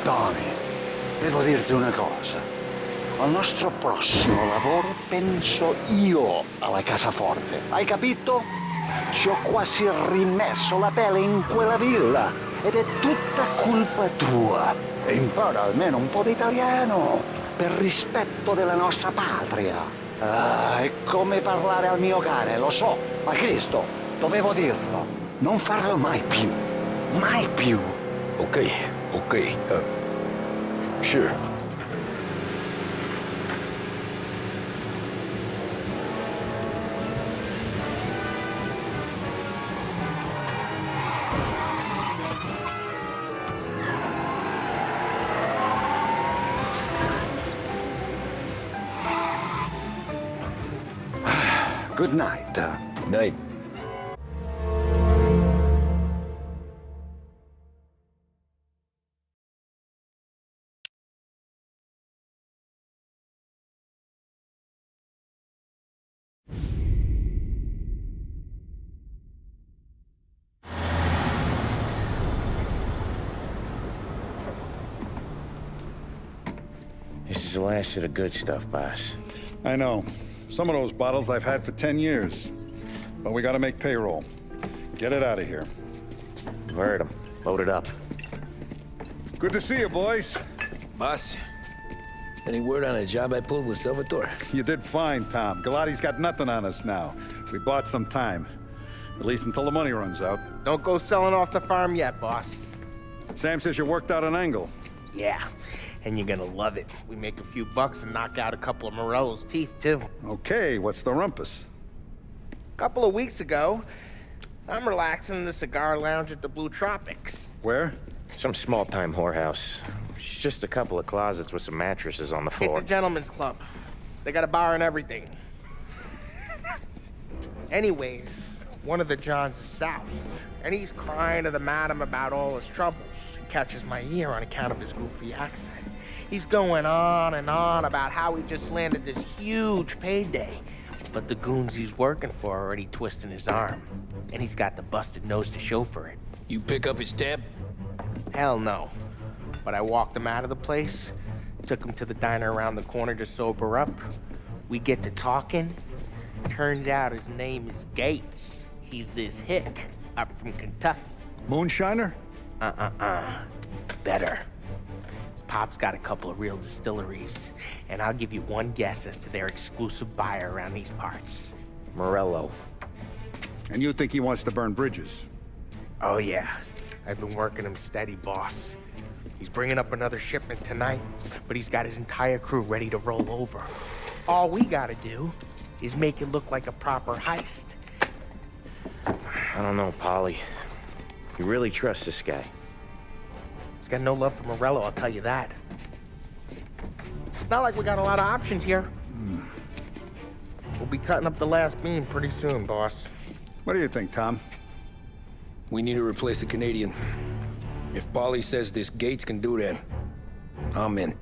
Tommy, devo dirti una cosa. Al nostro prossimo lavoro penso io alla cassaforte. Hai capito? Ci ho quasi rimesso la pelle in quella villa. Ed è tutta colpa tua. E impara almeno un po' di italiano. Per rispetto della nostra patria. Ah, è come parlare al mio cane, lo so. Ma Cristo, dovevo dirlo. Non farlo mai più. Mai più. Okay. Sure. Good night. Night. This is the last of the good stuff, boss. I know. Some of those bottles I've had for 10 years. But we gotta make payroll. Get it out of here. You've heard him. Load it up. Good to see you, boys. Boss, any word on a job I pulled with Salvatore? You did fine, Tom. Galati's got nothing on us now. We bought some time. At least until the money runs out. Don't go selling off the farm yet, boss. Sam says you worked out an angle. Yeah, and you're gonna love it. We make a few bucks and knock out a couple of Morello's teeth, too. Okay, what's the rumpus? A couple of weeks ago, I'm relaxing in the cigar lounge at the Blue Tropics. Where? Some small-time whorehouse. It's just a couple of closets with some mattresses on the floor. It's a gentleman's club. They got a bar and everything. Anyways, one of the Johns is south, and he's crying to the madam about all his troubles. He catches my ear on account of his goofy accent. He's going on and on about how he just landed this huge payday, but the goons he's working for are already twisting his arm, and he's got the busted nose to show for it. You pick up his tab? Hell no. But I walked him out of the place, took him to the diner around the corner to sober up. We get to talking. Turns out his name is Gates. He's this hick up from Kentucky. Moonshiner? Better. His pop's got a couple of real distilleries, and I'll give you one guess as to their exclusive buyer around these parts. Morello. And you think he wants to burn bridges? Oh yeah, I've been working him steady, boss. He's bringing up another shipment tonight, but he's got his entire crew ready to roll over. All we gotta do is make it look like a proper heist. I don't know, Polly. You really trust this guy? He's got no love for Morello, I'll tell you that. Not like we got a lot of options here. We'll be cutting up the last beam pretty soon, boss. What do you think, Tom? We need to replace the Canadian. If Polly says this Gates can do that, I'm in.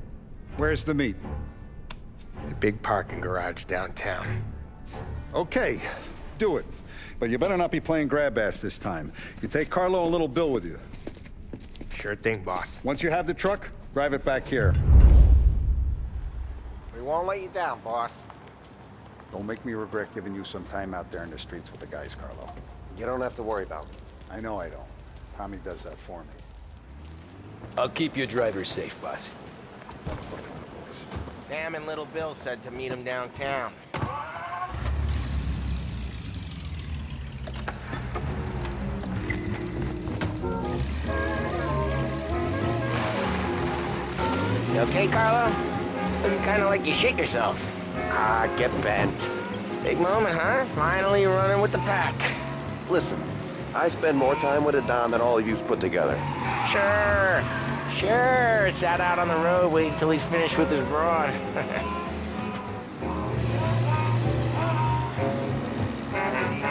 Where's the meet? The big parking garage downtown. Okay, do it. But you better not be playing grab ass this time. You take Carlo and Little Bill with you. Sure thing, boss. Once you have the truck, drive it back here. We won't let you down, boss. Don't make me regret giving you some time out there in the streets with the guys, Carlo. You don't have to worry about it. I know I don't. Tommy does that for me. I'll keep your driver safe, boss. Sam and Little Bill said to meet him downtown. You okay, Carlo? Looking kind of like you shit yourself. Ah, get bent. Big moment, huh? Finally running with the pack. Listen, I spend more time with a Don than all of yous put together. Sure. Sat out on the road, waiting till he's finished with his broad.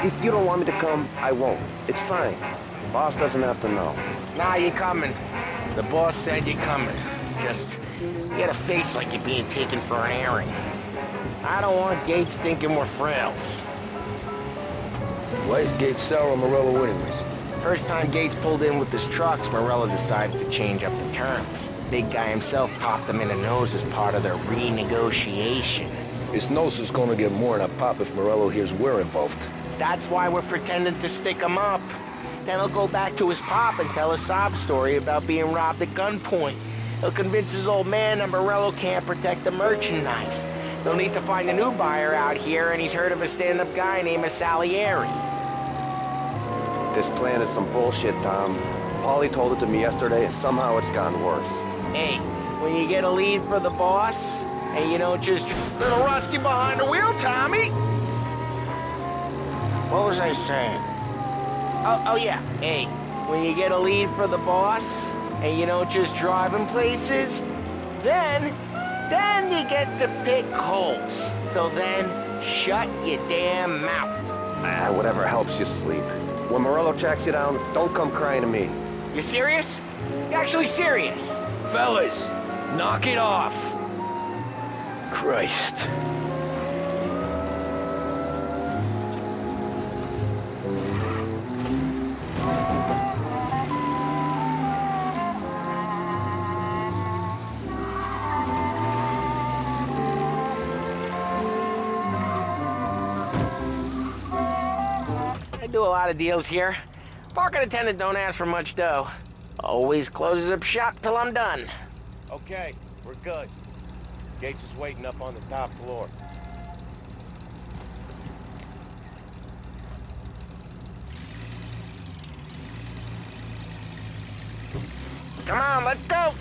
If you don't want me to come, I won't. It's fine. The boss doesn't have to know. Nah, you're coming. The boss said you're coming. Just, you got a face like you're being taken for an airing. I don't want Gates thinking we're frails. Why is Gates sour on Morello anyways? First time Gates pulled in with his trucks, Morello decided to change up the terms. The big guy himself popped him in the nose as part of their renegotiation. His nose is gonna get more than a pop if Morello hears we're involved. That's why we're pretending to stick him up. Then he'll go back to his pop and tell a sob story about being robbed at gunpoint. He'll convince his old man that Morello can't protect the merchandise. They'll need to find a new buyer out here, and he's heard of a stand-up guy named Salieri. This plan is some bullshit, Tom. Paulie told it to me yesterday, and somehow it's gotten worse. Hey, when you get a lead for the boss, and you don't just little rusky behind the wheel, Tommy. What was I saying? Oh yeah. Hey, when you get a lead for the boss, and you don't just drive him places, then you get to pick holes. So then, shut your damn mouth. Whatever helps you sleep. When Morello tracks you down, don't come crying to me. You serious? You actually serious? Fellas, knock it off. Christ. I do a lot of deals here. Parking attendant don't ask for much dough. Always closes up shop till I'm done. Okay, we're good. Gates is waiting up on the top floor. Come on, let's go.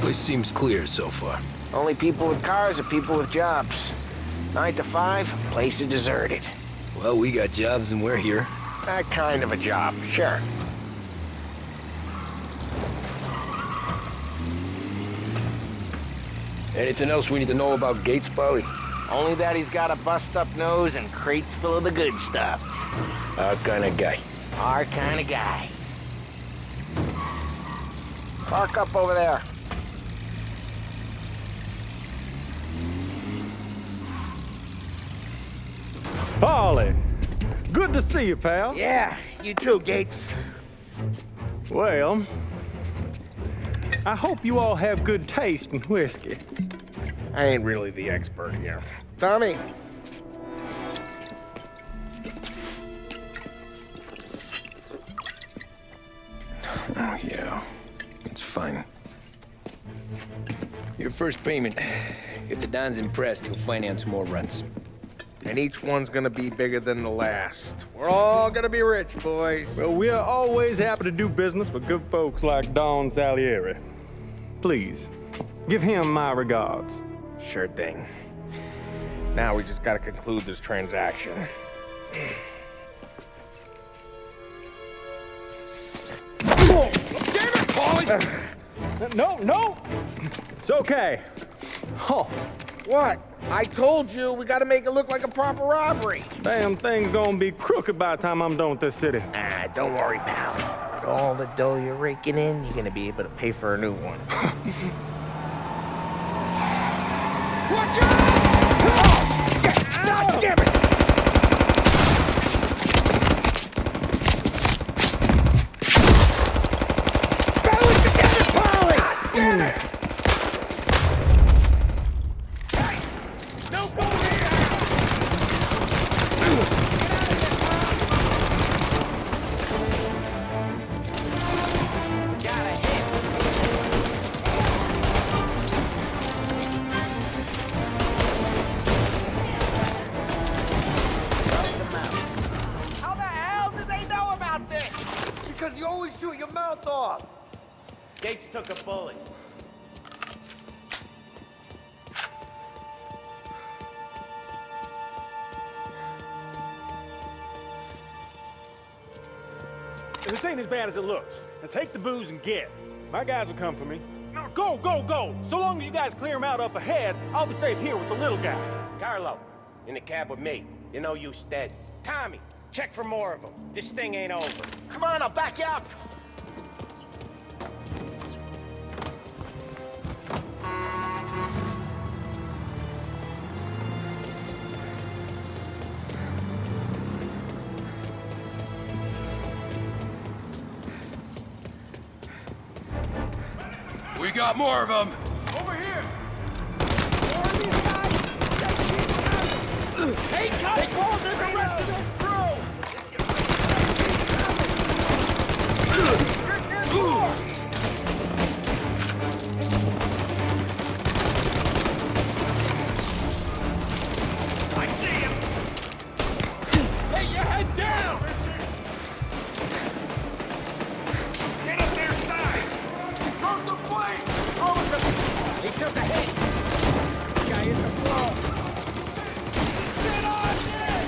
Place seems clear so far. Only people with cars are people with jobs. 9 to 5, place is deserted. Well, we got jobs and we're here. That kind of a job, sure. Anything else we need to know about Gates, Paulie? Only that he's got a bust-up nose and crates full of the good stuff. Our kind of guy. Our kind of guy. Park up over there. Paulie, good to see you, pal. Yeah, you too, Gates. Well, I hope you all have good taste in whiskey. I ain't really the expert here. Tommy. Oh, yeah. It's fine. Your first payment. If the Don's impressed, he'll finance more runs. And each one's gonna be bigger than the last. We're all gonna be rich, boys. Well, we are always happy to do business with good folks like Don Salieri. Please, give him my regards. Sure thing. Now we just gotta conclude this transaction. Oh, damn it, Paulie! No! It's okay. Oh, What? I told you we gotta make it look like a proper robbery. damn thing's gonna be crooked by the time I'm done with this city. Don't worry, pal. With all the dough you're raking in, you're gonna be able to pay for a new one. Watch out! God damn it! Balance together, Paulie! God damn it! Hey! No go here! Got a hit. How the hell did they know about this? Because you always shoot your mouth off. Gates took a bullet. This ain't as bad as it looks. Now take the booze and get. My guys will come for me. Now go! So long as you guys clear him out up ahead, I'll be safe here with the little guy. Carlo, in the cab with me. You know you stead. Tommy, check for more of them. This thing ain't over. Come on, I'll back you up. got more of them! Over here! Hey, cut! They called in the rest of the crew! I see him! Hey, your head down! Get up their side! Throw some flames! Throw some... He took a hit! This guy hit the floor! Get on this!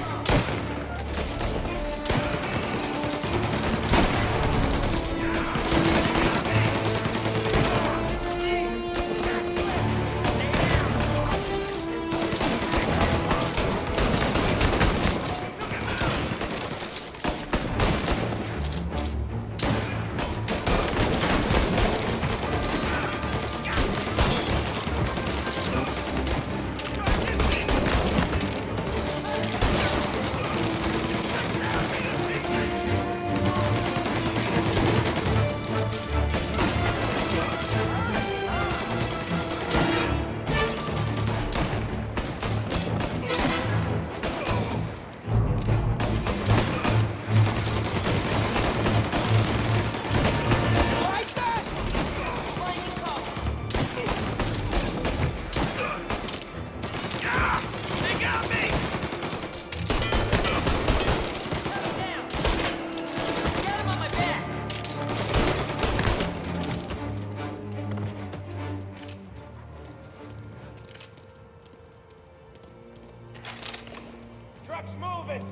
Truck's moving!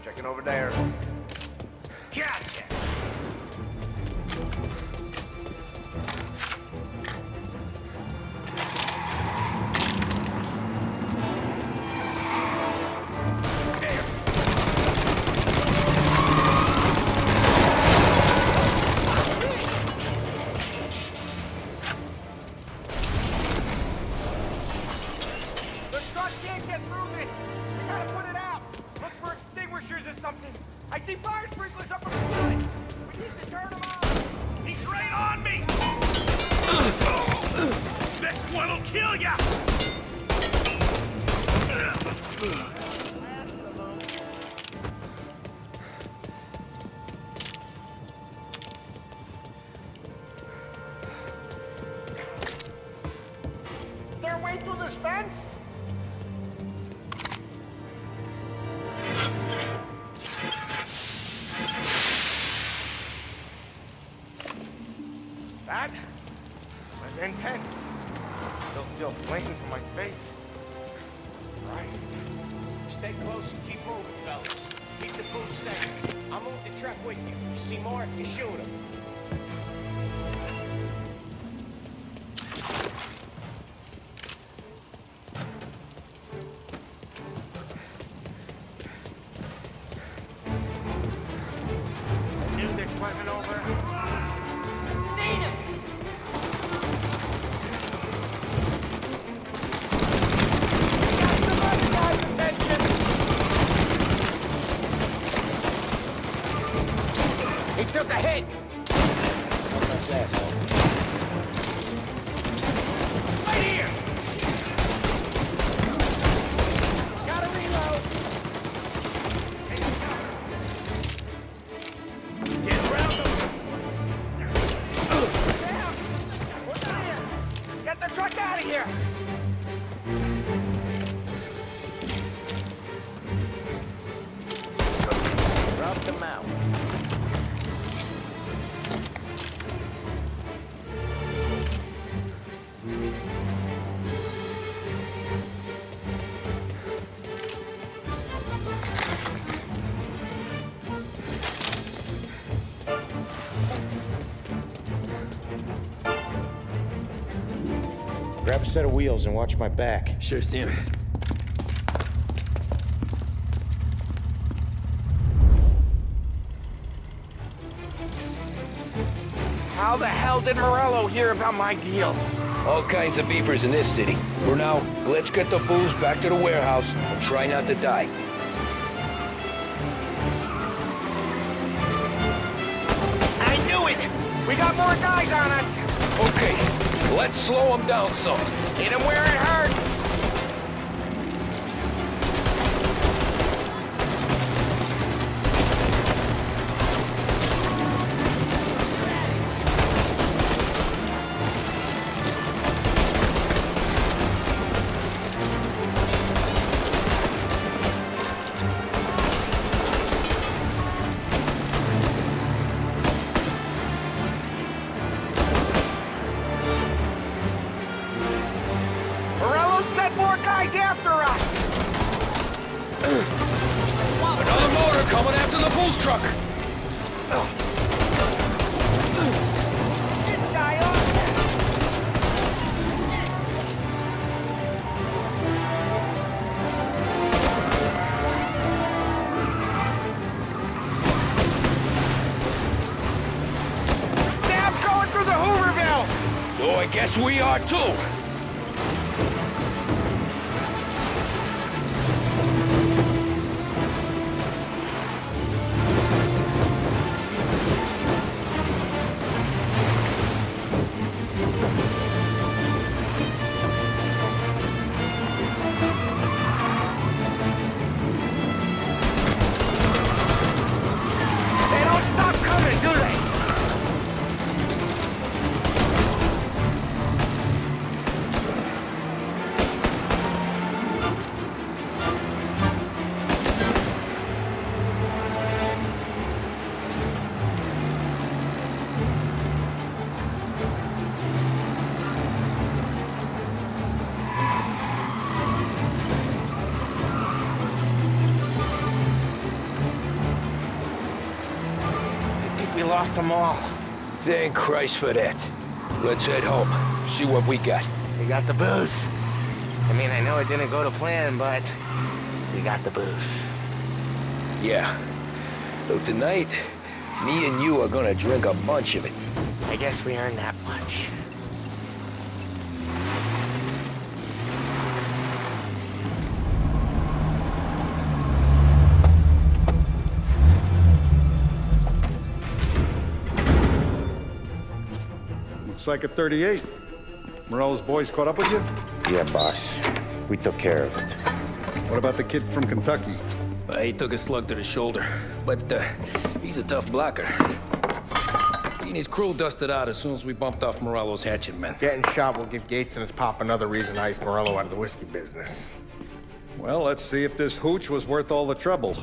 Checking over there. Gotcha! The truck can't get through this! We gotta put it out! Look for extinguishers or something! I see fire sprinklers up on the side! We need to turn them on! He's right on me! Next one'll kill ya! Is there a way through this fence? That was intense. Still feel flames from my face. Christ. Stay close and keep moving, fellas. Keep the booth safe. I'll move the truck with you. You see more, you shoot him. I knew this wasn't over. Seen him! He took a hit! Right here! Gotta reload! Get around them! Down! What's here? Get the truck out of here! Drop them out. Grab a set of wheels and watch my back. Sure, Sam. How the hell did Morello hear about my deal? All kinds of beefers in this city. For now, let's get the booze back to the warehouse and try not to die. I knew it! We got more guys on us! Okay, let's slow them down some. Hit them where it hurts! Morello sent more guys after us! Another motor coming after the booze truck. This guy on there! Sam's going through the Hooverville! So I guess we are too. They don't stop coming, do they? I think we lost them all. Thank Christ for that. Let's head home. See what we got. We got the booze. I mean, I know it didn't go to plan, but we got the booze. Yeah. So tonight, me and you are gonna drink a bunch of it. I guess we earned that much. Looks like a 38. Morello's boys caught up with you? Yeah, boss. We took care of it. What about the kid from Kentucky? He took a slug to the shoulder, but he's a tough blocker. He and his crew dusted out as soon as we bumped off Morello's hatchet men. Getting shot will give Gates and his pop another reason to ice Morello out of the whiskey business. Well, let's see if this hooch was worth all the trouble.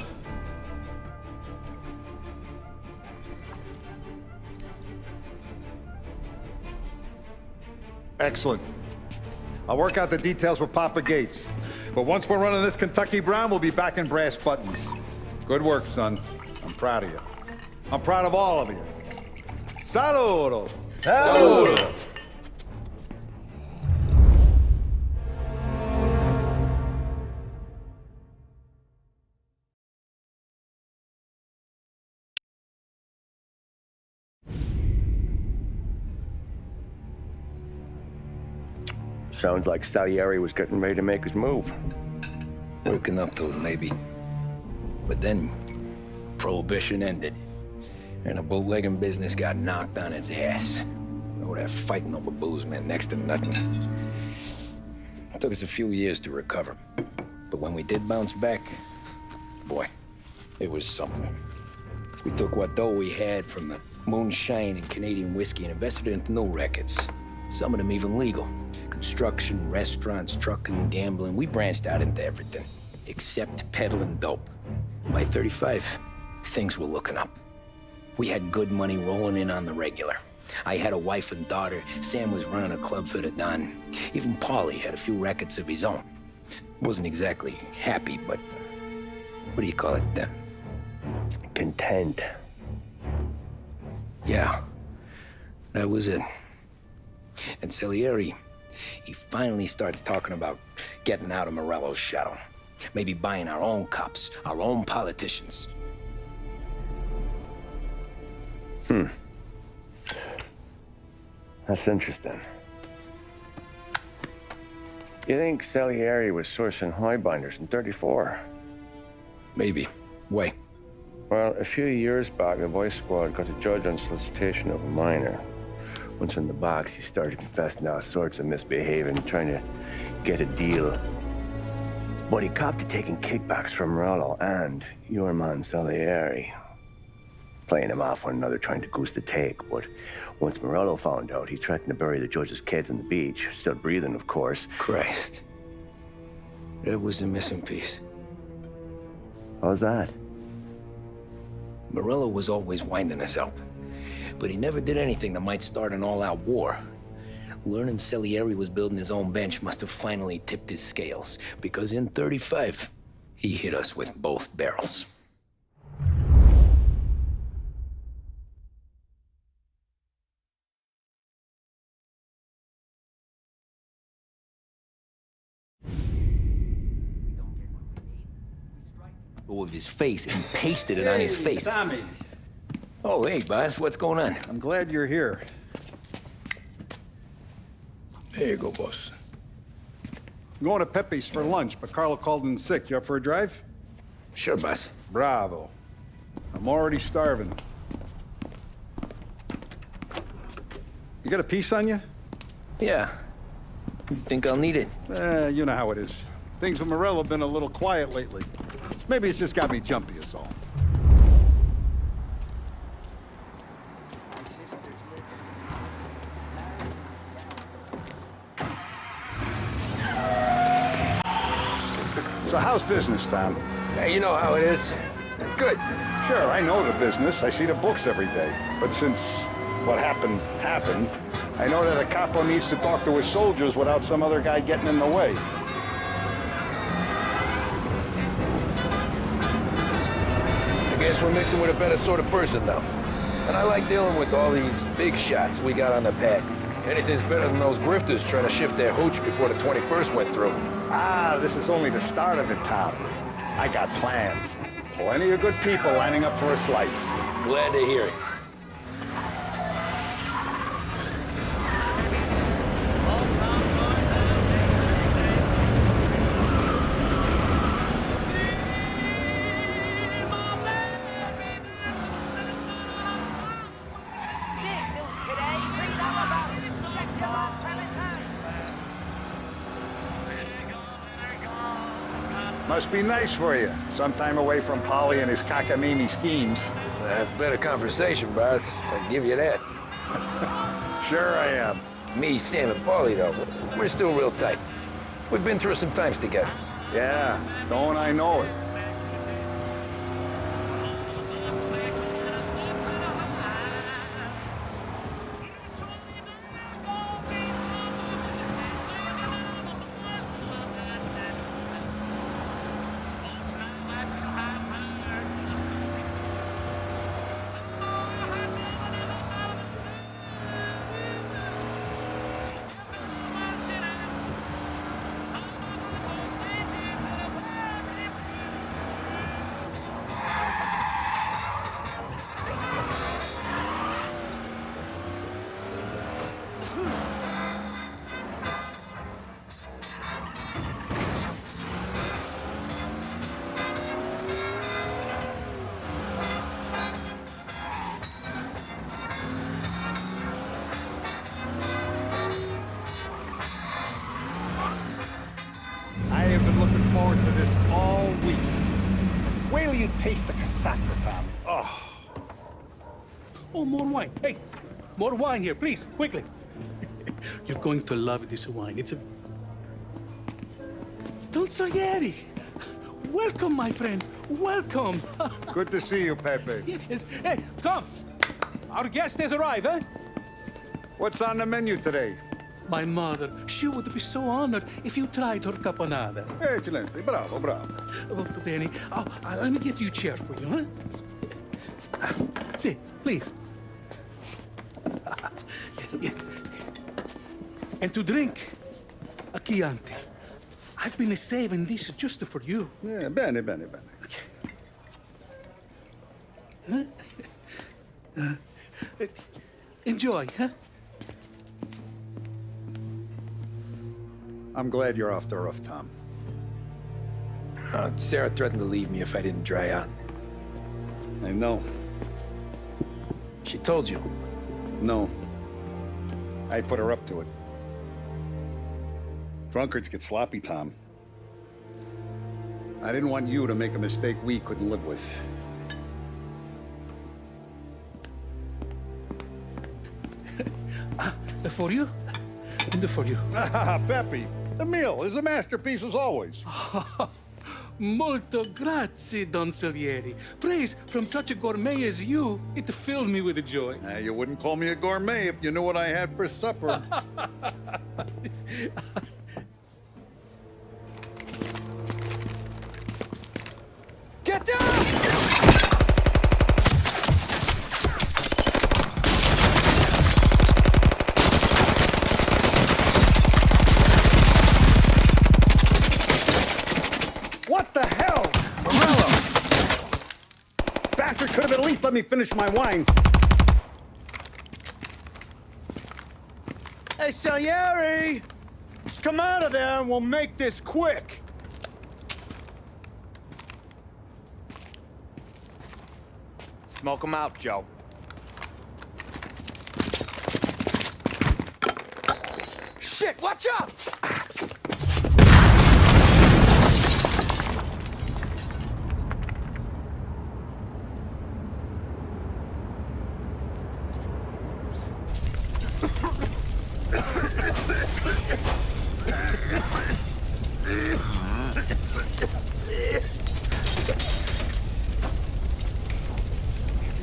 Excellent. I'll work out the details with Papa Gates. But once we're running this Kentucky Brown, we'll be back in brass buttons. Good work, son. I'm proud of you. I'm proud of all of you. Saludo! Saludo! Sounds like Salieri was getting ready to make his move. Working up to it, maybe. But then, Prohibition ended, and the bootlegging business got knocked on its ass. Oh, that fighting over booze meant next to nothing. It took us a few years to recover. But when we did bounce back, boy, it was something. We took what dough we had from the moonshine and Canadian whiskey and invested it into new rackets. Some of them even legal. Construction, restaurants, trucking, gambling. We branched out into everything, except peddling dope. By 35, things were looking up. We had good money rolling in on the regular. I had a wife and daughter. Sam was running a club for the Don. Even Paulie had a few rackets of his own. He wasn't exactly happy, but what do you call it? Content. Yeah, that was it. And Salieri, he finally starts talking about getting out of Morello's shadow. Maybe buying our own cops, our own politicians. That's interesting. You think Salieri was sourcing highbinders in 34? Maybe. Why? Well, a few years back, the Vice Squad got a judge on solicitation of a minor. Once in the box, he started confessing all sorts of misbehaving, trying to get a deal. But he copped to taking kickbacks from Morello and your man Salieri. Playing them off one another, trying to goose the take. But once Morello found out, he threatened to bury the judge's kids on the beach. Still breathing, of course. Christ. That was the missing piece. How's that? Morello was always winding us up. But he never did anything that might start an all-out war. Learning Salieri was building his own bench must have finally tipped his scales. Because in 35, he hit us with both barrels. With his face and pasted it on his face. Tommy. Oh, hey, boss, what's going on? I'm glad you're here. There you go, boss. I'm going to Pepe's for lunch, but Carlo called in sick. You up for a drive? Sure, boss. Bravo. I'm already starving. You got a piece on you? Yeah. You think I'll need it? You know how it is. Things with Morello have been a little quiet lately. Maybe it's just got me jumpy is all. So how's business, Tom? Yeah, you know how it is. It's good. Sure, I know the business. I see the books every day. But since what happened, I know that a capo needs to talk to his soldiers without some other guy getting in the way. I guess we're mixing with a better sort of person now. And I like dealing with all these big shots we got on the pad. Anything's better than those grifters trying to shift their hooch before the 21st went through. Ah, this is only the start of it, Tom. I got plans. Plenty of good people lining up for a slice. Glad to hear it. Must be nice for you. Some time away from Polly and his cockamamie schemes. That's better conversation, boss. I give you that. Sure I am. Me, Sam, and Paulie, though, we're still real tight. We've been through some times together. Yeah, don't I know it. Wait till you taste the casaca, Tommy. Oh. Oh, more wine. Hey, more wine here, please, quickly. You're going to love this wine. It's a... Don Salieri. Welcome, my friend. Welcome. Good to see you, Pepe. Yes. Hey, come. Our guest has arrived, eh? What's on the menu today? My mother, she would be so honored if you tried her caponata. Excellent. Bravo, bravo. Molto bene. Oh, let me get you a chair for you, huh? See, please. Yeah. And to drink, a Chianti. I've been saving this just for you. Yeah, bene, bene, bene. Okay. Huh? Enjoy, huh? I'm glad you're off the roof, Tom. Sarah threatened to leave me if I didn't dry out. I know. She told you? No. I put her up to it. Drunkards get sloppy, Tom. I didn't want you to make a mistake we couldn't live with. For you? And for you. Ah, Peppy. The meal is a masterpiece as always. Molto grazie, Don Salieri. Praise from such a gourmet as you, it filled me with joy. You wouldn't call me a gourmet if you knew what I had for supper. Get down! What the hell? Morello! Bastard could have at least let me finish my wine. Hey, Salieri! Come out of there and we'll make this quick. Smoke him out, Joe. Shit, watch out!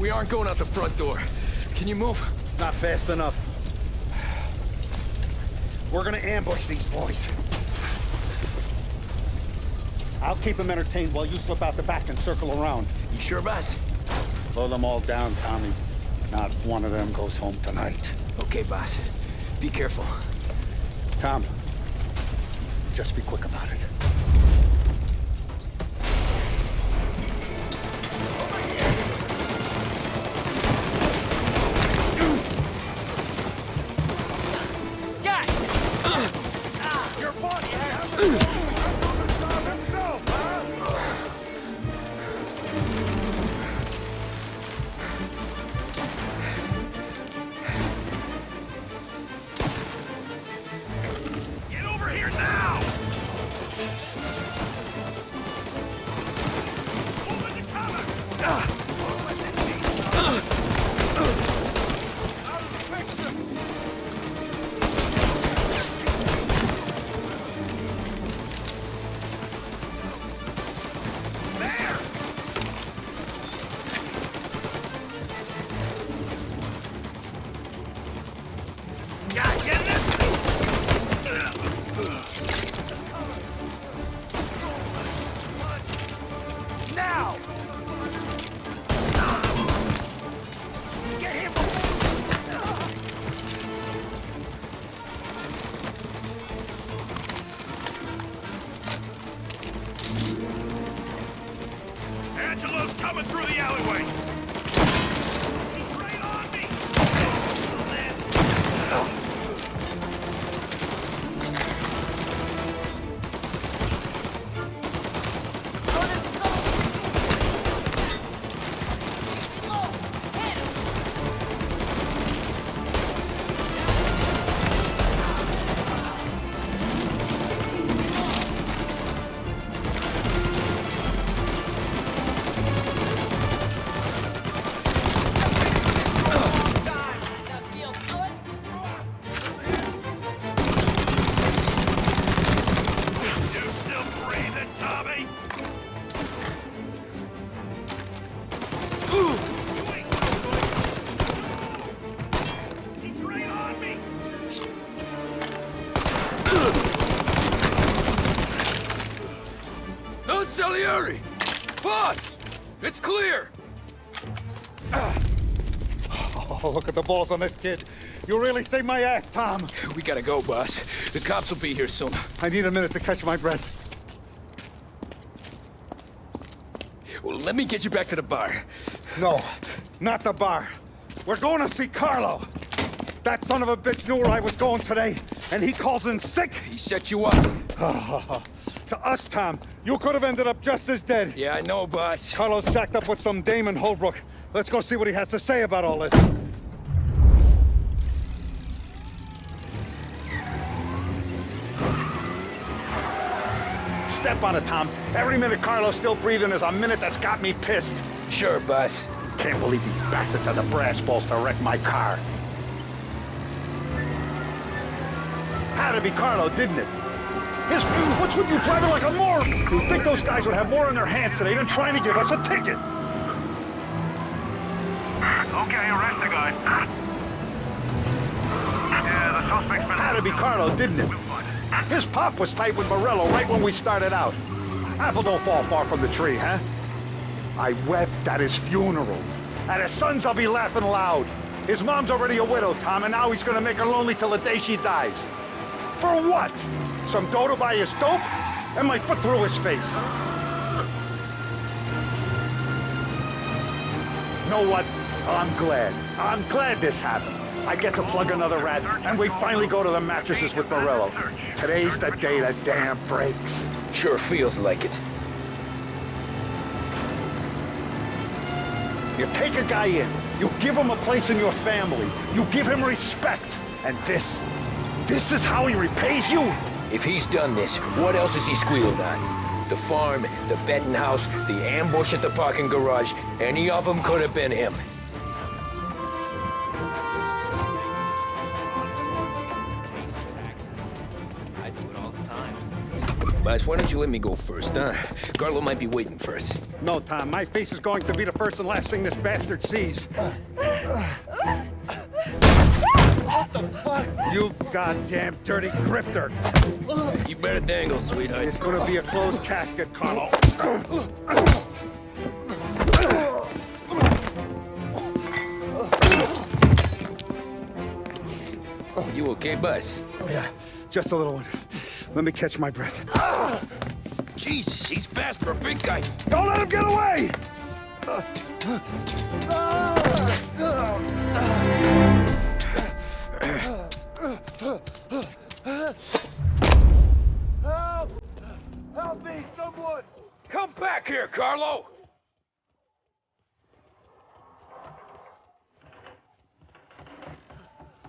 We aren't going out the front door. Can you move? Not fast enough. We're gonna ambush these boys. I'll keep them entertained while you slip out the back and circle around. You sure, boss? Blow them all down, Tommy. Not one of them goes home tonight. Okay, boss. Be careful. Tom, just be quick about it. Your boss has the himself, huh? Get over here now! Move into cover! Out of the picture! Now! Get him! Angelo's coming through the alleyway! He's right on me! Don Salieri! Boss! It's clear! Oh, look at the balls on this kid. You really saved my ass, Tom. We gotta go, boss. The cops will be here soon. I need a minute to catch my breath. Well, let me get you back to the bar. No, not the bar. We're going to see Carlo. That son of a bitch knew where I was going today. and he calls in sick? He set you up. To us, Tom, you could have ended up just as dead. Yeah, I know, boss. Carlos jacked up with some dame in Holbrook. Let's go see what he has to say about all this. Step on it, Tom. Every minute Carlos still breathing is a minute that's got me pissed. Sure, boss. Can't believe these bastards had the brass balls to wreck my car. Had to be Carlo, didn't it? What's with you driving like a moron? You'd think those guys would have more in their hands today than trying to give us a ticket. Okay, arrest the guy. Yeah, the suspect's been... Had to be Carlo, didn't it? His pop was tight with Morello right when we started out. Apple don't fall far from the tree, huh? I wept at his funeral. At his son's, I'll be laughing loud. His mom's already a widow, Tom, and now he's gonna make her lonely till the day she dies. For what? Some dough to buy his dope? And my foot through his face. Know what? I'm glad. I'm glad this happened. I get to plug another rat, and we finally go to the mattresses with Morello. Today's the day the dam breaks. Sure feels like it. You take a guy in, you give him a place in your family, you give him respect, and this is how he repays you? If he's done this, what else has he squealed on? The farm, the betting house, the ambush at the parking garage, any of them could have been him. Boss, why don't you let me go first, huh? Carlo might be waiting for us. No, Tom, my face is going to be the first and last thing this bastard sees. What the fuck? You goddamn dirty grifter. You better dangle, sweetheart. It's gonna be a closed casket, Carlo. You okay, boss? Yeah, just a little one. Let me catch my breath. Jesus, he's fast for a big guy. Don't let him get away! Help! Help me, someone! Come back here, Carlo!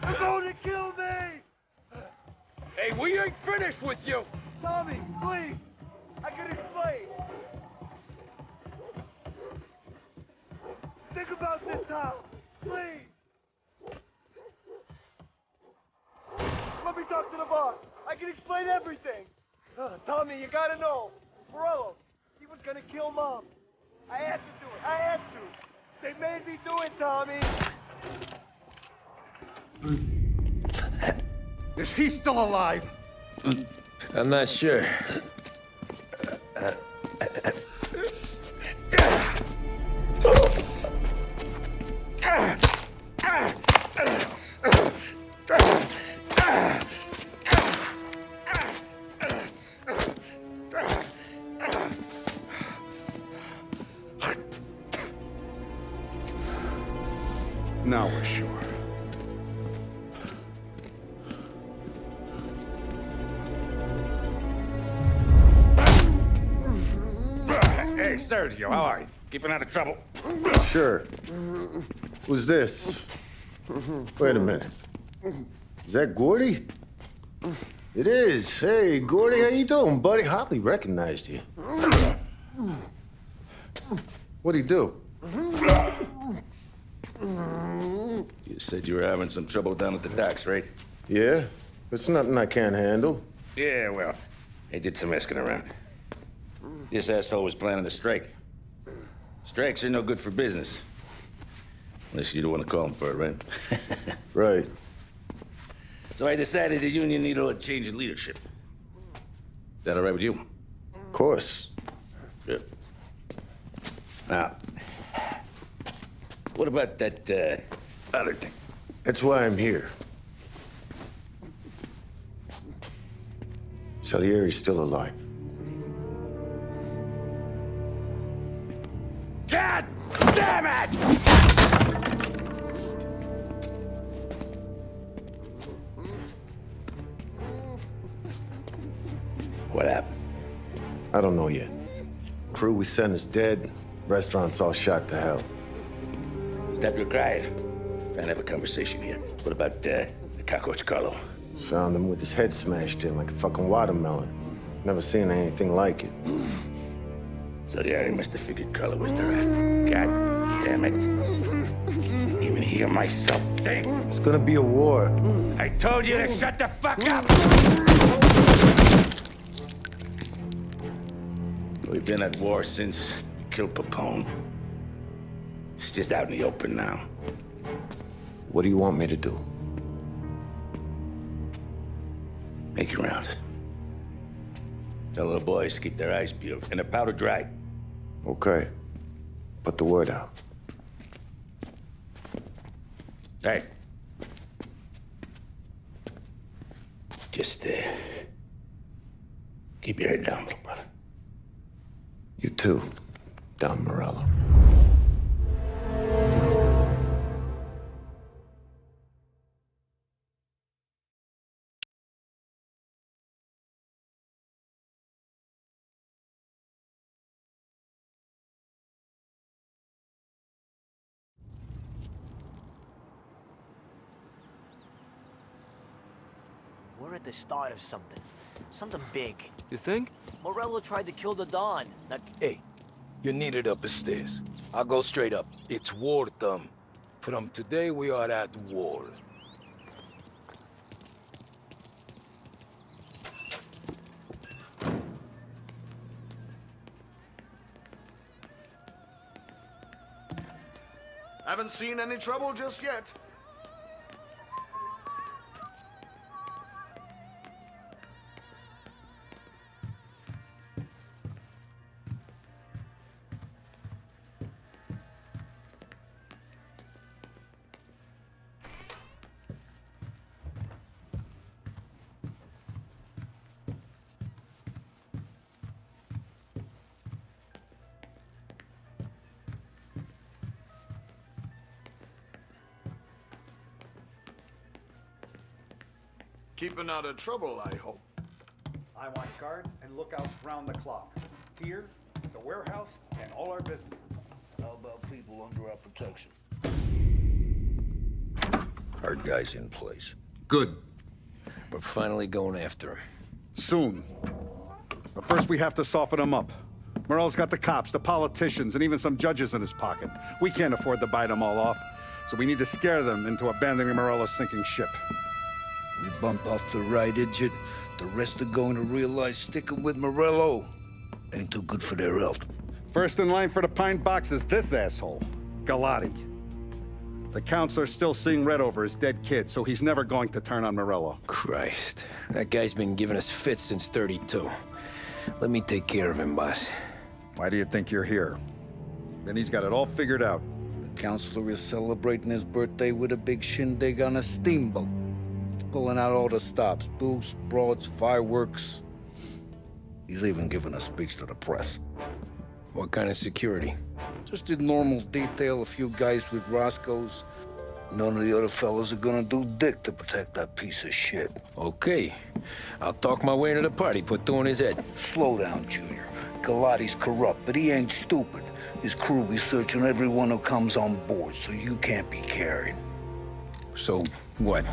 They're going to kill me! Hey, we ain't finished with you! Tommy, please! I can explain! Think about this, Tom! Please! Let me talk to the boss! I can explain everything! Tommy, you gotta know! Morello, he was gonna kill Mom! I had to do it! I had to! They made me do it, Tommy! Is he still alive? I'm not sure. Now we're sure. Hey, Sergio, how are you? Keeping out of trouble? Sure. Who's this? Wait a minute. Is that Gordy? It is. Hey, Gordy, how you doing, buddy? Hardly recognized you. What'd he do? You said you were having some trouble down at the docks, right? Yeah? It's nothing I can't handle. Yeah, well, I did some asking around. This asshole was planning a strike. Strikes are no good for business. Unless you don't want to call him for it, right? Right. So I decided the union needed a change in leadership. That all right with you? Of course. Good. Now, what about that, other thing? That's why I'm here. Salieri's still alive. God damn it! I don't know yet. Crew we sent is dead. Restaurant's all shot to hell. Stop your crying. Trying to have a conversation here. What about the cockroach Carlo? Found him with his head smashed in like a fucking watermelon. Never seen anything like it. Salieri must have figured Carlo was the rat. God damn it. Even hear myself think. It's gonna be a war. I told you to shut the fuck up! We've been at war since we killed Papone. It's just out in the open now. What do you want me to do? Make your rounds. Tell little boys to keep their eyes peeled and their powder dry. Okay. Put the word out. Hey. Just, keep your head down, little brother. You too, Don Morello. We're at the start of something. Something big. You think? Morello tried to kill the Don. That... Hey, you're needed up the stairs. I'll go straight up. It's war time. From today, we are at war. Haven't seen any trouble just yet. Keeping out of trouble, I hope. I want guards and lookouts round the clock. Here, the warehouse, and all our businesses. How about people under our protection? Our guy's in place. Good. We're finally going after him. Soon. But first we have to soften him up. Morello's got the cops, the politicians, and even some judges in his pocket. We can't afford to bite them all off, so we need to scare them into abandoning Morello's sinking ship. We bump off the right idiot, the rest are going to realize sticking with Morello ain't too good for their health. First in line for the pine box is this asshole, Galati. The counselor's still seeing red over his dead kid, so he's never going to turn on Morello. Christ, that guy's been giving us fits since 32. Let me take care of him, boss. Why do you think you're here? Then he's got it all figured out. The counselor is celebrating his birthday with a big shindig on a steamboat. Pulling out all the stops, booze, broads, fireworks. He's even giving a speech to the press. What kind of security? Just did normal detail, a few guys with Roscoe's. None of the other fellas are gonna do dick to protect that piece of shit. Okay. I'll talk my way into the party, put two in his head. Slow down, Junior. Galati's corrupt, but he ain't stupid. His crew be searching everyone who comes on board, so you can't be carried. So, what?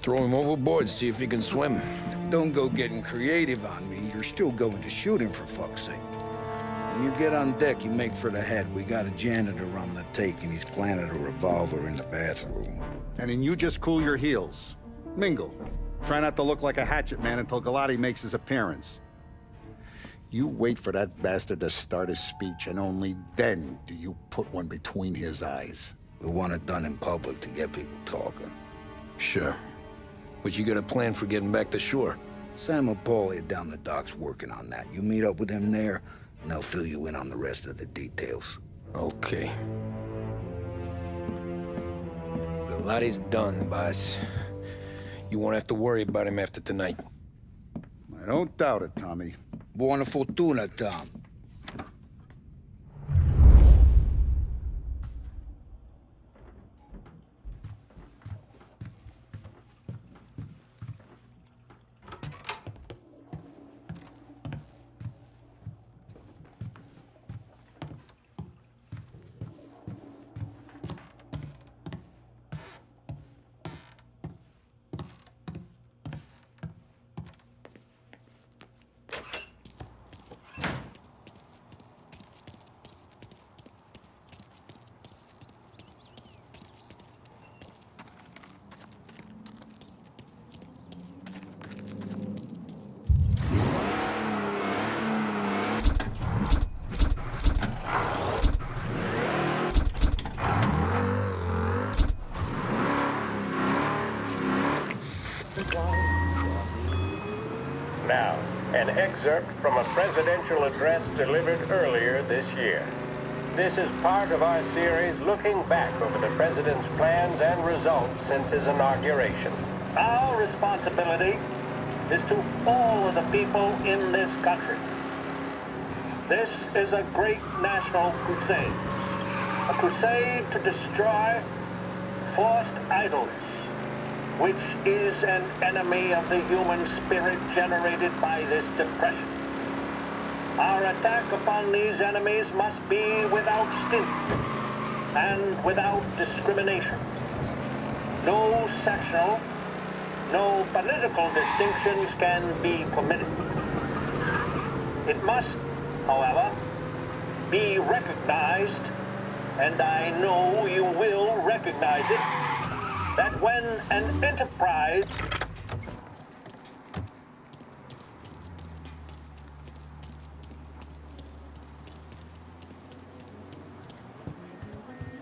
Throw him overboard, see if he can swim. Don't go getting creative on me. You're still going to shoot him, for fuck's sake. When you get on deck, you make for the head. We got a janitor on the take, and he's planted a revolver in the bathroom. And then you just cool your heels. Mingle. Try not to look like a hatchet man until Galati makes his appearance. You wait for that bastard to start his speech, and only then do you put one between his eyes. We want it done in public to get people talking. Sure. But you got a plan for getting back to shore? Sam and Paulie are down the docks working on that. You meet up with them there, and they'll fill you in on the rest of the details. Okay. Galati's done, boss. You won't have to worry about him after tonight. I don't doubt it, Tommy. Buona fortuna, Tom. an excerpt from a presidential address delivered earlier this year. This is part of our series looking back over the president's plans and results since his inauguration. Our responsibility is to all of the people in this country. This is a great national crusade. A crusade to destroy forced idleness, which is an enemy of the human spirit generated by this depression. Our attack upon these enemies must be without stint and without discrimination. No sectional, no political distinctions can be permitted. It must, however, be recognized, and I know you will recognize it, that when an enterprise...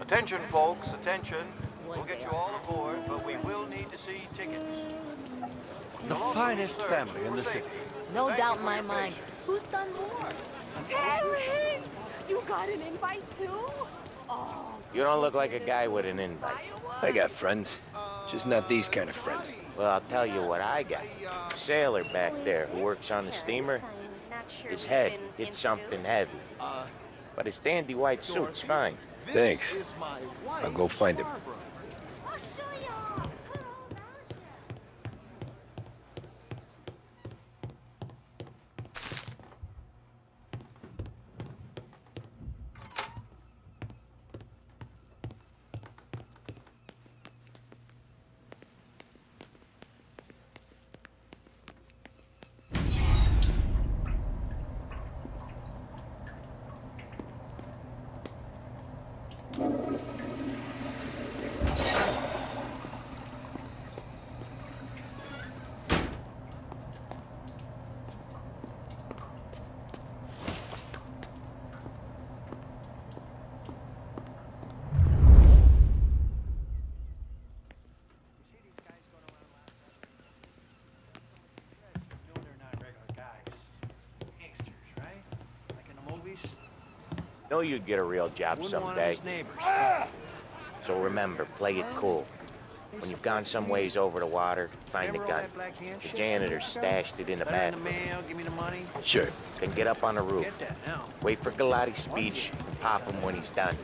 Attention, folks, attention. We'll get you all aboard, but we will need to see tickets. The finest family in the city. No doubt in my mind. Who's done more? Terrence! You got an invite too? Oh. You don't look like a guy with an invite. I got friends, just not these kind of friends. Well, I'll tell you what I got. A sailor back there who works on the steamer. His head hit something heavy. But his dandy white suit's fine. Thanks. I'll go find him. Know you'd get a real job someday. So remember, play it cool. When you've gone some ways over the water, find the gun. The janitor stashed it in the bathroom. Sure. Then get up on the roof. Wait for Galati's speech and pop him when he's done.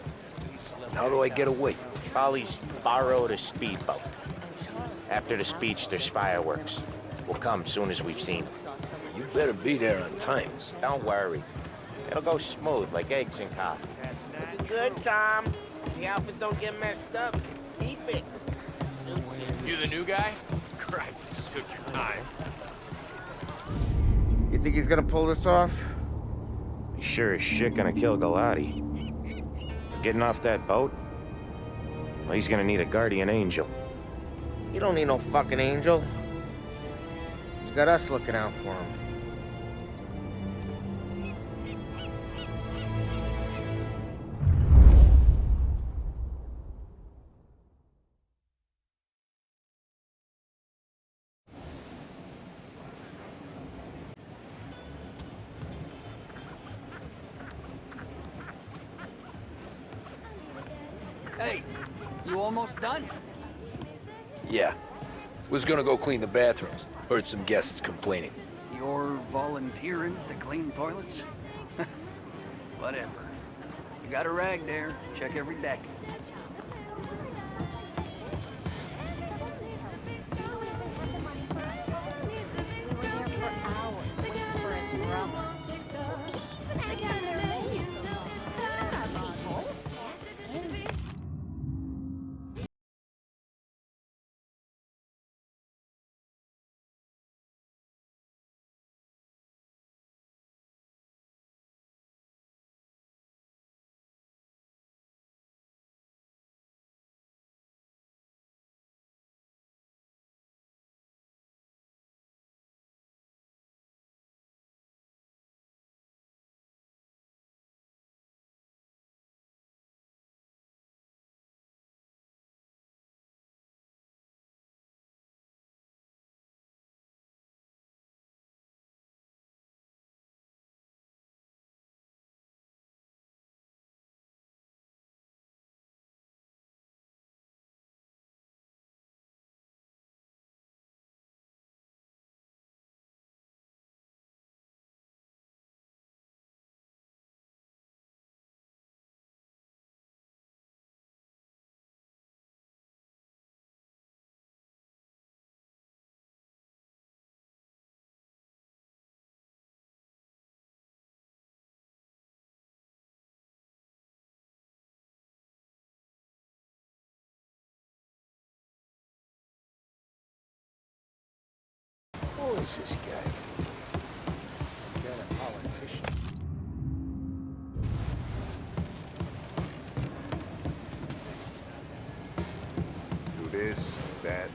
How do I get away? Polly's borrowed a speedboat. After the speech, there's fireworks. We'll come soon as we've seen it. You better be there on time. Don't worry. It'll go smooth like eggs and coffee. Looking good, Tom. The outfit don't get messed up. Keep it. You the new guy? Christ, it just took your time. You think he's gonna pull this off? He's sure as shit gonna kill Galati. Getting off that boat? Well, he's gonna need a guardian angel. He don't need no fucking angel. He's got us looking out for him. Hey, you almost done? Yeah. Was gonna go clean the bathrooms. Heard some guests complaining. You're volunteering to clean toilets? Whatever. You got a rag there. Check every deck. is this guy? Get a politician. Do this, that.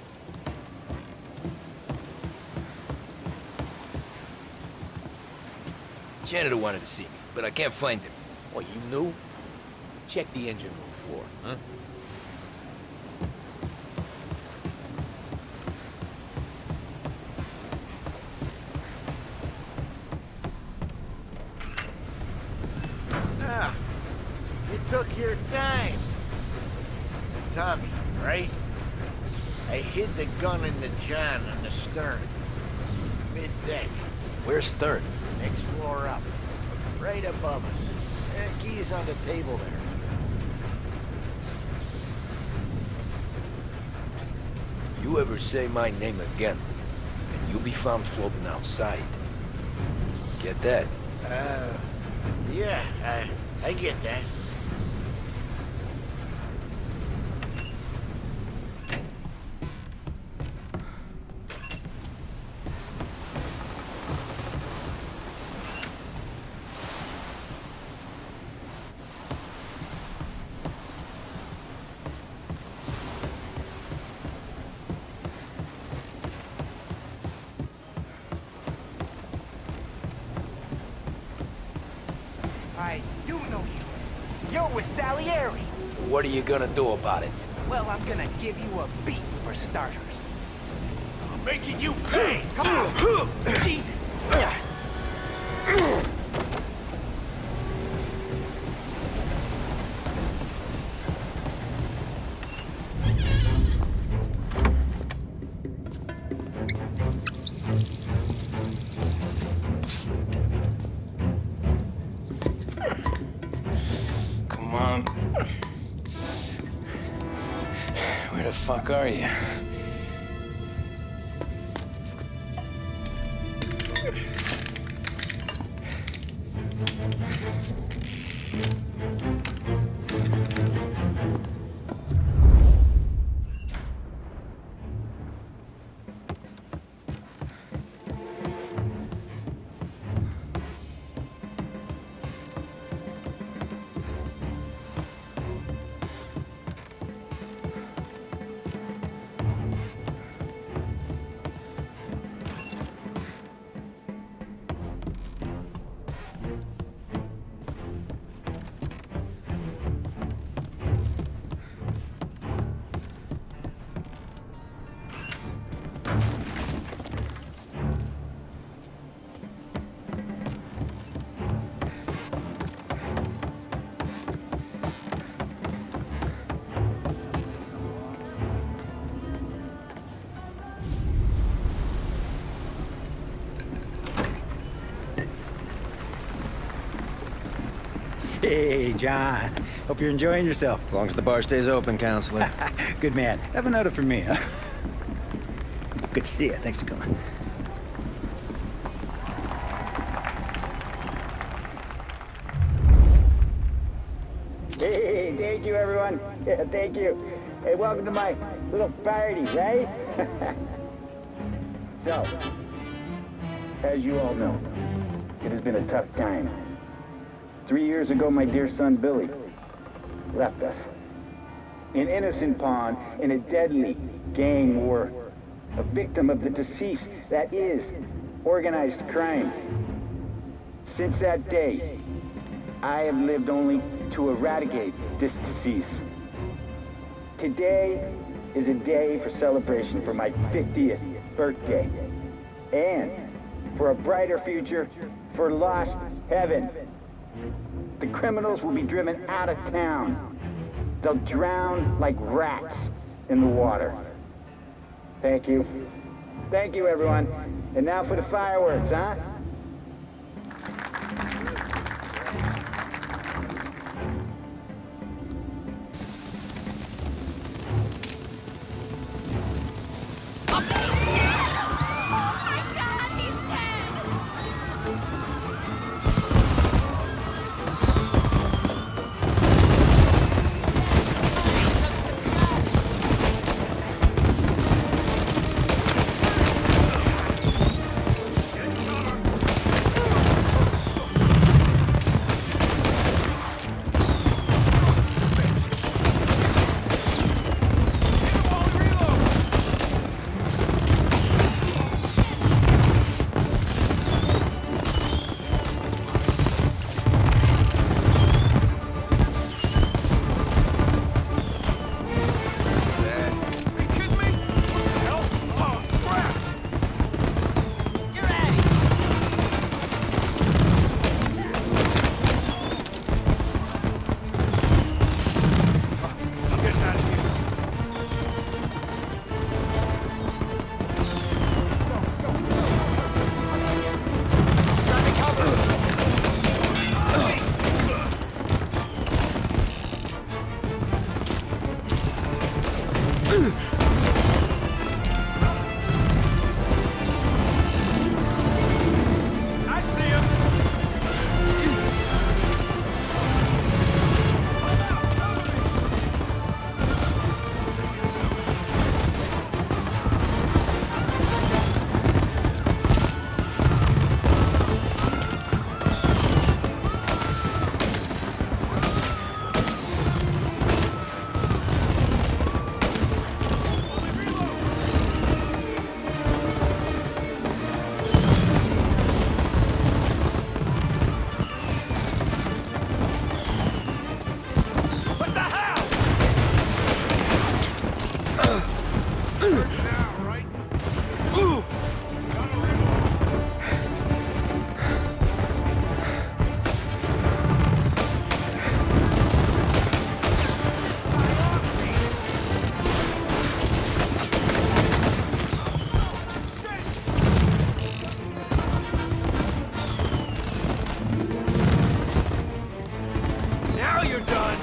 Janitor wanted to see me, but I can't find him. What, you knew? Check the engine room floor, huh? Ah, you took your time. Tommy, right? I hid the gun in the john on the stern. Mid-deck. Where's Stern? Next floor up. Right above us. Key's on the table there. You ever say my name again, and you'll be found floating outside. Get that? Yeah, I get that. I do know you. You're with Salieri. What are you gonna do about it? Well, I'm gonna give you a beat for starters. I'm making you pay! Come on! Jesus! Come on. Where the fuck are you? Hey, John. Hope you're enjoying yourself. As long as the bar stays open, counselor. Good man. Have a note from me, huh? Good to see you. Thanks for coming. Hey, thank you, everyone. Yeah, thank you. Hey, welcome to my little party, right? So, as you all know, it has been a tough time. 3 years ago, my dear son, Billy, left us. An innocent pawn in a deadly gang war. A victim of the deceased that is organized crime. Since that day, I have lived only to eradicate this disease. Today is a day for celebration for my 50th birthday. And for a brighter future for lost heaven. The criminals will be driven out of town. They'll drown like rats in the water. Thank you. Thank you, everyone. And now for the fireworks, huh? I see him! What the hell? Now, right? Ooh! Now you're done!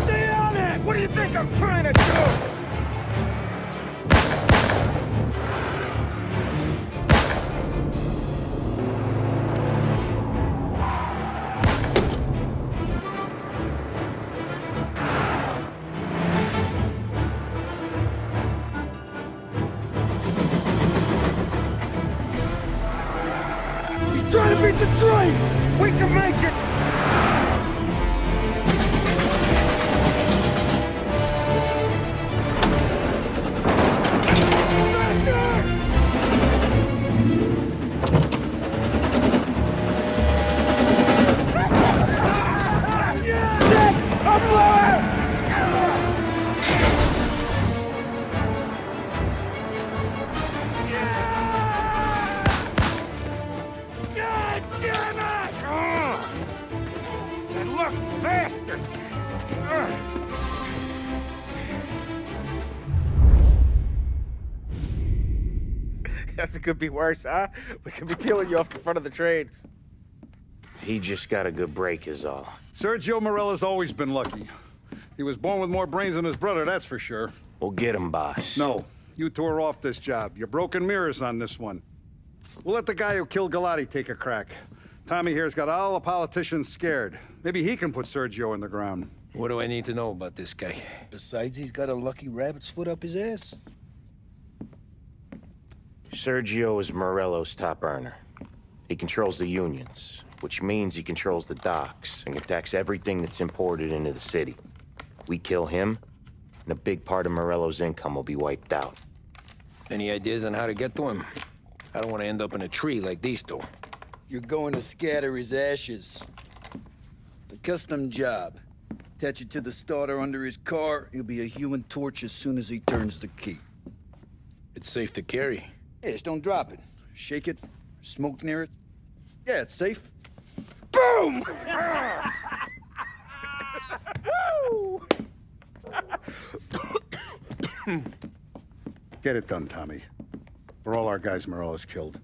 Stay on it! What do you think I'm trying to do? He's trying to beat the train! We can make it! Nothing could be worse, huh? We could be peeling you off the front of the train. He just got a good break is all. Sergio Morello's always been lucky. He was born with more brains than his brother, that's for sure. We'll get him, boss. No, you tore off this job. You're broken mirrors on this one. We'll let the guy who killed Galati take a crack. Tommy here's got all the politicians scared. Maybe he can put Sergio in the ground. What do I need to know about this guy? Besides, he's got a lucky rabbit's foot up his ass. Sergio is Morello's top earner. He controls the unions, which means he controls the docks and can tax everything that's imported into the city. We kill him, and a big part of Morello's income will be wiped out. Any ideas on how to get to him? I don't want to end up in a tree like these two. You're going to scatter his ashes. It's a custom job. Attach it to the starter under his car. He'll be a human torch as soon as he turns the key. It's safe to carry. Hey, just don't drop it. Shake it, smoke near it. Yeah, it's safe. Boom! Get it done, Tommy. For all our guys Morello's killed.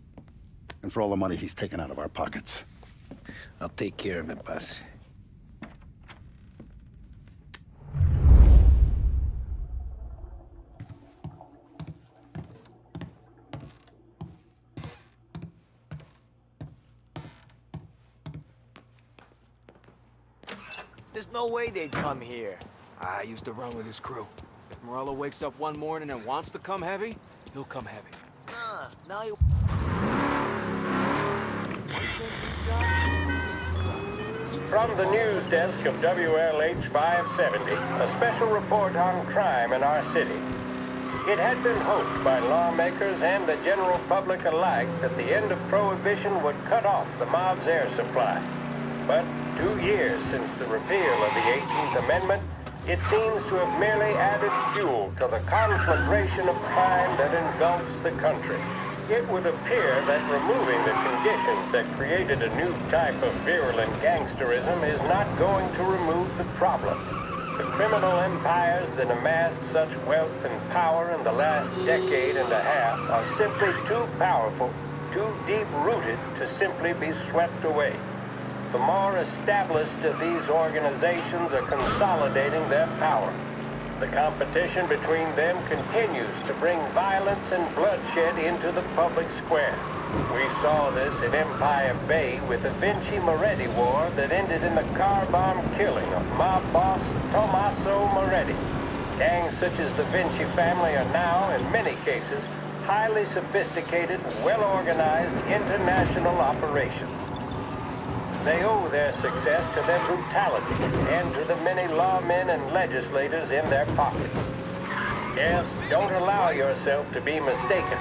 And for all the money he's taken out of our pockets. I'll take care of it, boss. There's no way they'd come here. I used to run with his crew. If Morello wakes up one morning and wants to come heavy, he'll come heavy. Now you... From the news desk of WLH 570, a special report on crime in our city. It had been hoped by lawmakers and the general public alike that the end of Prohibition would cut off the mob's air supply. But 2 years since the repeal of the 18th Amendment, it seems to have merely added fuel to the conflagration of crime that engulfs the country. It would appear that removing the conditions that created a new type of virulent gangsterism is not going to remove the problem. The criminal empires that amassed such wealth and power in the last decade and a half are simply too powerful, too deep-rooted to simply be swept away. The more established of these organizations are consolidating their power. The competition between them continues to bring violence and bloodshed into the public square. We saw this in Empire Bay with the Vinci Moretti War that ended in the car bomb killing of mob boss Tommaso Moretti. Gangs such as the Vinci family are now, in many cases, highly sophisticated, well-organized international operations. They owe their success to their brutality and to the many lawmen and legislators in their pockets. Yes, don't allow yourself to be mistaken.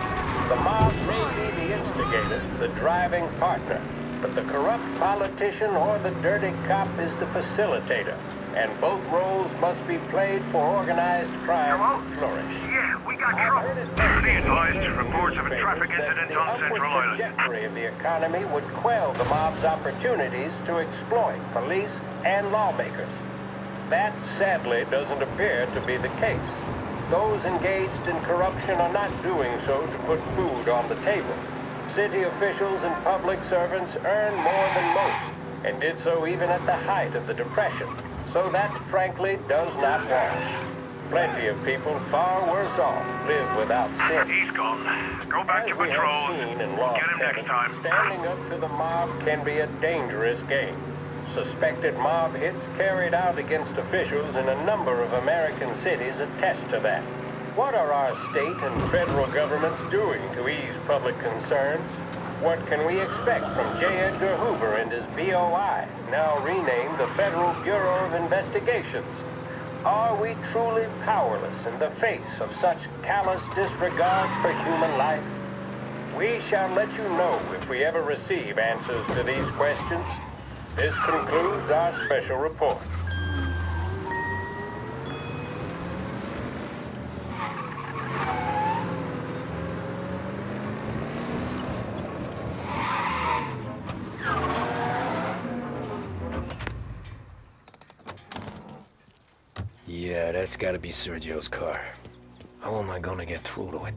The mob may be the instigator, the driving partner, but the corrupt politician or the dirty cop is the facilitator, and both roles must be played for organized crime to flourish. Yeah, we got trouble. Be advised, reports of a traffic incident on Central Island. The trajectory of the economy would quell the mob's opportunities to exploit police and lawmakers. That, sadly, doesn't appear to be the case. Those engaged in corruption are not doing so to put food on the table. City officials and public servants earn more than most, and did so even at the height of the Depression. So that, frankly, does not wash. Plenty of people far worse off live without sin. He's gone. Go back to patrol. Get him next time. Standing up to the mob can be a dangerous game. Suspected mob hits carried out against officials in a number of American cities attest to that. What are our state and federal governments doing to ease public concerns? What can we expect from J. Edgar Hoover and his BOI, now renamed the Federal Bureau of Investigations? Are we truly powerless in the face of such callous disregard for human life? We shall let you know if we ever receive answers to these questions. This concludes our special report. Yeah, that's gotta be Sergio's car. How am I gonna get through to it?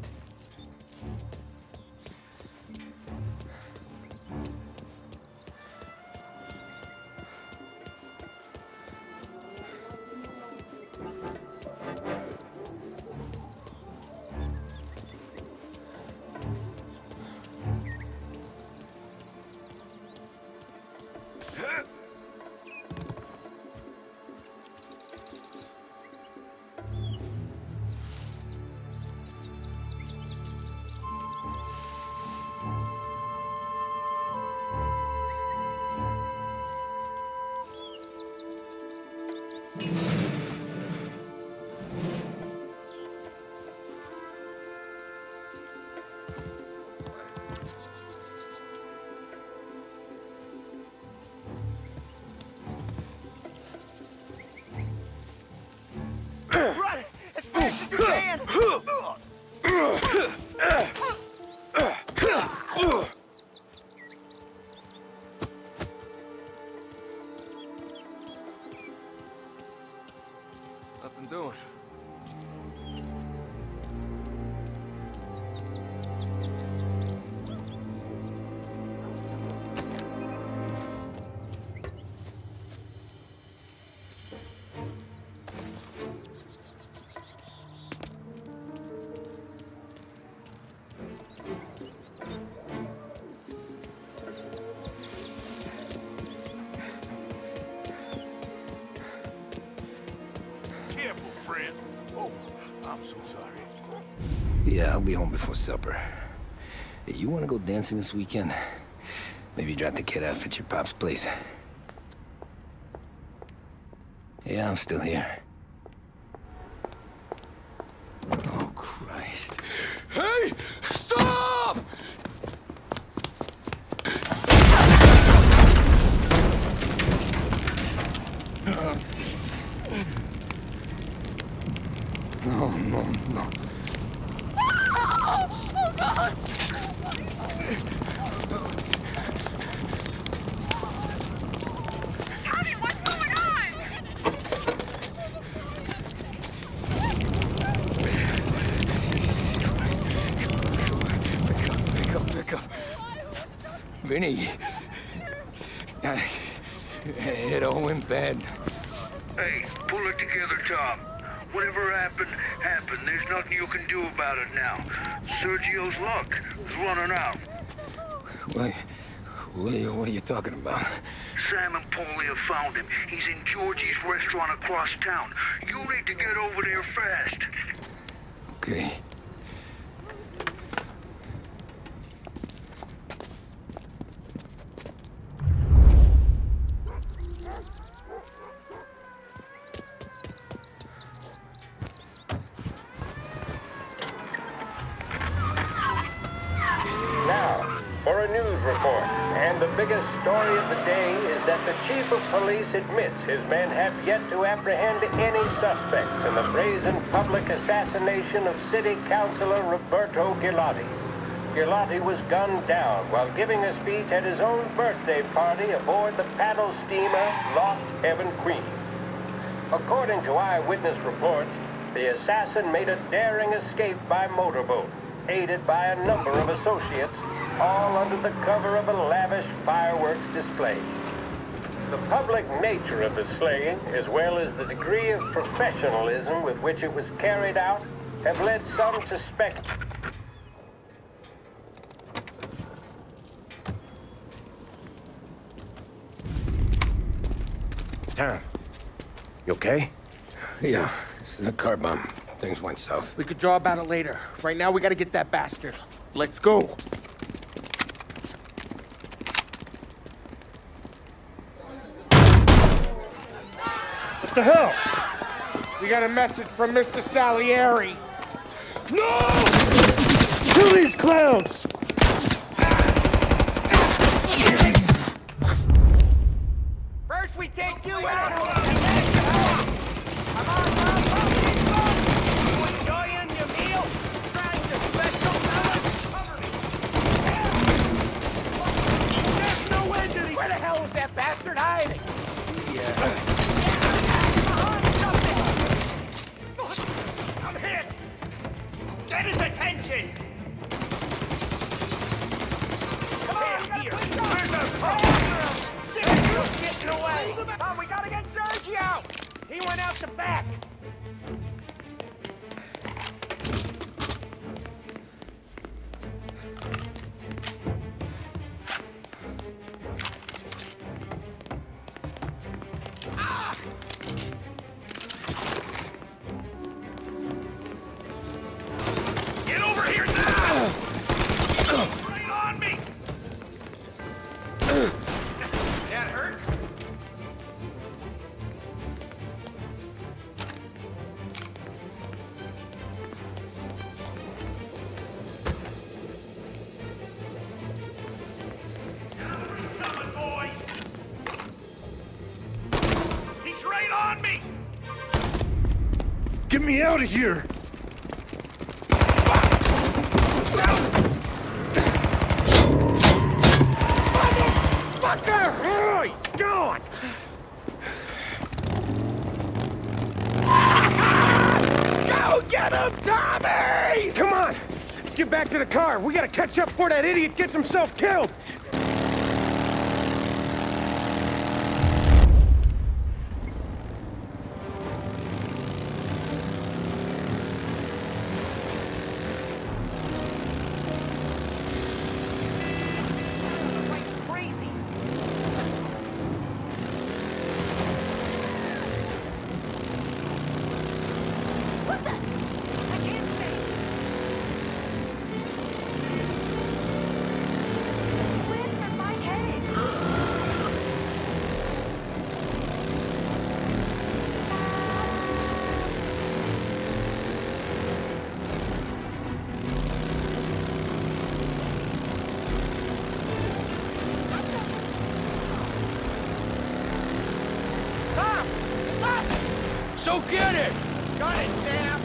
as fast as you can! Nothing doing. Careful, friend. Oh, I'm so sorry. Yeah, I'll be home before supper. Hey, you wanna go dancing this weekend? Maybe drop the kid off at your pop's place. Yeah, I'm still here. Oh, Christ. Hey! Stop! No, no, no. Oh, God! Tommy, what's going on? Pick up. Vinny. It all went bad. Hey, pull it together, Tom. Whatever happened, happened. There's nothing you can do about it now. Sergio's luck is running out. What are you talking about? Sam and Paulie have found him. He's in Georgie's restaurant across town. You need to get over there fast. Okay. Now, for a news report. And the biggest story of the day is that the chief of police admits his men have yet to apprehend any suspects in the brazen public assassination of City Councilor Roberto Gilotti. Gilotti was gunned down while giving a speech at his own birthday party aboard the paddle steamer Lost Heaven Queen. According to eyewitness reports, the assassin made a daring escape by motorboat, aided by a number of associates, all under the cover of a lavish fireworks display. The public nature of the slaying, as well as the degree of professionalism with which it was carried out, have led some to speculate. Tom, you okay? Yeah, it's a car bomb. Things went south. We could draw about it later. Right now, we gotta get that bastard. Let's go. What the hell? We got a message from Mr. Salieri. No! Kill these clowns! First we take you out. Come on, you enjoying your meal? Trying to special fellas? Cover me. There's no end to the... Where the hell was that bastard hiding? I'm hit! Get his attention! Come on, here! Where's our shit, you're getting away! Oh, we gotta get Sergio! He went out the back! Get over here now! Right on me! That hurt? Get me out of here! Motherfucker! Oh, he's gone! Go get him, Tommy! Come on! Let's get back to the car. We gotta catch up before that idiot gets himself killed! So get it! Got it, Sam!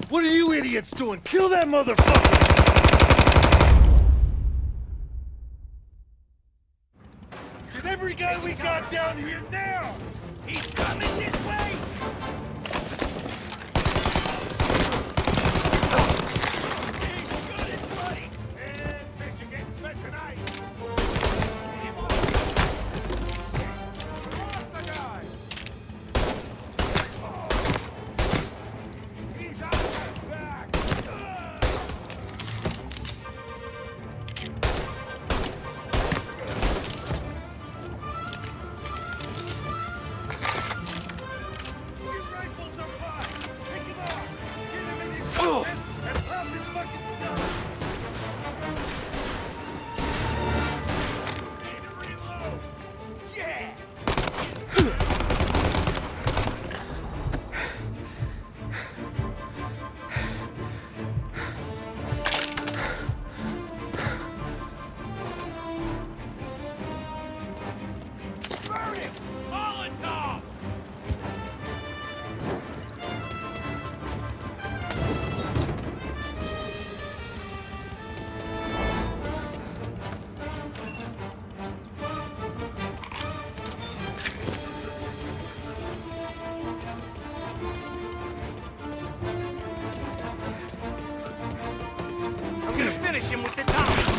What are you idiots doing? Kill that motherfucker! Get every guy we got down here now! He's coming this way! He's good and bloody! And fish are getting fed tonight! Lost the guy! He's on his back! finish him with the Tommy!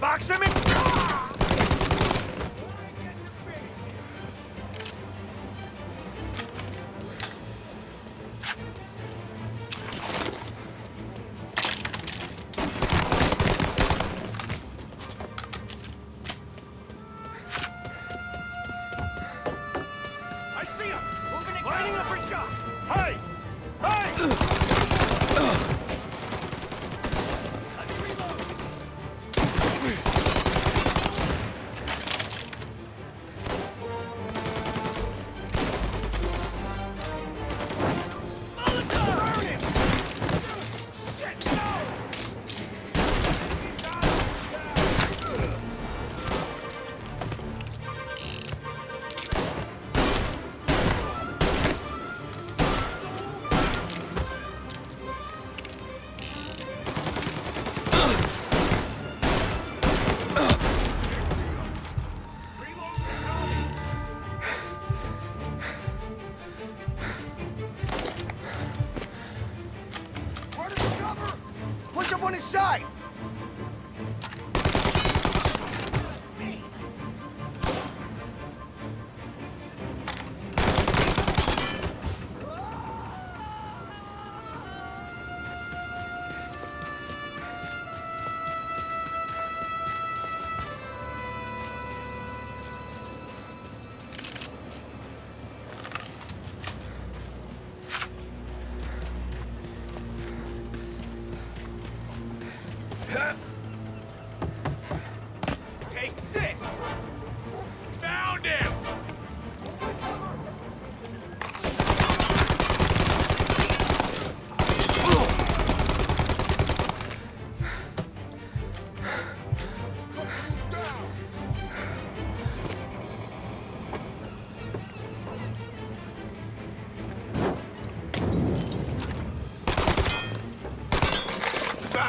Box him in! I see him! Moving it, lining up for shot! Hey! Hey! Push up on his side!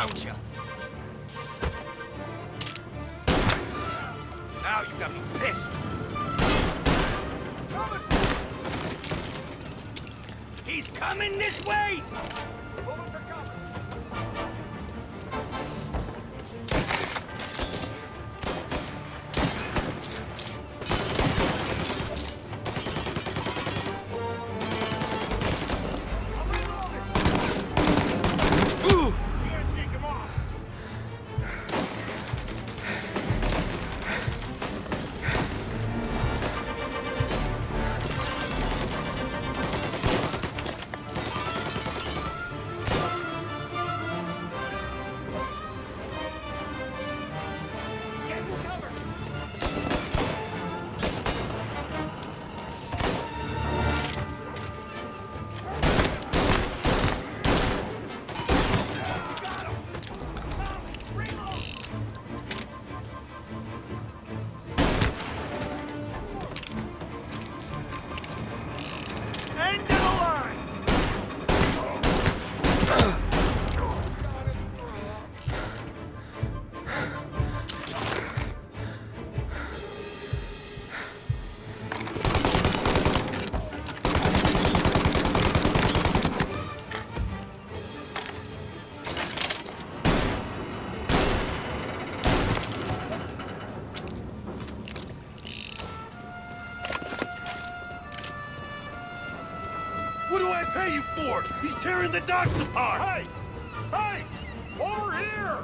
found you. Now you got me pissed. He's coming this way! What do I pay you for? He's tearing the docks apart! Hey! Hey! Over here!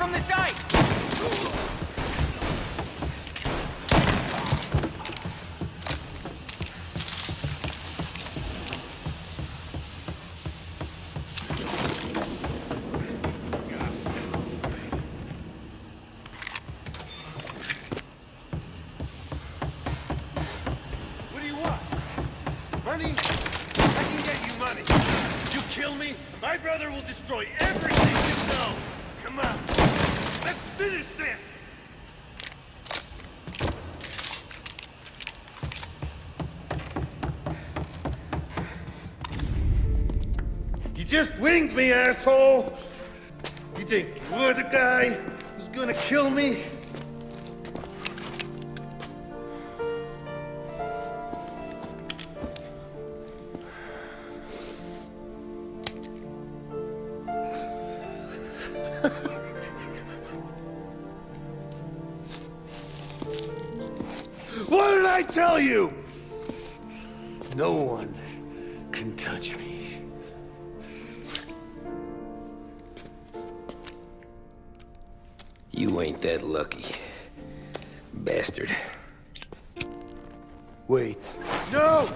on the side! What do you want? Money? I can get you money. You kill me, my brother will destroy everything you know. Come on, let's finish this! You just winged me, asshole! You think you're the guy who's gonna kill me? What did I tell you? No one can touch me. You ain't that lucky, bastard. Wait. No!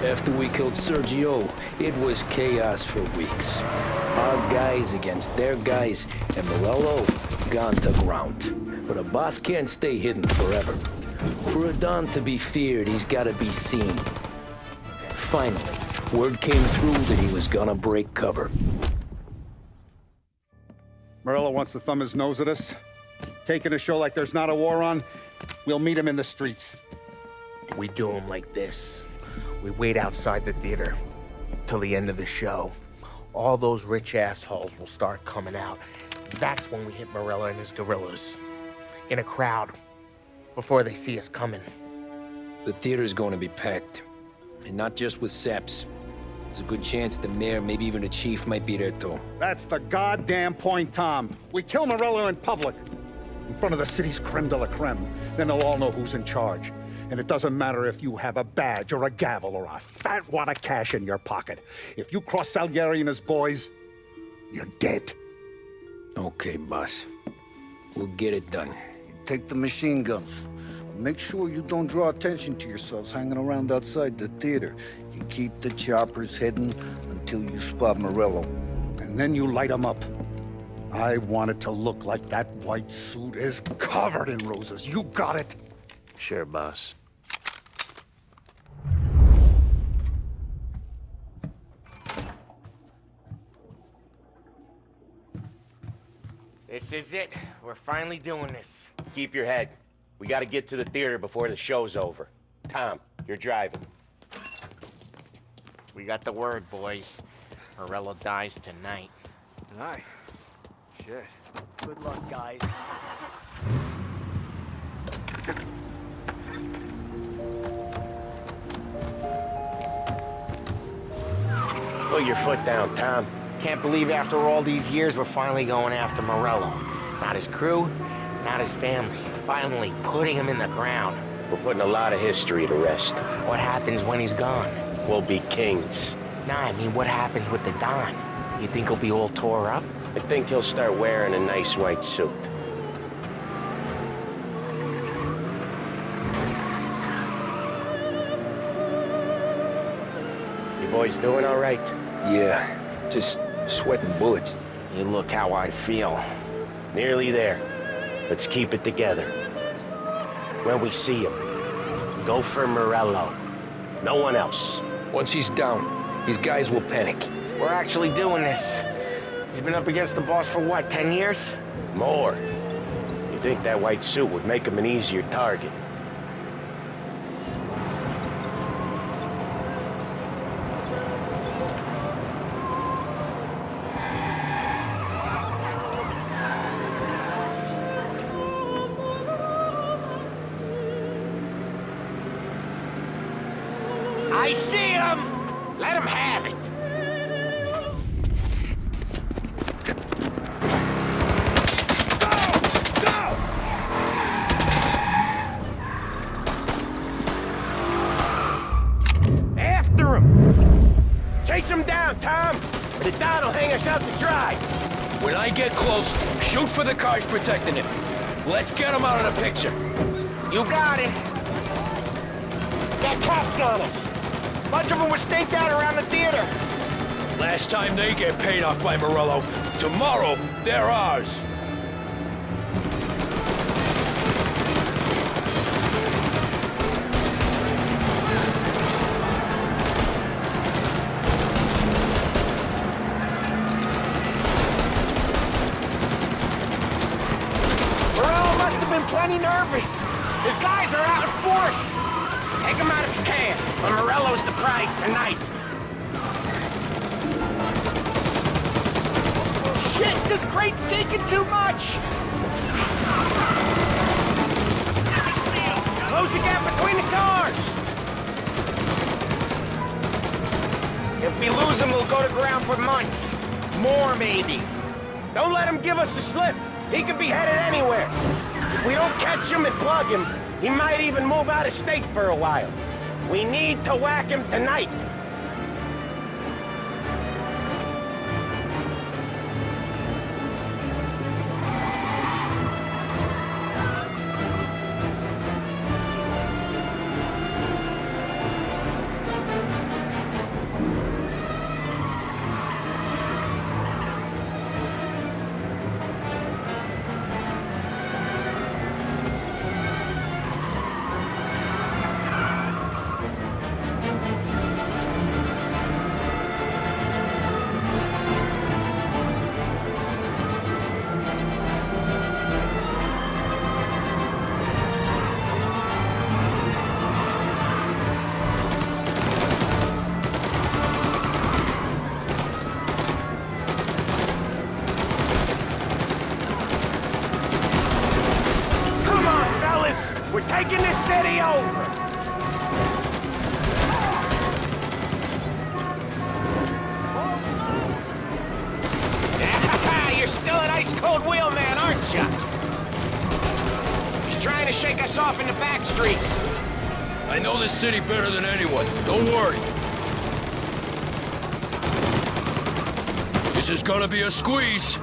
After we killed Sergio, it was chaos for weeks. Our guys against their guys, and Morello gone to ground. But a boss can't stay hidden forever. For a Don to be feared, he's gotta be seen. Finally, word came through that he was gonna break cover. Morello wants to thumb his nose at us. Taking a show like there's not a war on, we'll meet him in the streets. We do him like this. We wait outside the theater till the end of the show. All those rich assholes will start coming out. That's when we hit Morello and his guerrillas. In a crowd. Before they see us coming. The theater's going to be packed. And not just with saps. There's a good chance the mayor, maybe even the chief, might be there too. That's the goddamn point, Tom. We kill Morello in public. In front of the city's creme de la creme. Then they'll all know who's in charge. And it doesn't matter if you have a badge or a gavel or a fat wad of cash in your pocket. If you cross Salieri and his boys, you're dead. Okay, boss. We'll get it done. Take the machine guns. Make sure you don't draw attention to yourselves hanging around outside the theater. You keep the choppers hidden until you spot Morello. And then you light them up. I want it to look like that white suit is covered in roses. You got it? Sure, boss. This is it. We're finally doing this. Keep your head. We gotta get to the theater before the show's over. Tom, you're driving. We got the word, boys. Morello dies tonight. Tonight? Shit. Good luck, guys. Put your foot down, Tom. Can't believe after all these years we're finally going after Morello. Not his crew, not his family. Finally putting him in the ground. We're putting a lot of history to rest. What happens when he's gone? We'll be kings. Nah, I mean, what happens with the Don? You think he'll be all tore up? I think he'll start wearing a nice white suit. You boys doing all right? Yeah, just sweating bullets. You look how I feel. Nearly there. Let's keep it together. When we see him, go for Morello. No one else. Once he's down, these guys will panic. We're actually doing this. He's been up against the boss for what, 10 years? More. You think that white suit would make him an easier target? I see him! Let him have it! After him! Chase him down, Tom! Or the Don will hang us out to dry! When I get close, shoot for the cars protecting him. Let's get him out of the picture. You got it! Got cops on us! Bunch of them were staked out around the theater! Last time they get paid off by Morello, tomorrow they're ours. Morello must have been plenty nervous. His guys are out in force. Take him out if you can, but Morello's the prize tonight. Shit, this crate's taking too much! Close the gap between the cars! If we lose him, we'll go to ground for months. More, maybe. Don't let him give us a slip. He could be headed anywhere. If we don't catch him and plug him, he might even move out of state for a while. We need to whack him tonight. We're taking this city over! You're still an ice-cold wheelman, aren't you? He's trying to shake us off in the back streets. I know this city better than anyone. Don't worry. This is gonna be a squeeze.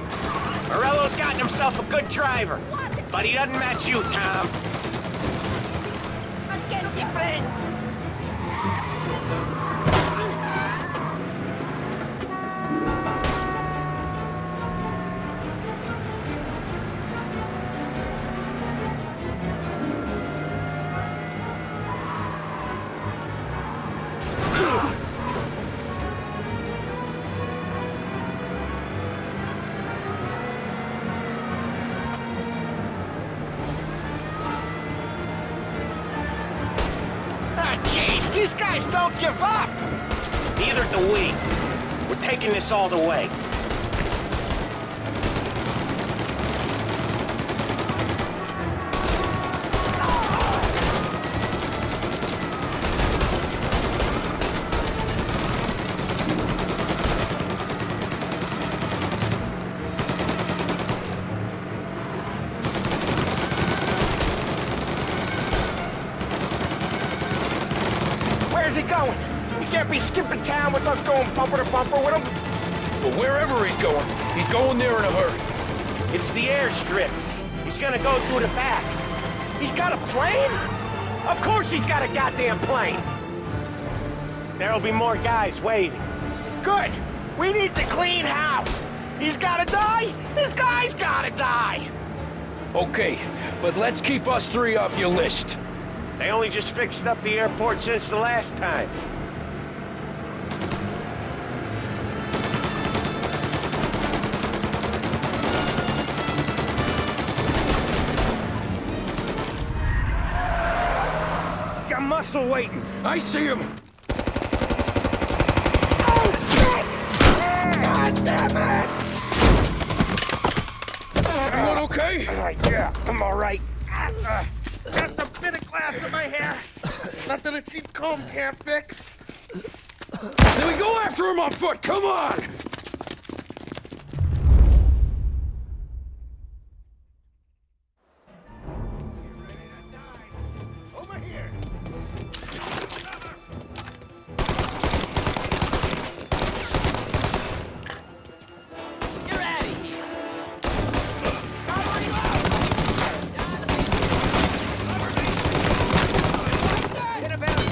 Morello's gotten himself a good driver, but he doesn't match you, Tom. Jeez, these guys don't give up! Neither do we. We're taking this all the way. Where's he going? He can't be skipping town with us going bumper to bumper with him. But wherever he's going there in a hurry. It's the airstrip. He's gonna go through the back. He's got a plane? Of course he's got a goddamn plane! There'll be more guys waiting. Good! We need to clean house! He's gotta die! His guy's gotta die! Okay, but let's keep us three off your list. They only just fixed up the airport since the last time. He's got muscle waiting. I see him. Oh, shit! God damn it! Everyone okay? Yeah, I'm all right. Just a bit of glass in my hair. Nothing a cheap comb can't fix. Then we go after him on foot, come on! Over here! You're out of here! Hit a better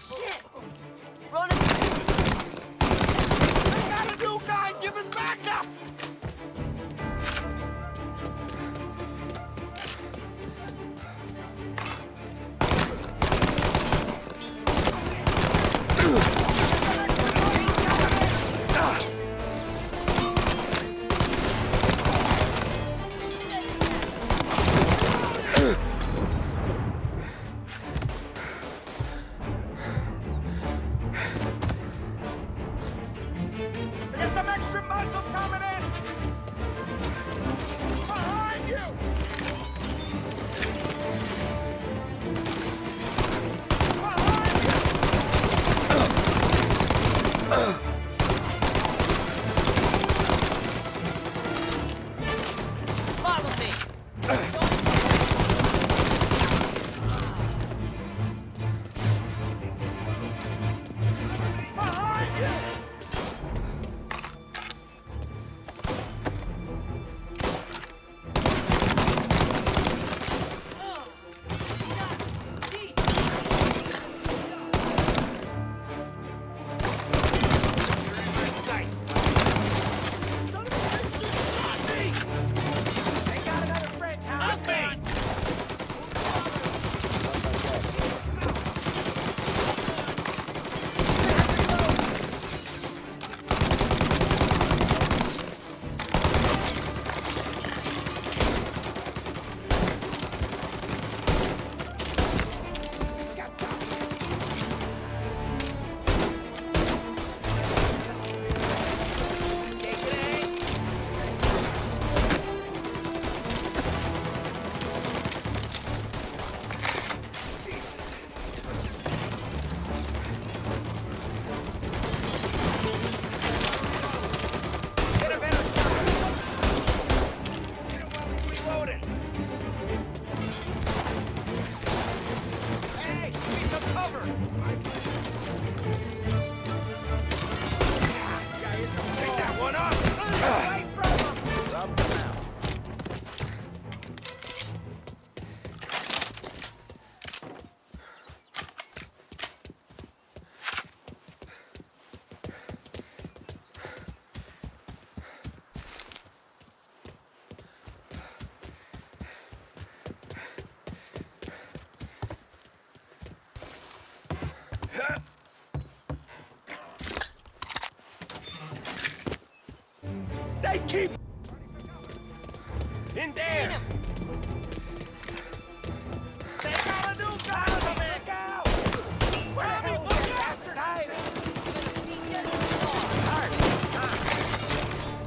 shit! Run it! I got a new guy giving backup! There's some extra muscle coming in! Behind you! Follow me! Behind you! They keep... In there! They got a new guy on the back out! Where the bastard hiding?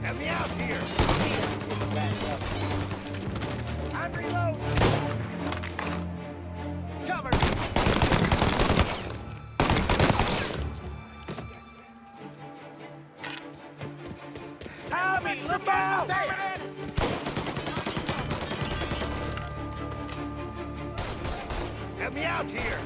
Let me out here! I'm reloading! Cover! Tommy, look out! Let me out here!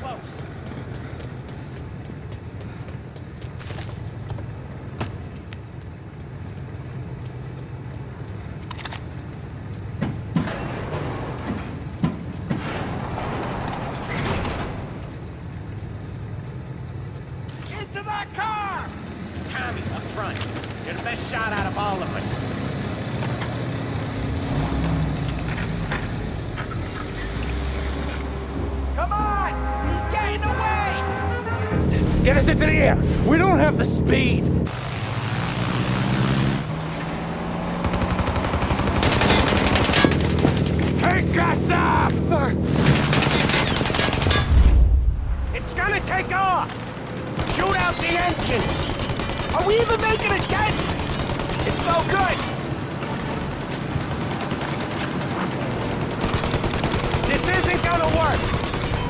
close. Into that car! Tommy, up front. You're the best shot out of all of us. Come on! He's getting away! Get us into the air! We don't have the speed! Take us up! It's gonna take off! Shoot out the engines! Are we even making a dent? It's no good! This isn't gonna work!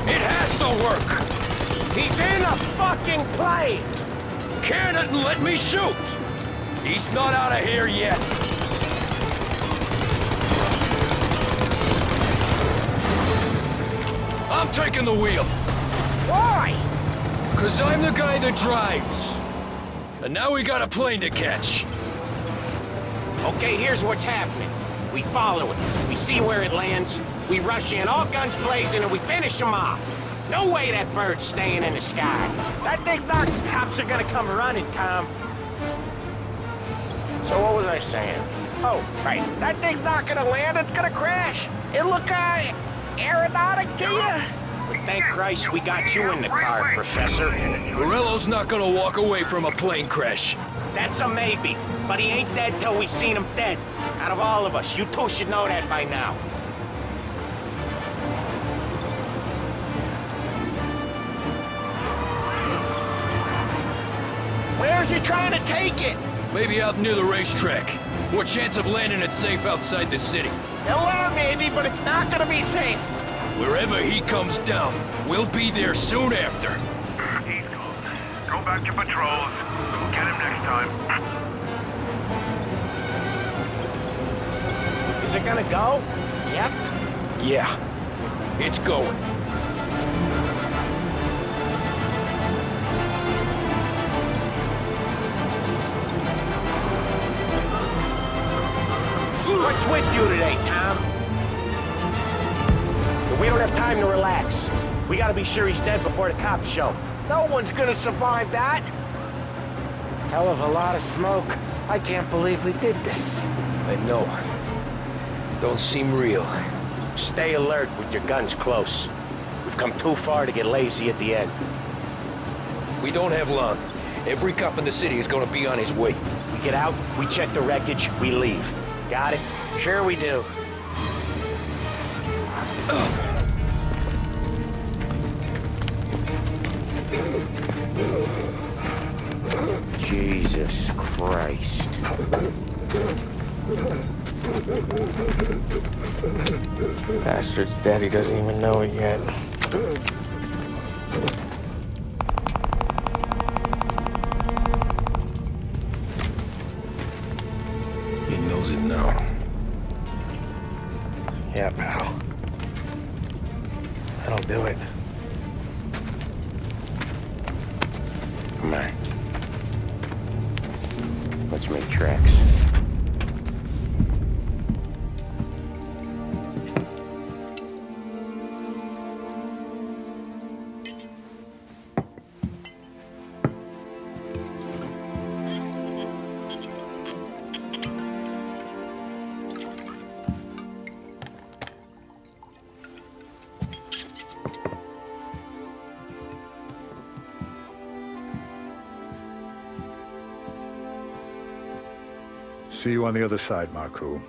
It has to work! He's in a fucking plane! Can it and let me shoot! He's not out of here yet! I'm taking the wheel! Why? 'Cause I'm the guy that drives. And now we got a plane to catch. Okay, here's what's happening. We follow it. We see where it lands. We rush in, all guns blazing, and we finish him off. No way that bird's staying in the sky. That thing's not... The cops are gonna come running, Tom. So what was I saying? Oh, right. That thing's not gonna land, it's gonna crash. It look, aeronautic to you? But thank Christ we got you in the car, Professor. Morello's not gonna walk away from a plane crash. That's a maybe, but he ain't dead till we seen him dead. Out of all of us, you two should know that by now. Where's he trying to take it? Maybe out near the racetrack. More chance of landing it safe outside the city. Nowhere, maybe, but it's not gonna be safe. Wherever he comes down, we'll be there soon after. He's gone. Go back to patrols. We'll get him next time. Is it gonna go? Yep. Yeah, it's going. What's with you today, Tom? But we don't have time to relax. We gotta be sure he's dead before the cops show. No one's gonna survive that. Hell of a lot of smoke. I can't believe we did this. I know. Don't seem real. Stay alert with your guns close. We've come too far to get lazy at the end. We don't have long. Every cop in the city is gonna be on his way. We get out, we check the wreckage, we leave. Got it? Sure we do. Jesus Christ. Bastard's dead, he doesn't even know it yet. He knows it now. Yeah, pal. That'll do it. Come on. Let's make tracks. See you on the other side, Marco.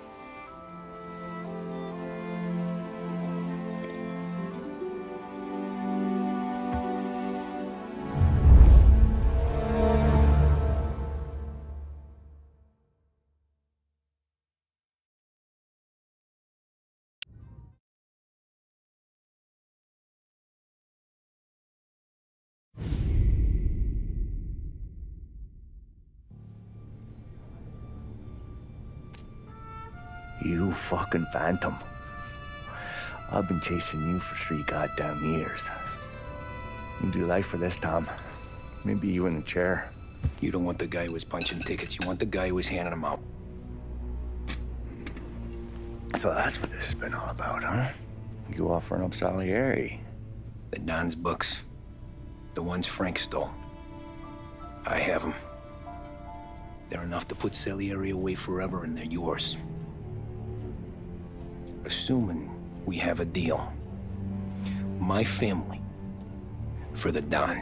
You fucking phantom. I've been chasing you for 3 goddamn years. You do life for this, Tom. Maybe you in a chair. You don't want the guy who was punching tickets. You want the guy who was handing them out. So that's what this has been all about, huh? You offering up Salieri. The Don's books. The ones Frank stole. I have them. They're enough to put Salieri away forever, and they're yours. Assuming we have a deal. My family for the Don.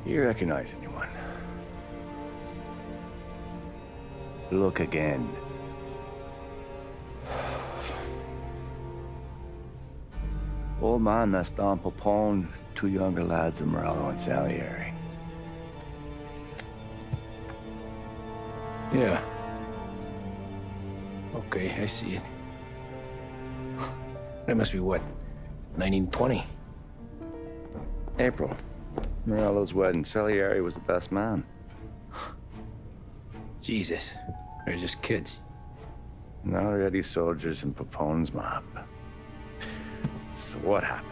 You recognize anyone? Look again. Old man, that's Don Popone, two younger lads of Morello and Salieri. Yeah. Okay, I see it. That must be what, 1920? April. Morello's wedding. Salieri was the best man. Jesus, they're just kids. Now already soldiers in Popone's mob. So what happened?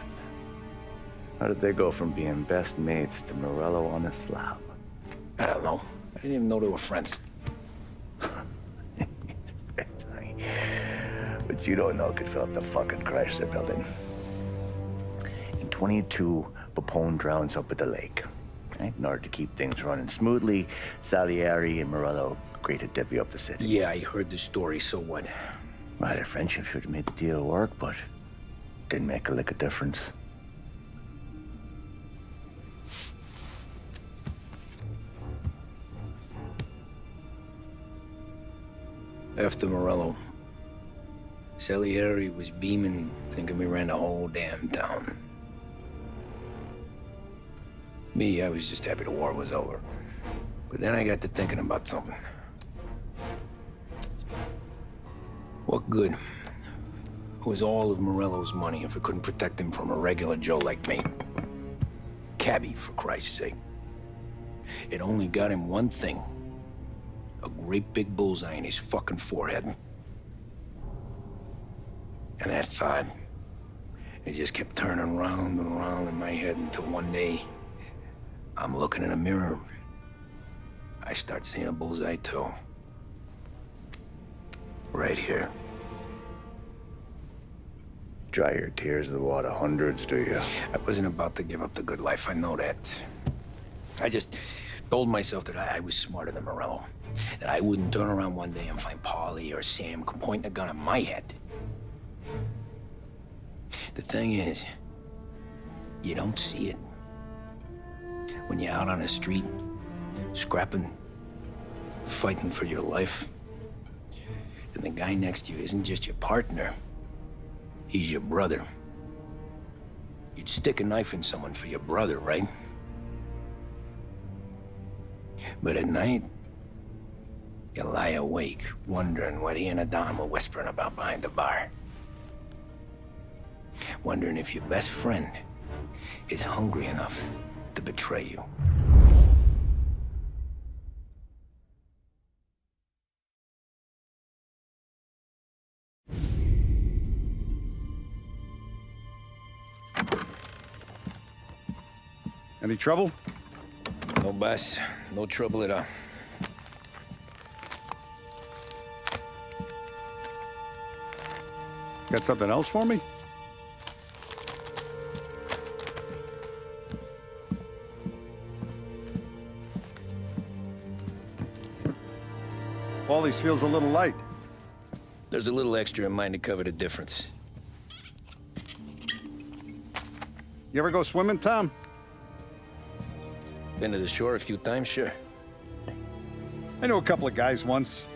How did they go from being best mates to Morello on a slab? I don't know. I didn't even know they were friends. But you don't know could fill up the fucking Chrysler building. In 22, Popone drowns up at the lake. Right? In order to keep things running smoothly, Salieri and Morello agreed to divvy up the city. Yeah, I heard the story, so what? Well, their friendship should have made the deal work, but didn't make a lick of difference. After Morello, Salieri was beaming, thinking we ran the whole damn town. Me, I was just happy the war was over. But then I got to thinking about something. What good was all of Morello's money if it couldn't protect him from a regular Joe like me? Cabbie, for Christ's sake. It only got him one thing. A great big bullseye in his fucking forehead. And that thought, it just kept turning round and round in my head until one day, I'm looking in a mirror. I start seeing a bullseye too. Right here. Dry your tears of the water hundreds, do you? I wasn't about to give up the good life, I know that. I just told myself that I was smarter than Morello. That I wouldn't turn around one day and find Paulie or Sam pointing a gun at my head. The thing is, you don't see it. When you're out on the street, scrapping, fighting for your life, then the guy next to you isn't just your partner, he's your brother. You'd stick a knife in someone for your brother, right? But at night, you lie awake, wondering what he and Don were whispering about behind the bar. Wondering if your best friend is hungry enough to betray you. Any trouble? No, boss. No trouble at all. Got something else for me? Paulie's feels a little light. There's a little extra in mine to cover the difference. You ever go swimming, Tom? Been to the shore a few times, sure. I knew a couple of guys once.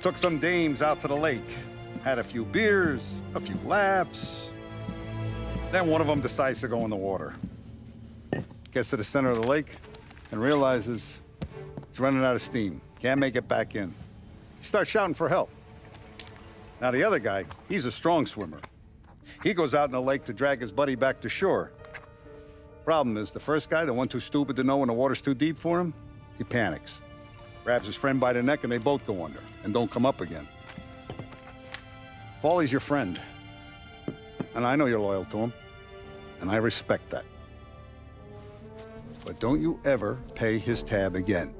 Took some dames out to the lake. Had a few beers, a few laughs. Then one of them decides to go in the water. Gets to the center of the lake and realizes he's running out of steam. Can't make it back in. He starts shouting for help. Now the other guy, he's a strong swimmer. He goes out in the lake to drag his buddy back to shore. Problem is, the first guy, the one too stupid to know when the water's too deep for him, he panics. Grabs his friend by the neck and they both go under and don't come up again. Paulie's your friend. And I know you're loyal to him. And I respect that. But don't you ever pay his tab again.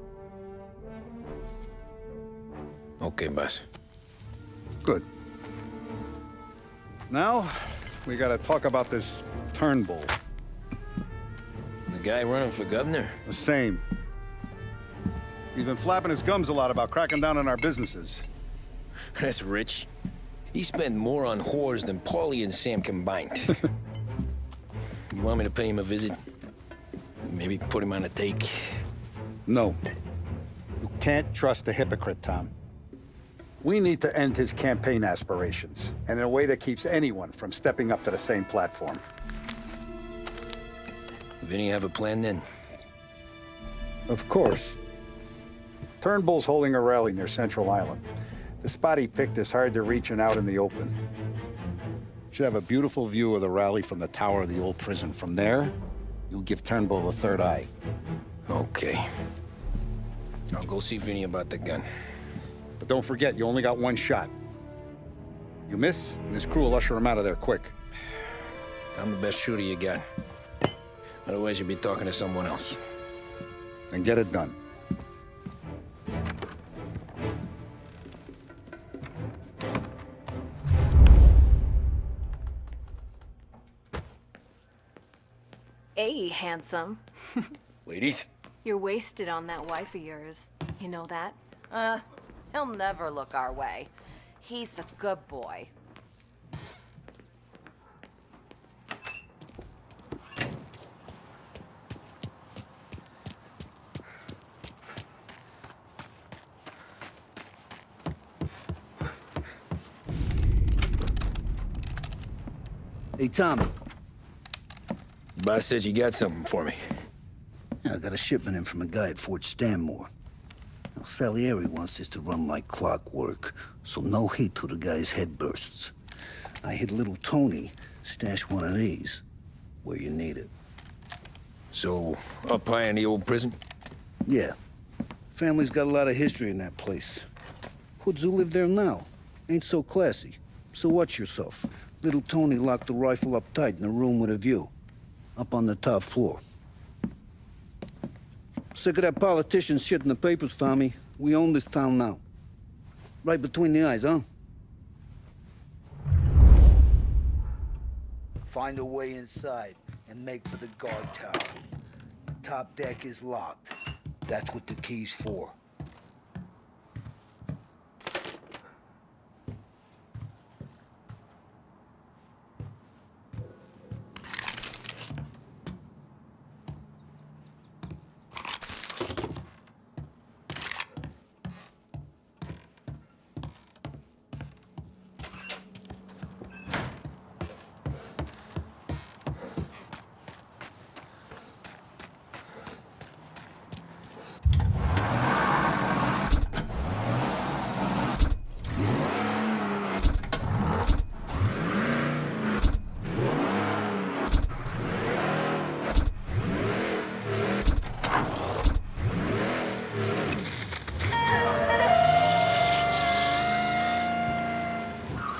Okay, boss. Good. Now, we gotta talk about this Turnbull. The guy running for governor? The same. He's been flapping his gums a lot about cracking down on our businesses. That's rich. He spent more on whores than Paulie and Sam combined. You want me to pay him a visit? Maybe put him on a take? No. You can't trust a hypocrite, Tom. We need to end his campaign aspirations, and in a way that keeps anyone from stepping up to the same platform. Vinny have a plan then? Of course. Turnbull's holding a rally near Central Island. The spot he picked is hard to reach and out in the open. Should have a beautiful view of the rally from the tower of the old prison. From there, you'll give Turnbull the third eye. Okay. I'll go see Vinny about the gun. But don't forget, you only got one shot. You miss, and his crew will usher him out of there quick. I'm the best shooter you got. Otherwise, you'll be talking to someone else. Then get it done. Hey, handsome. Ladies? You're wasted on that wife of yours. You know that? He'll never look our way. He's a good boy. Hey, Tommy. Boss said you got something for me. Yeah, I got a shipment in from a guy at Fort Stanmore. Now, Salieri wants this to run like clockwork, so no heat till the guy's head bursts. I hit little Tony stash one of these where you need it. So, up high in the old prison? Yeah. Family's got a lot of history in that place. Hoods who live there now ain't so classy, so watch yourself. Little Tony locked the rifle up tight in a room with a view, up on the top floor. Sick of that politician shit in the papers, Tommy. We own this town now. Right between the eyes, huh? Find a way inside and make for the guard tower. Top deck is locked. That's what the key's for.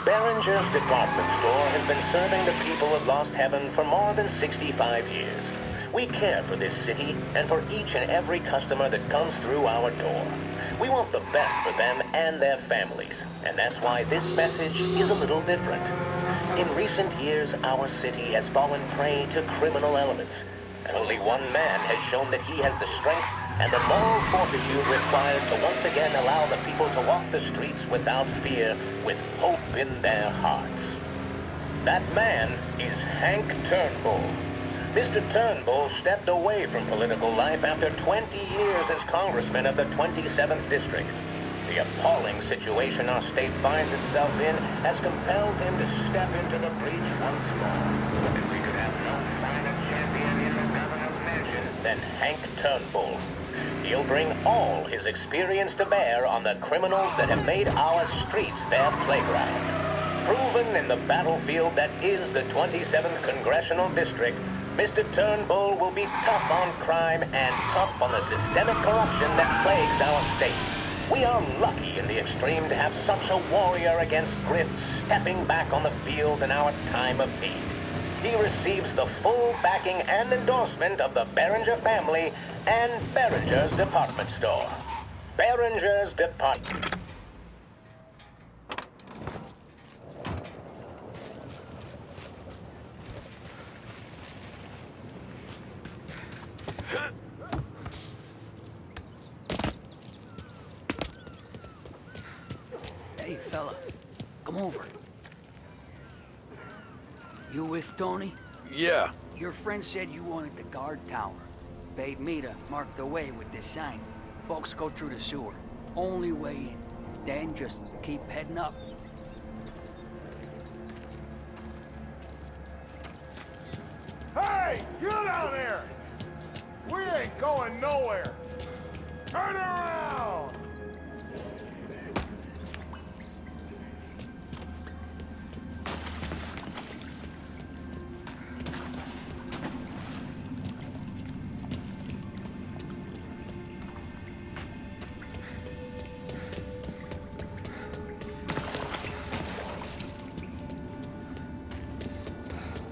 Behringer's department store has been serving the people of Lost Heaven for more than 65 years. We care for this city and for each and every customer that comes through our door. We want the best for them and their families, and that's why this message is a little different. In recent years, our city has fallen prey to criminal elements, and only one man has shown that he has the strength and the moral fortitude required to once again allow the people to walk the streets without fear, with hope in their hearts. That man is Hank Turnbull. Mr. Turnbull stepped away from political life after 20 years as congressman of the 27th District. The appalling situation our state finds itself in has compelled him to step into the breach once more. And we could have no finer champion in the governor's mansion than Hank Turnbull. He'll bring all his experience to bear on the criminals that have made our streets their playground. Proven in the battlefield that is the 27th Congressional District, Mr. Turnbull will be tough on crime and tough on the systemic corruption that plagues our state. We are lucky in the extreme to have such a warrior against grift stepping back on the field in our time of need. He receives the full backing and endorsement of the Behringer family and Behringer's department store. Behringer's department. Hey, fella. Come over. You with Tony? Yeah. Your friend said you wanted the guard tower. Paid me to mark the way with this sign. Folks go through the sewer. Only way in. Then just keep heading up. Hey, you down there! We ain't going nowhere. Turn around!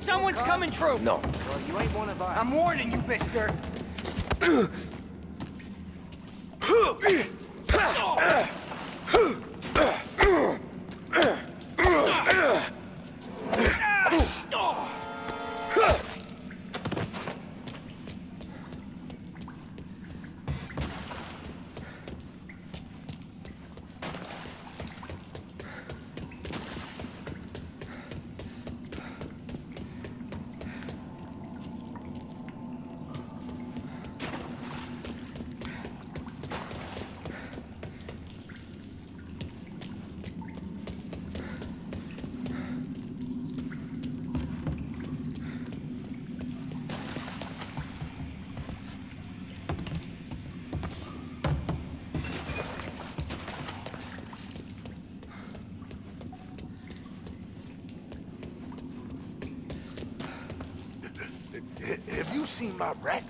Someone's coming through! No. Well, you ain't one of us. I'm warning you, mister! Have you seen my rat?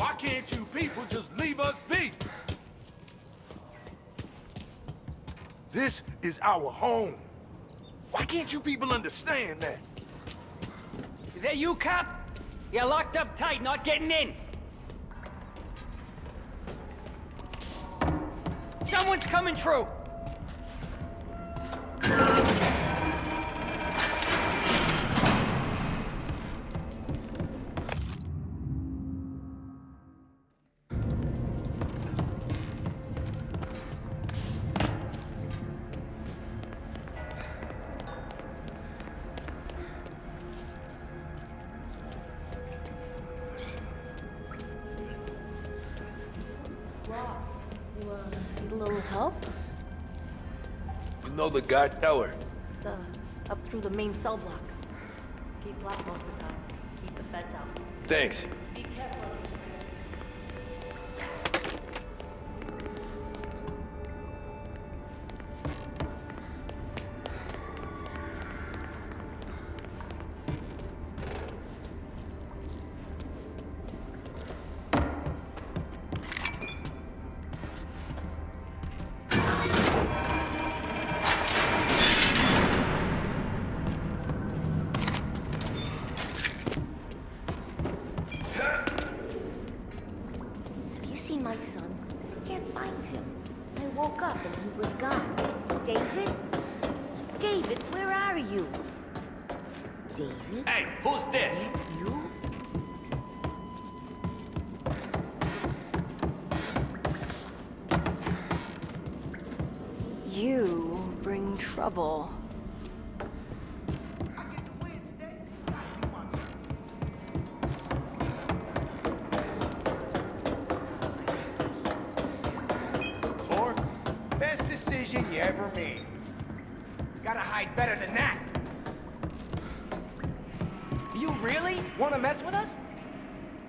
Why can't you people just leave us be? This is our home. Why can't you people understand that? Is that you, cop? You're locked up tight, not getting in. Someone's coming through. Lost. You, need a little help? You know the guard tower? It's, up through the main cell block. He's locked most of the time. Keep the feds out. Thanks. Be careful. you? David? Hey, who's this? You? You bring trouble. Or best decision you ever made. Gotta hide better than that. You really want to mess with us?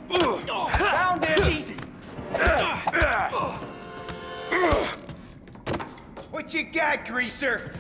Found him! Jesus! What you got, greaser?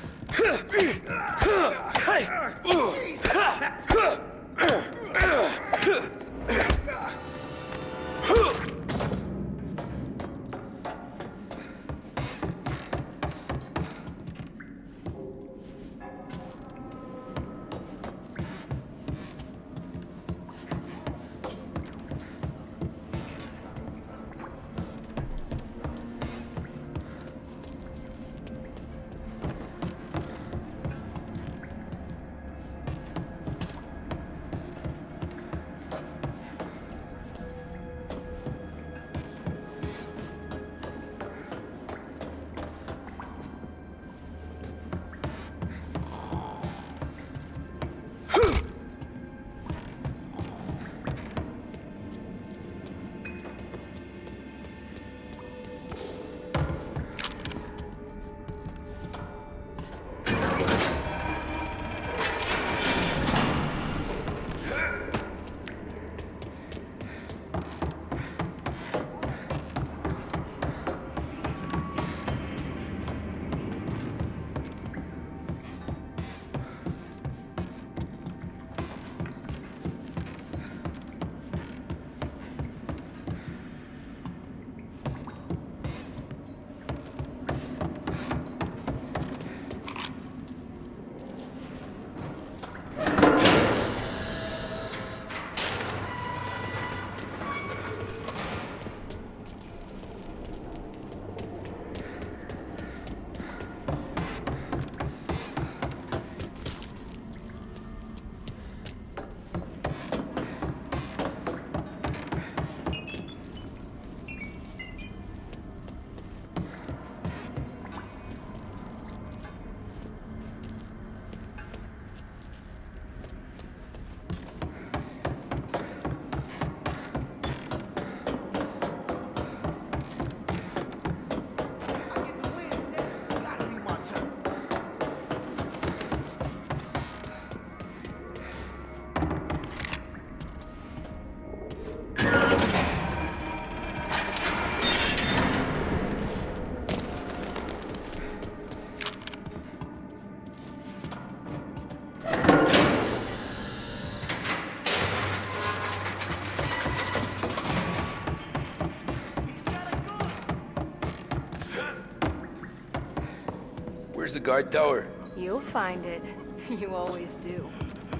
Where's the guard tower? You'll find it. You always do.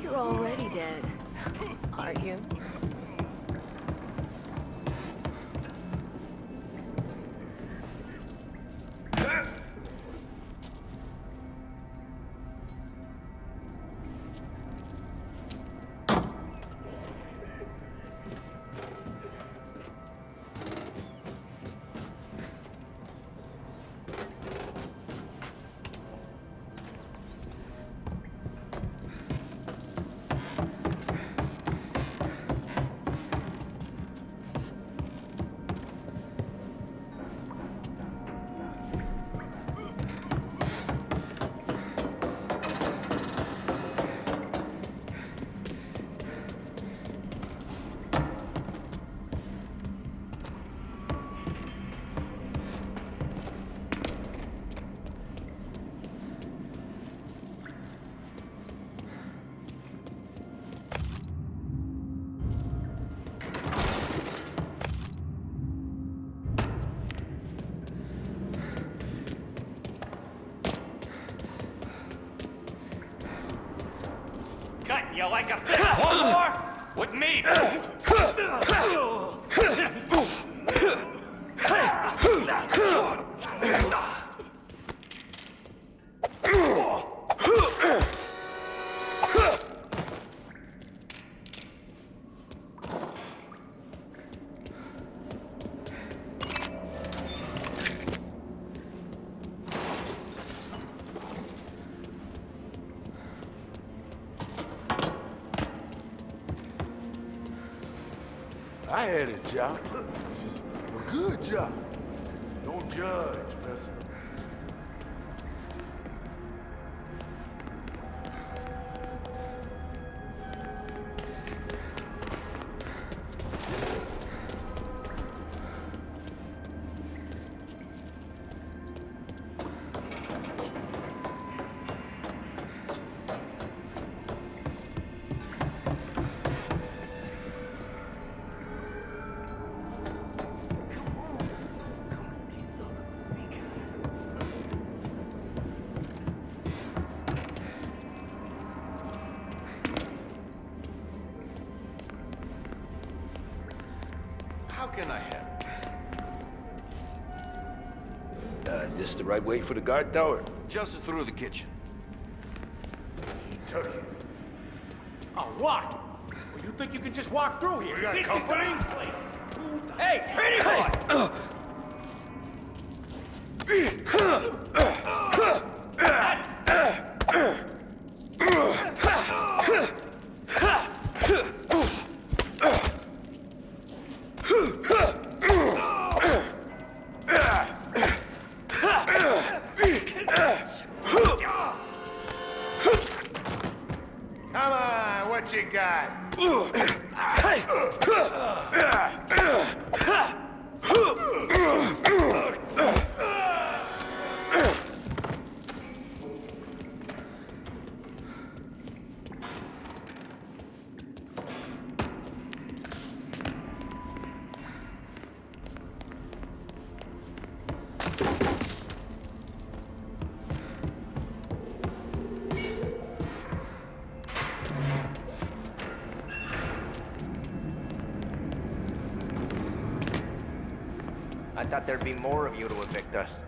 You're already dead, aren't you? You like a one more? With me! I had a job. This is a good job. Don't judge, mister. How can I help? Is this the right way for the guard tower? Just through the kitchen. He took it. Oh, what? Well, you think you can just walk through here? We got This company? is Ames' place. Hey, pretty boy! Come on, what you got? I thought there'd be more of you to evict us.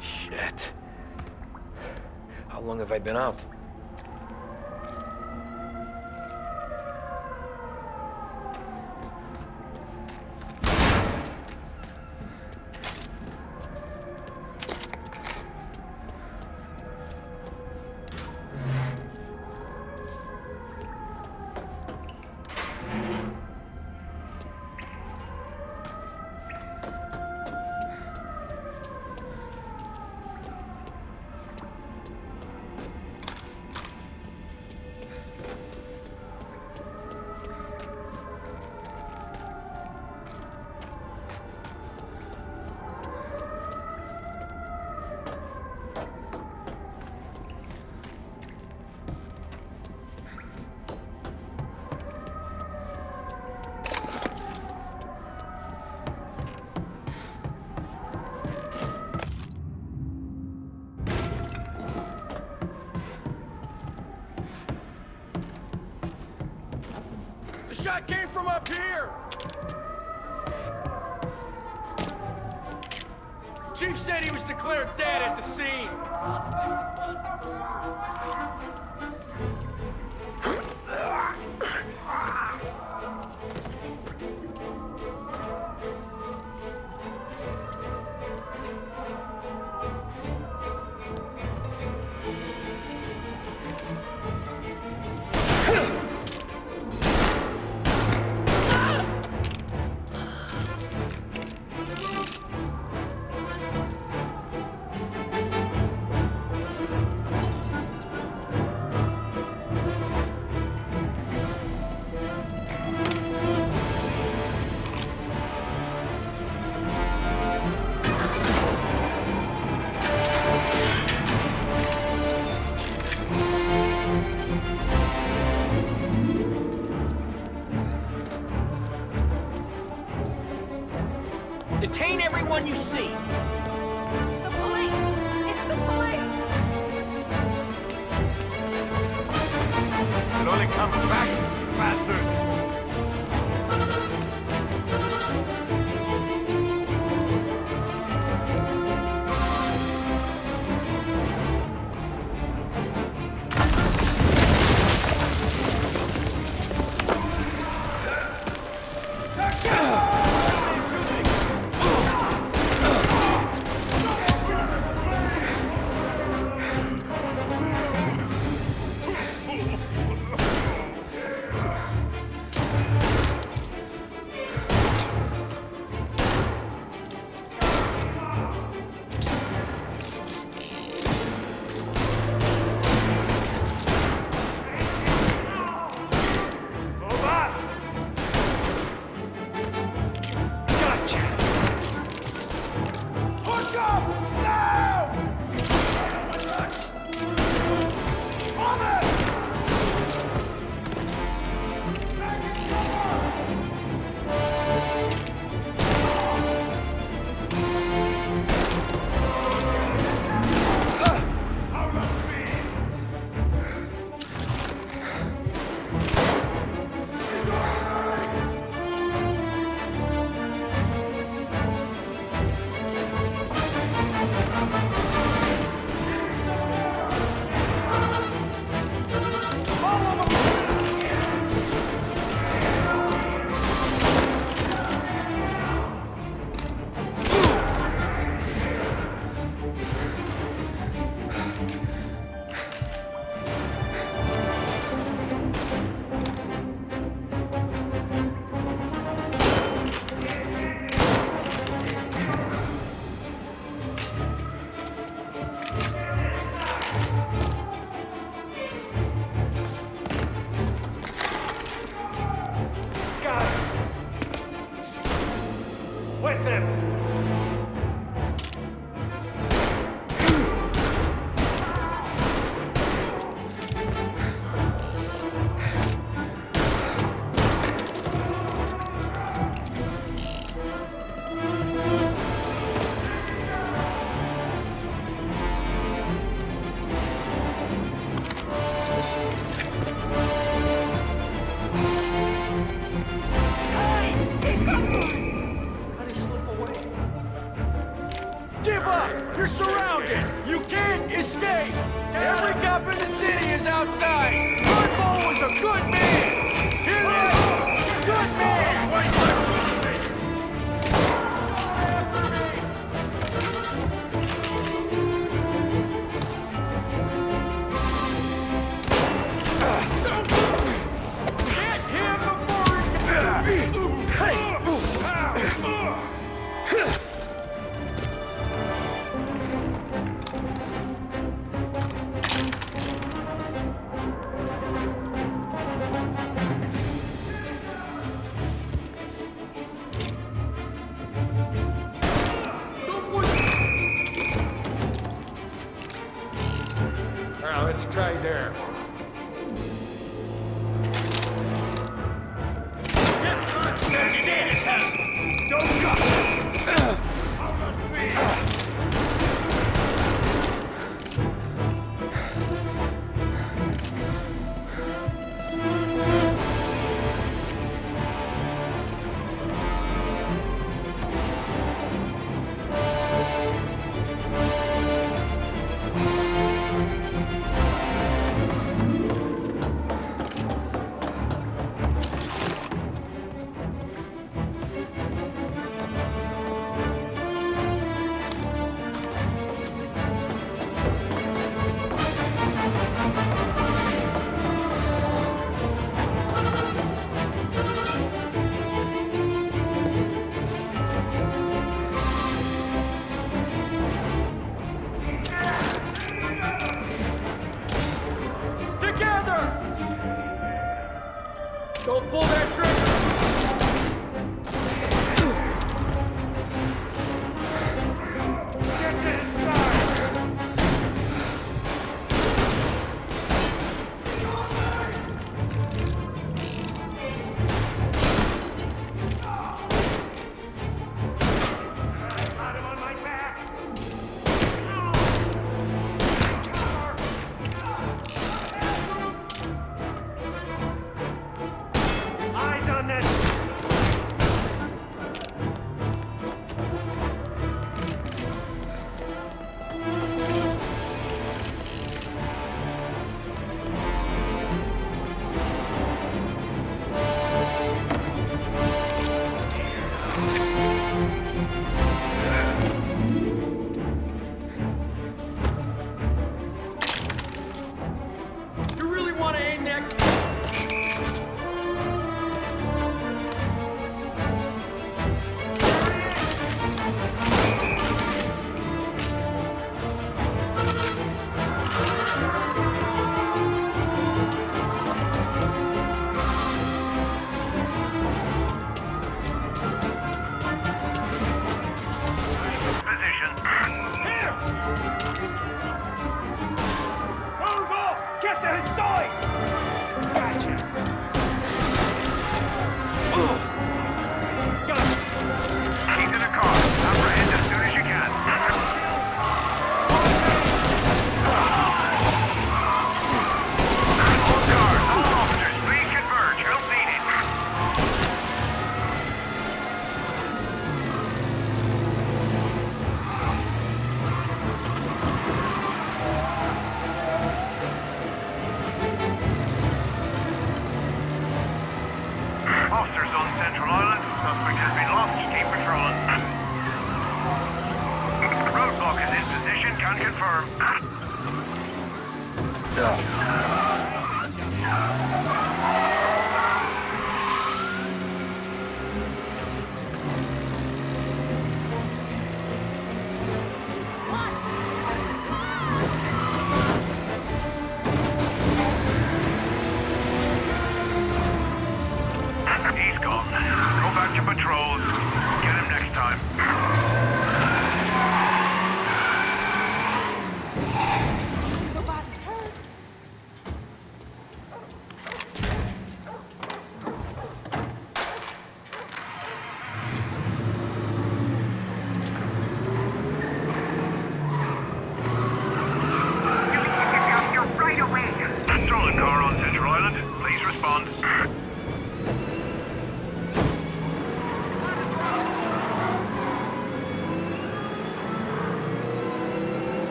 Shit. How long have I been out? The shot came from up here! Chief said he was declared dead at the scene. Detain everyone you see. The police! It's the police! They're only coming back, bastards! With them! How'd he slip away? Give up! You're surrounded! You can't escape! Every cop in the city is outside! Hardball was a good man! Hear me? Good man! Get him before he... Now let's try there. This one says it. Don't go. Don't pull that trigger! Get to his side! Got him on my back! Eyes on that! You really want to aim that? Move up! Get to his side! Gotcha! Got it! He's in a car. Apprehend as soon as you can. Hold guard. All officers, please converge. Help needed. Officers on Central Island. Suspect has been lost. Keep patrolling. Roadblock is in position. Can confirm. He's gone. Go back to patrols. Get him next time.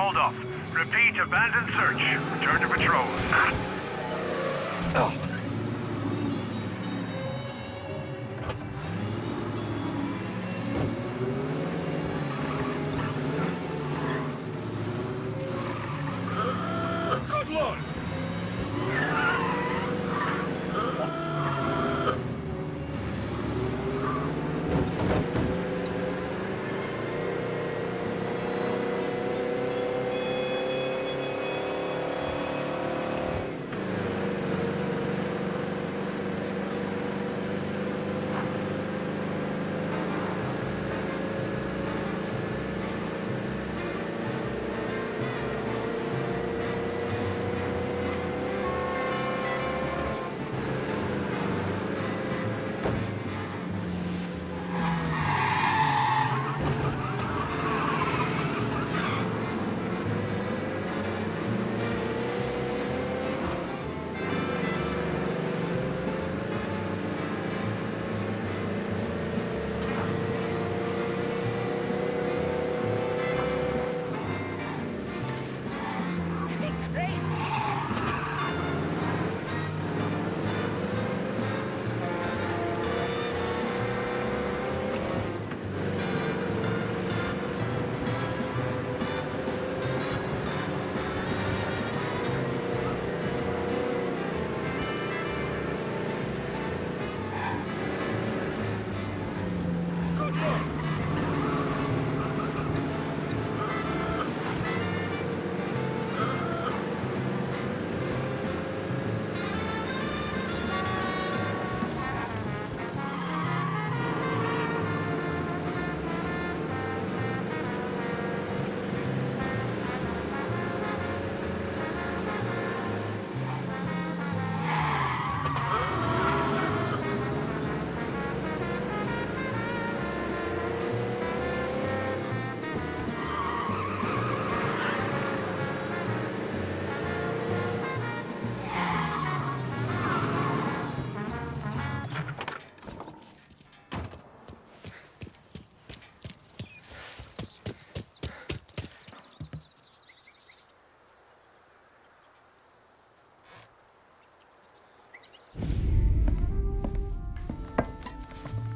hold up. Repeat, abandoned search. Return to patrol. Oh. Good luck!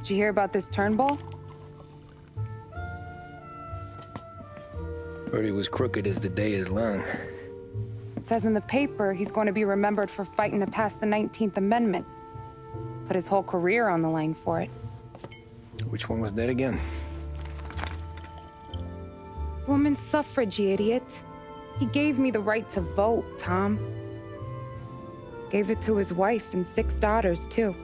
Did you hear about this Turnbull? Heard he was crooked as the day is long. It says in the paper he's going to be remembered for fighting to pass the 19th Amendment. Put his whole career on the line for it. Which one was that again? Women's suffrage, you idiot. He gave me the right to vote, Tom. Gave it to his wife and 6 daughters, too.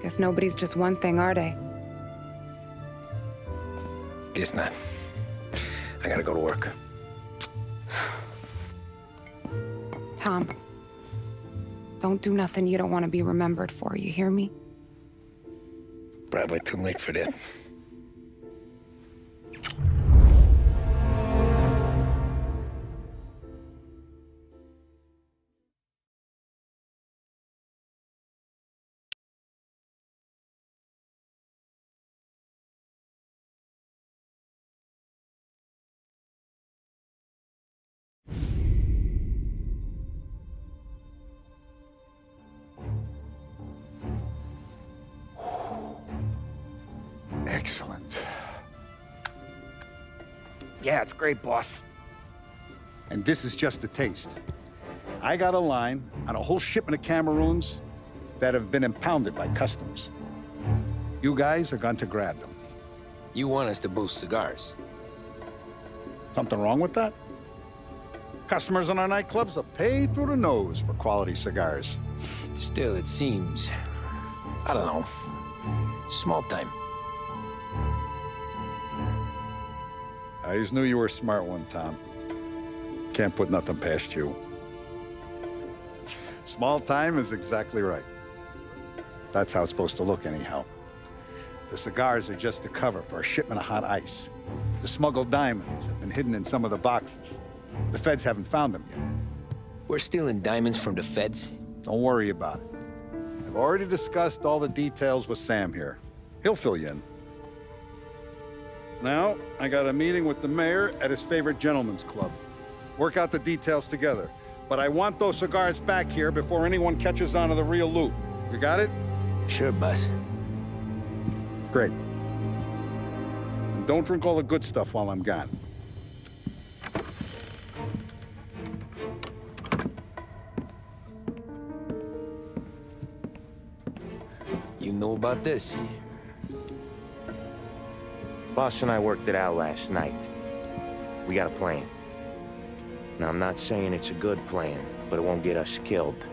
Guess nobody's just one thing, are they? Guess not. I gotta go to work. Tom, don't do nothing you don't want to be remembered for, you hear me? Probably too late for that. Excellent. Yeah, it's great, boss. And this is just a taste. I got a line on a whole shipment of Cameroons that have been impounded by customs. You guys are going to grab them. You want us to boost cigars? Something wrong with that? Customers in our nightclubs are paid through the nose for quality cigars. Still, it seems... I don't know. Small time. I always knew you were a smart one, Tom. Can't put nothing past you. Small time is exactly right. That's how it's supposed to look, anyhow. The cigars are just a cover for a shipment of hot ice. The smuggled diamonds have been hidden in some of the boxes. The feds haven't found them yet. We're stealing diamonds from the feds? Don't worry about it. I've already discussed all the details with Sam here. He'll fill you in. Now, I got a meeting with the mayor at his favorite gentleman's club. Work out the details together. But I want those cigars back here before anyone catches on to the real loot. You got it? Sure, boss. Great. And don't drink all the good stuff while I'm gone. You know about this? Boss and I worked it out last night. We got a plan. Now, I'm not saying it's a good plan, but it won't get us killed.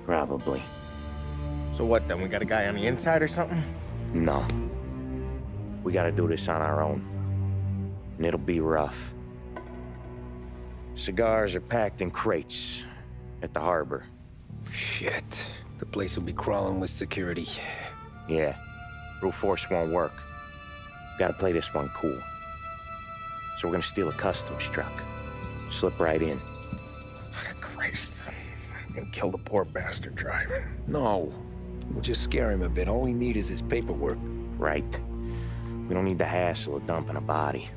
Probably. So what then? We got a guy on the inside or something? No. We gotta do this on our own. And it'll be rough. Cigars are packed in crates at the harbor. Shit. The place will be crawling with security. Yeah. Brute force won't work. Gotta play this one cool. So we're gonna steal a customs truck. Slip right in. Christ. And kill the poor bastard driver. No. We'll just scare him a bit. All we need is his paperwork. Right. We don't need the hassle of dumping a body.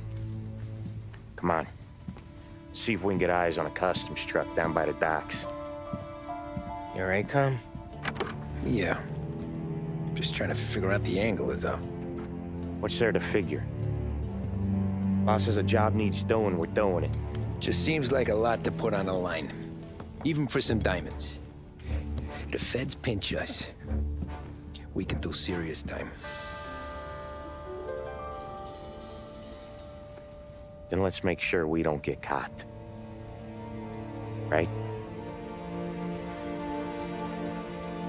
Come on. See if we can get eyes on a customs truck down by the docks. You all right, Tom? Yeah. Just trying to figure out the angle is up. What's there to figure? Boss says a job needs doing, we're doing it. Just seems like a lot to put on the line. Even for some diamonds. If the feds pinch us, we could do serious time. Then let's make sure we don't get caught. Right?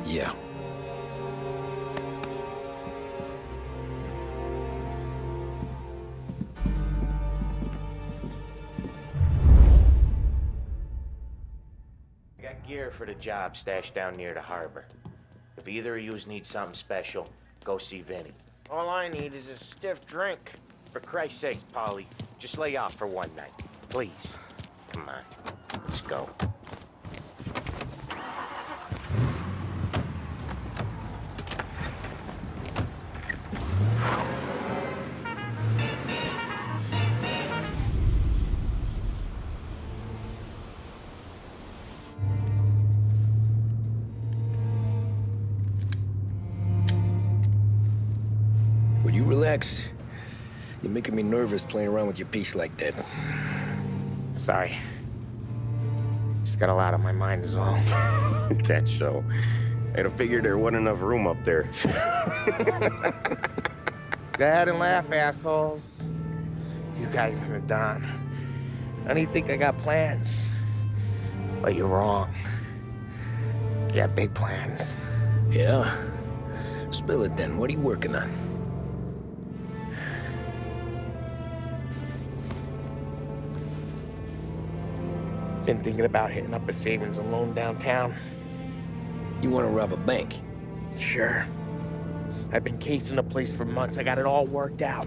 Yeah. I got gear for the job stashed down near the harbor. If either of yous need something special, go see Vinny. All I need is a stiff drink. For Christ's sake, Polly, just lay off for one night. Please. Come on. Let's go. Would you relax? You're making me nervous playing around with your piece like that. Sorry. Just got a lot on my mind is all. That's so. I'd have figured there wasn't enough room up there. Go ahead and laugh, assholes. You guys are done. I don't even think I got plans. But you're wrong. I got big plans. Yeah? Spill it then. What are you working on? Been thinking about hitting up a savings and loan downtown. You want to rob a bank? Sure. I've been casing the place for months. I got it all worked out.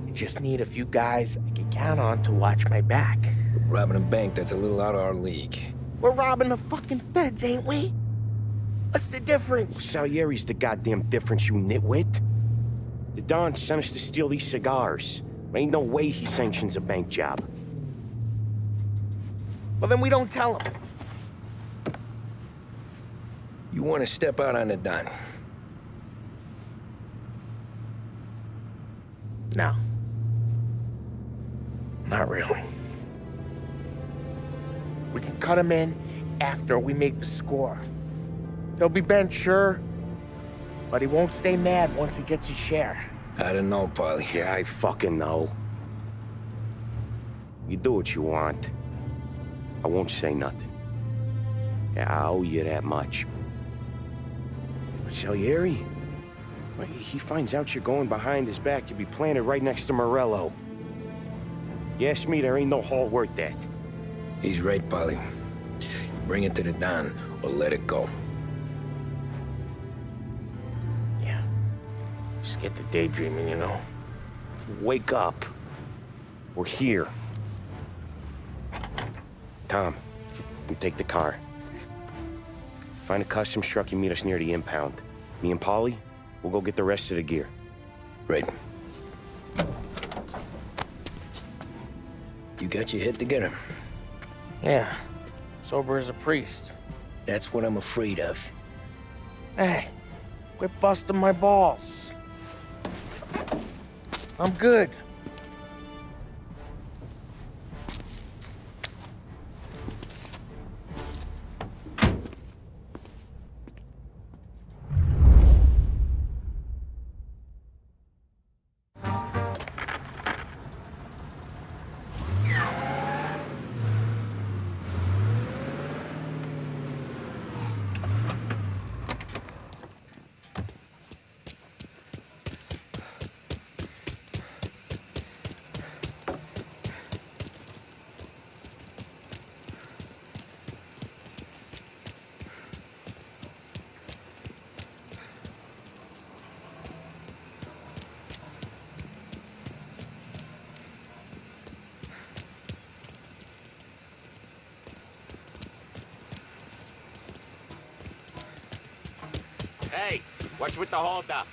I just need a few guys I can count on to watch my back. Robbing a bank, that's a little out of our league. We're robbing the fucking feds, ain't we? What's the difference? Salieri's the goddamn difference, you nitwit. The Don sent us to steal these cigars. Ain't no way he sanctions a bank job. Well, then we don't tell him. You want to step out on the Don? No. Not really. We can cut him in after we make the score. He'll be bent, sure, but he won't stay mad once he gets his share. I don't know, Polly. Yeah, I fucking know. You do what you want. I won't say nothing. Yeah, I owe you that much. But Salieri? Well, he finds out you're going behind his back, you'll be planted right next to Morello. You ask me, there ain't no haul worth that. He's right, Polly. You bring it to the Don, or let it go. Yeah. Just get to daydreaming, you know? Wake up. We're here. Tom, you take the car. Find a customs truck and meet us near the impound. Me and Polly, we'll go get the rest of the gear. Right. You got your head together. Yeah. Sober as a priest. That's what I'm afraid of. Hey, quit busting my balls. I'm good. Hey, what's with the holdup?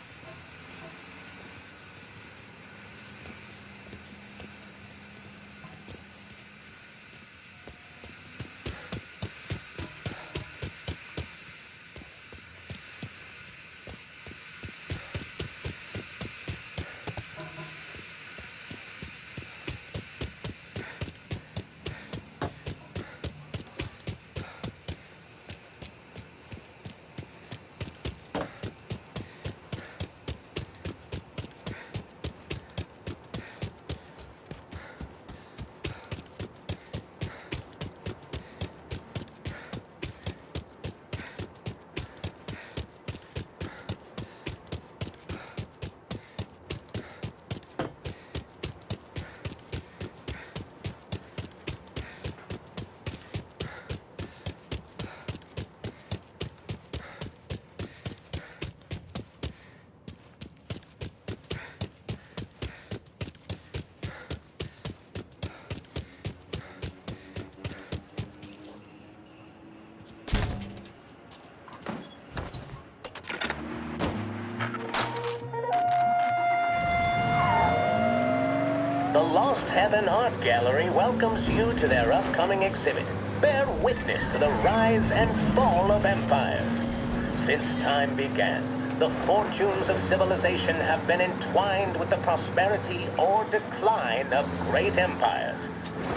The Lost Heaven Art Gallery welcomes you to their upcoming exhibit. Bear witness to the rise and fall of empires. Since time began, the fortunes of civilization have been entwined with the prosperity or decline of great empires.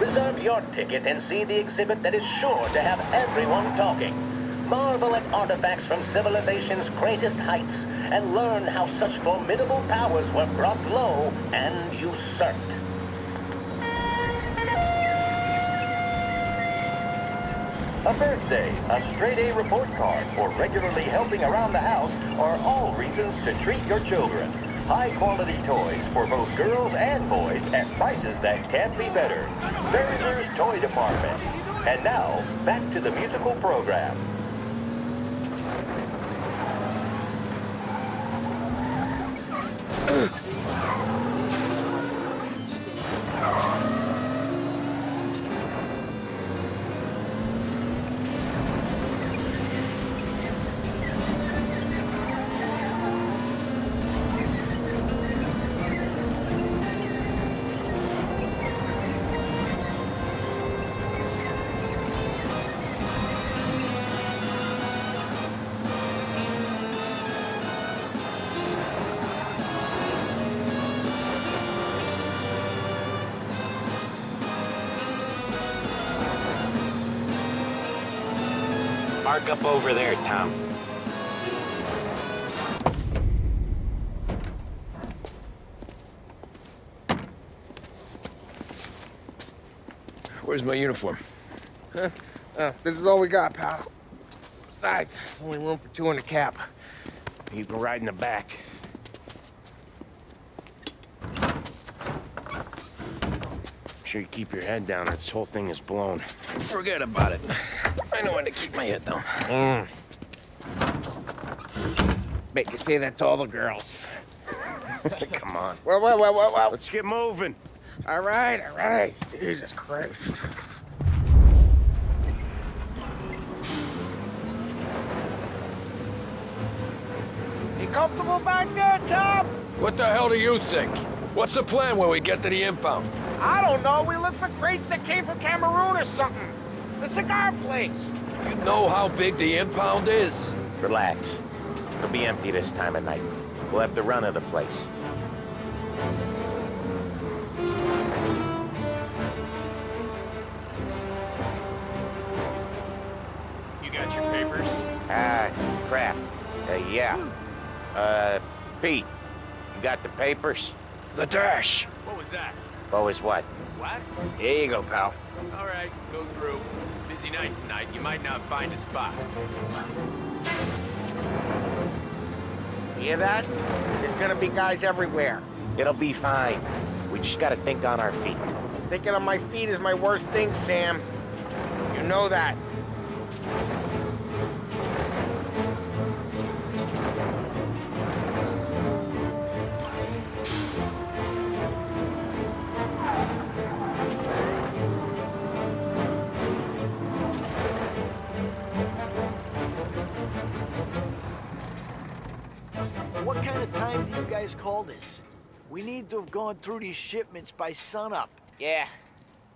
Reserve your ticket and see the exhibit that is sure to have everyone talking. Marvel at artifacts from civilization's greatest heights and learn how such formidable powers were brought low and usurped. A birthday, a straight-A report card, or regularly helping around the house are all reasons to treat your children. High-quality toys for both girls and boys at prices that can't be better. Verizer's Toy Department. And now, back to the musical program. Park up over there, Tom. Where's my uniform? This is all we got, pal. Besides, there's only room for two in the cab. You can ride in the back. Make sure you keep your head down or this whole thing is blown. Forget about it. I know when to keep my head down. Bet you say that to all the girls. Come on. Well. Let's get moving. All right. Jesus Christ. You comfortable back there, Tom? What the hell do you think? What's the plan when we get to the impound? I don't know. We look for crates that came from Cameroon or something. The cigar place. You know how big the impound is? Relax. It'll be empty this time of night. We'll have the run of the place. You got your papers? Ah, crap. Yeah. Pete, you got the papers? The dash. What was that? What was what? What? Here you go, pal. All right, go through. Busy night tonight. You might not find a spot. Hear that? There's gonna be guys everywhere. It'll be fine. We just gotta think on our feet. Thinking on my feet is my worst thing, Sam. You know that. What kind of time do you guys call this? We need to have gone through these shipments by sunup. Yeah.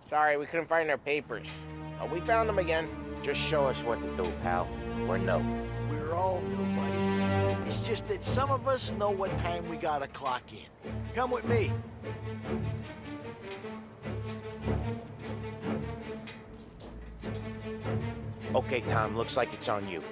Sorry, we couldn't find our papers. But we found them again. Just show us what to do, pal. We're new. We're all new, buddy. It's just that some of us know what time we gotta clock in. Come with me. Okay, Tom, looks like it's on you.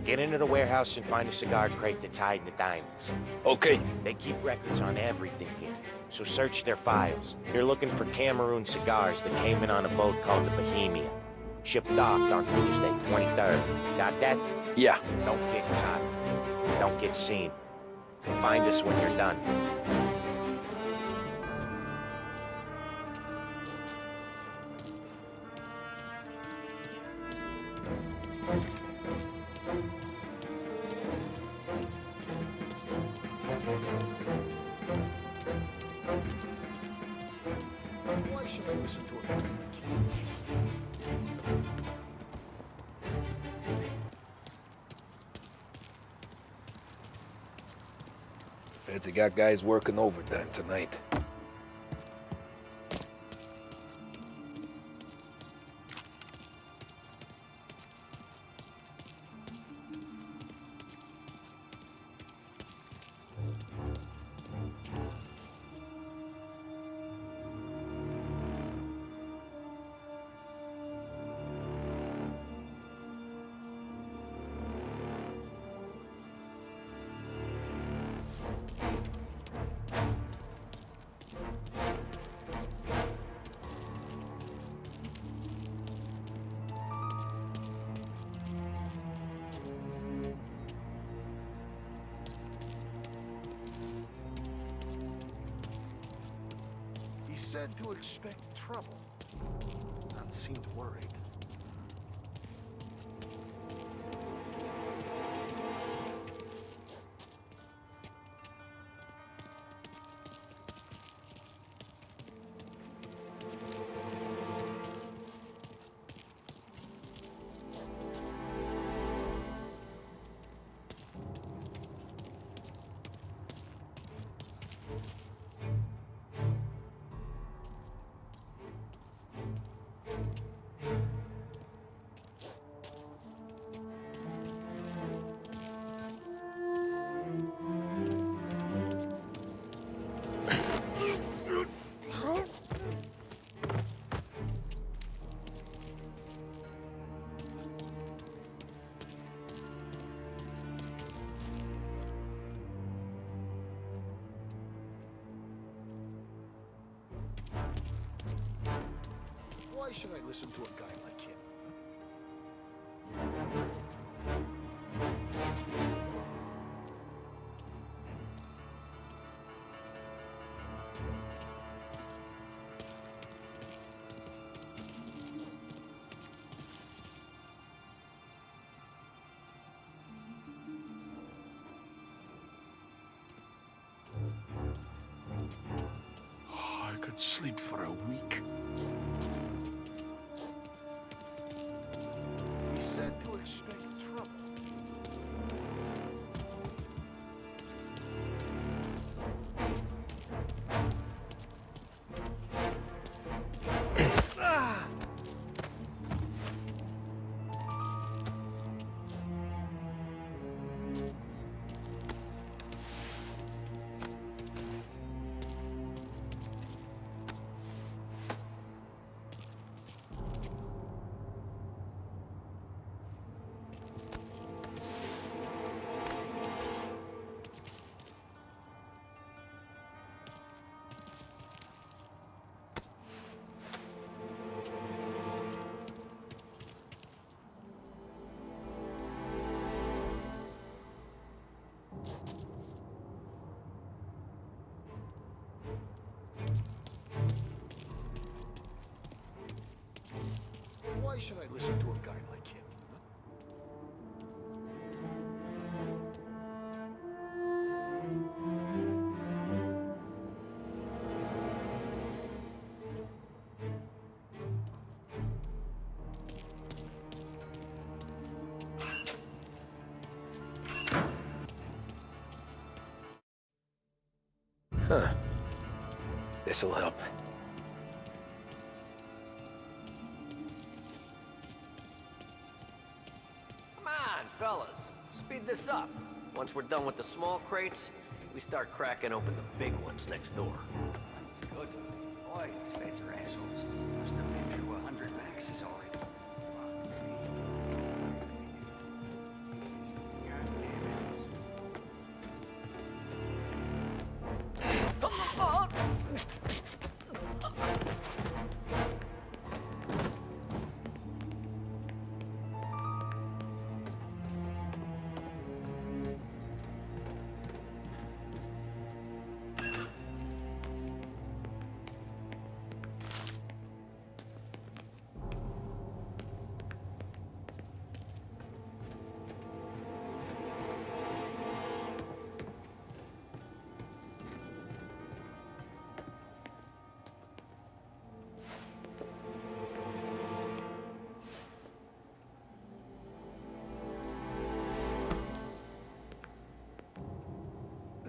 Get into the warehouse and find a cigar crate that's hiding the diamonds. Okay. They keep records on everything here, so search their files. You're looking for Cameroon cigars that came in on a boat called the Bohemia. Shipped docked on Tuesday, 23rd. Got that? Yeah. Don't get caught. Don't get seen. Find us when you're done. Why should I listen to it? Feds have got guys working overtime tonight. He said to expect trouble. None seemed worried. Why should I listen to a guy like him? I could sleep for a week. He said to expect trouble. should I listen to a guy like him? Huh. This'll help. Come on, fellas. Speed this up. Once we're done with the small crates, we start cracking open the big ones next door. Good. Boy, these feds are assholes. Must have been through 100 maxes already.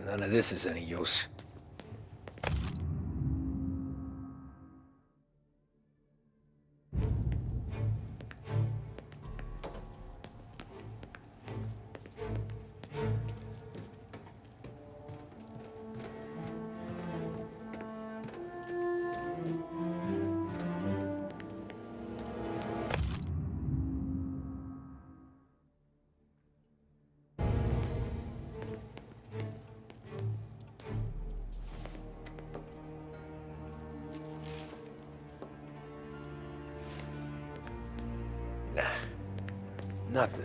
None of this is any use. Nah, nothing.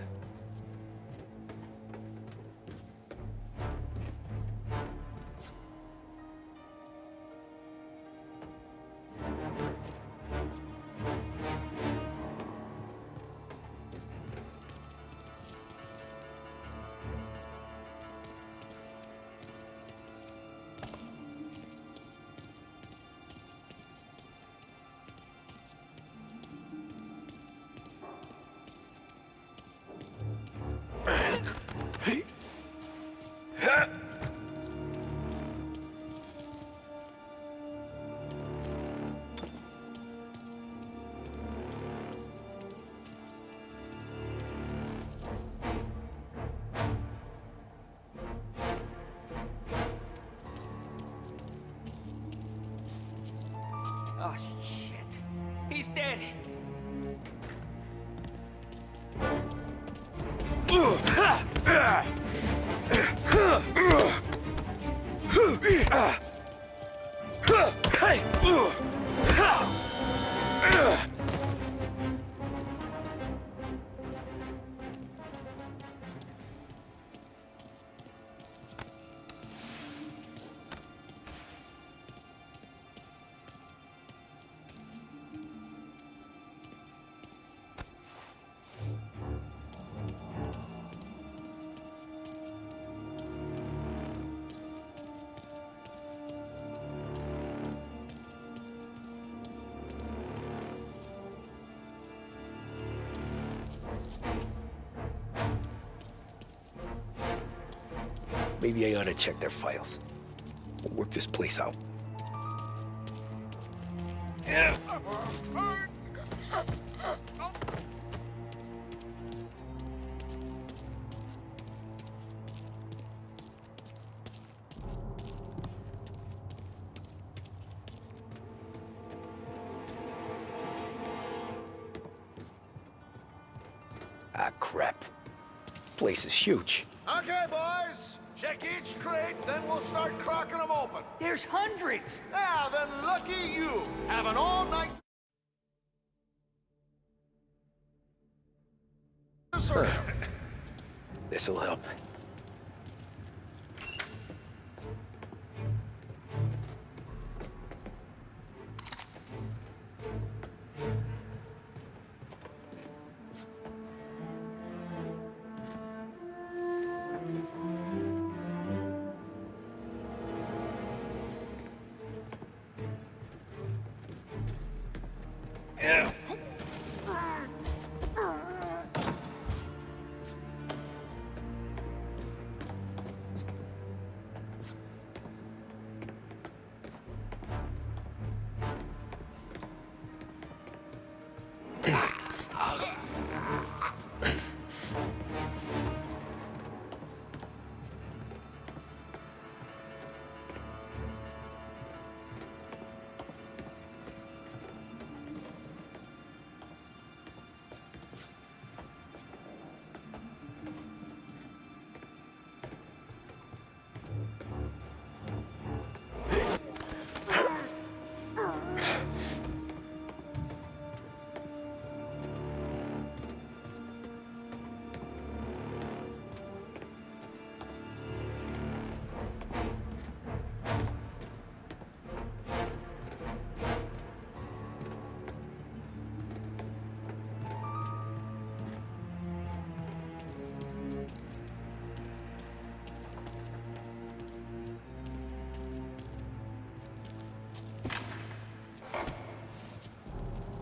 Oh, shit. He's dead. Maybe I ought to check their files. We'll work this place out. Ah, crap. Place is huge. Okay, boys. Check each crate, then we'll start cracking them open. There's hundreds! Yeah, then lucky you. Have an all-night... This'll help.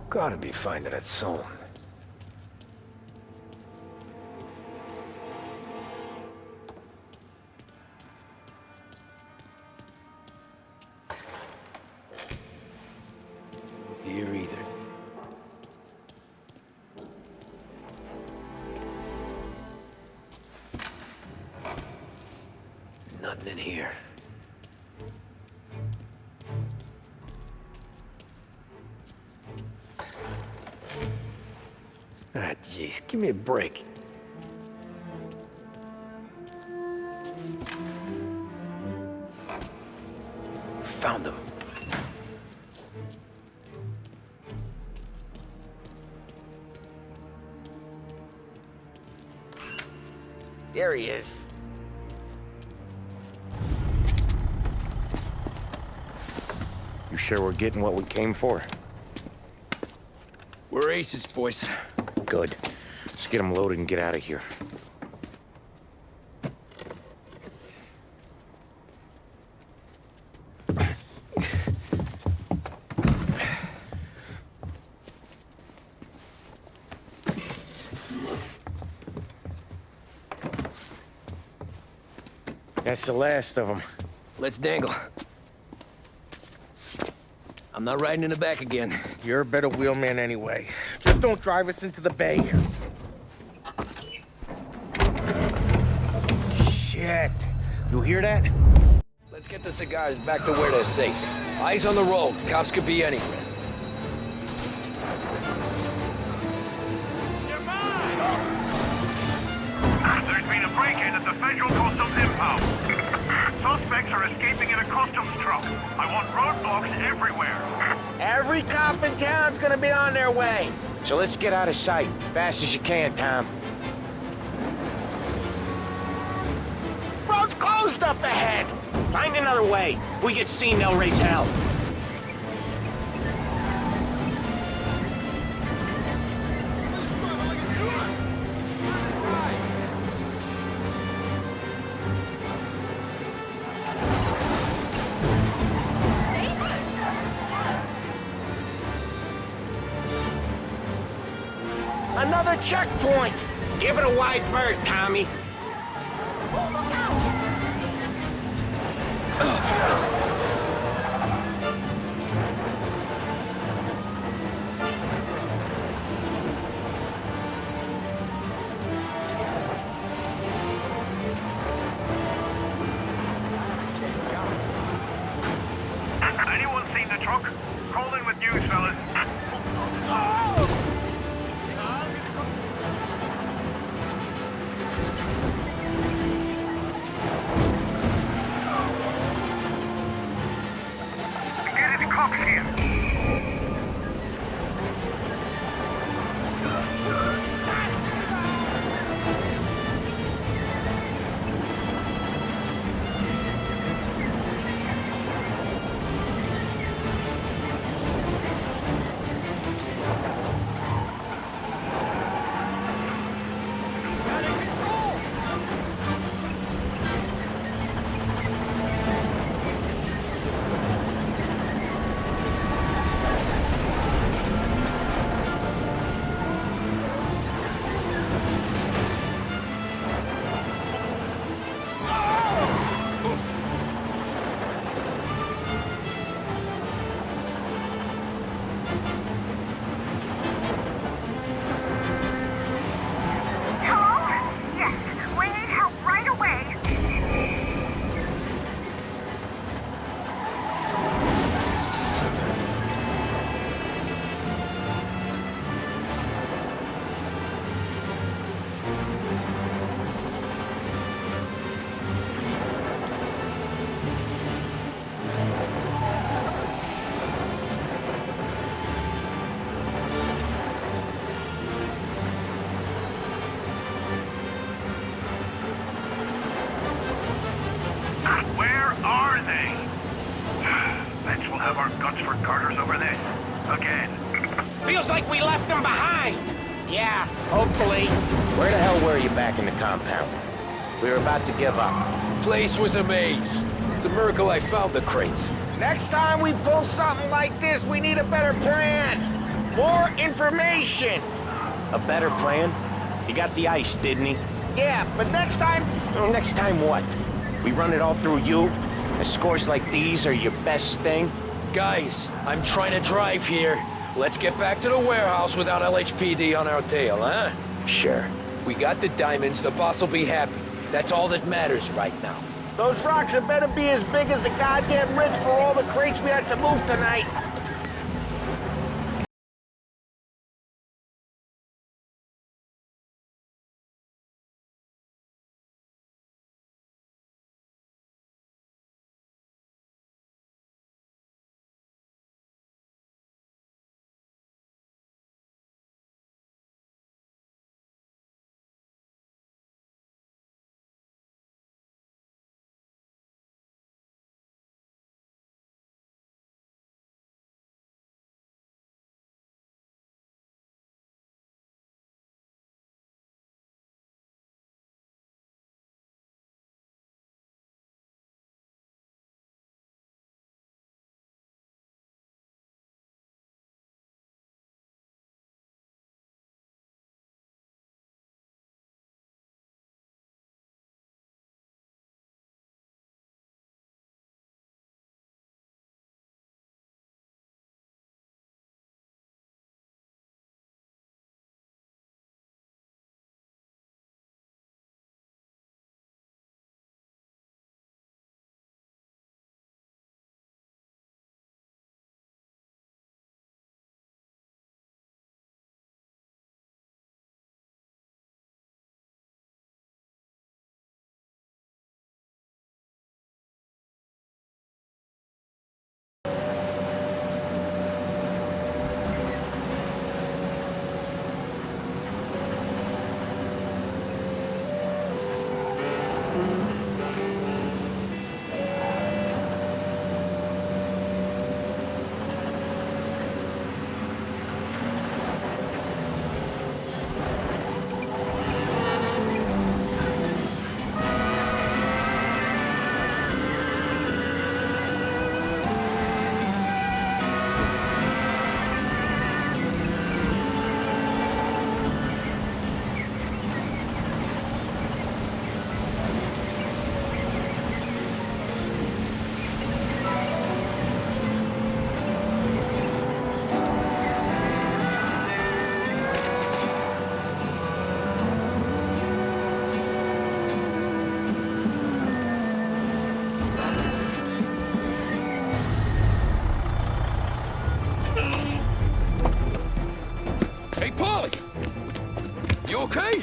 Gotta be finding it soon. Here either. Nothing in here. Ah, jeez, give me a break. Found them. There he is. You sure we're getting what we came for? We're aces, boys. Good. Let's get them loaded and get out of here. That's the last of them. Let's dangle. I'm not riding in the back again. You're a better wheelman anyway. Just don't drive us into the bay. Shit. You hear that? Let's get the cigars back to where they're safe. Eyes on the road. Cops could be anywhere. There's been a break-in at the Federal Customs impound. Suspects are escaping in a customs truck. I want roadblocks everywhere. Every cop in town's gonna be on their way. So let's get out of sight, fast as you can, Tom. Road's closed up ahead. Find another way. If we get seen, they'll raise hell. Another checkpoint! Give it a wide berth, Tommy. Oh, look out! Anyone seen the truck? Call in with news, fellas. Carter's over there. Again. Feels like we left them behind. Yeah, hopefully. Where the hell were you back in the compound? We were about to give up. Place was a maze. It's a miracle I found the crates. Next time we pull something like this, we need a better plan. More information. A better plan? He got the ice, didn't he? Yeah, but next time... Next time what? We run it all through you? And scores like these are your best thing? Guys, I'm trying to drive here. Let's get back to the warehouse without LHPD on our tail, huh? Sure. We got the diamonds, the boss will be happy. That's all that matters right now. Those rocks had better be as big as the goddamn ridge for all the crates we had to move tonight. okay?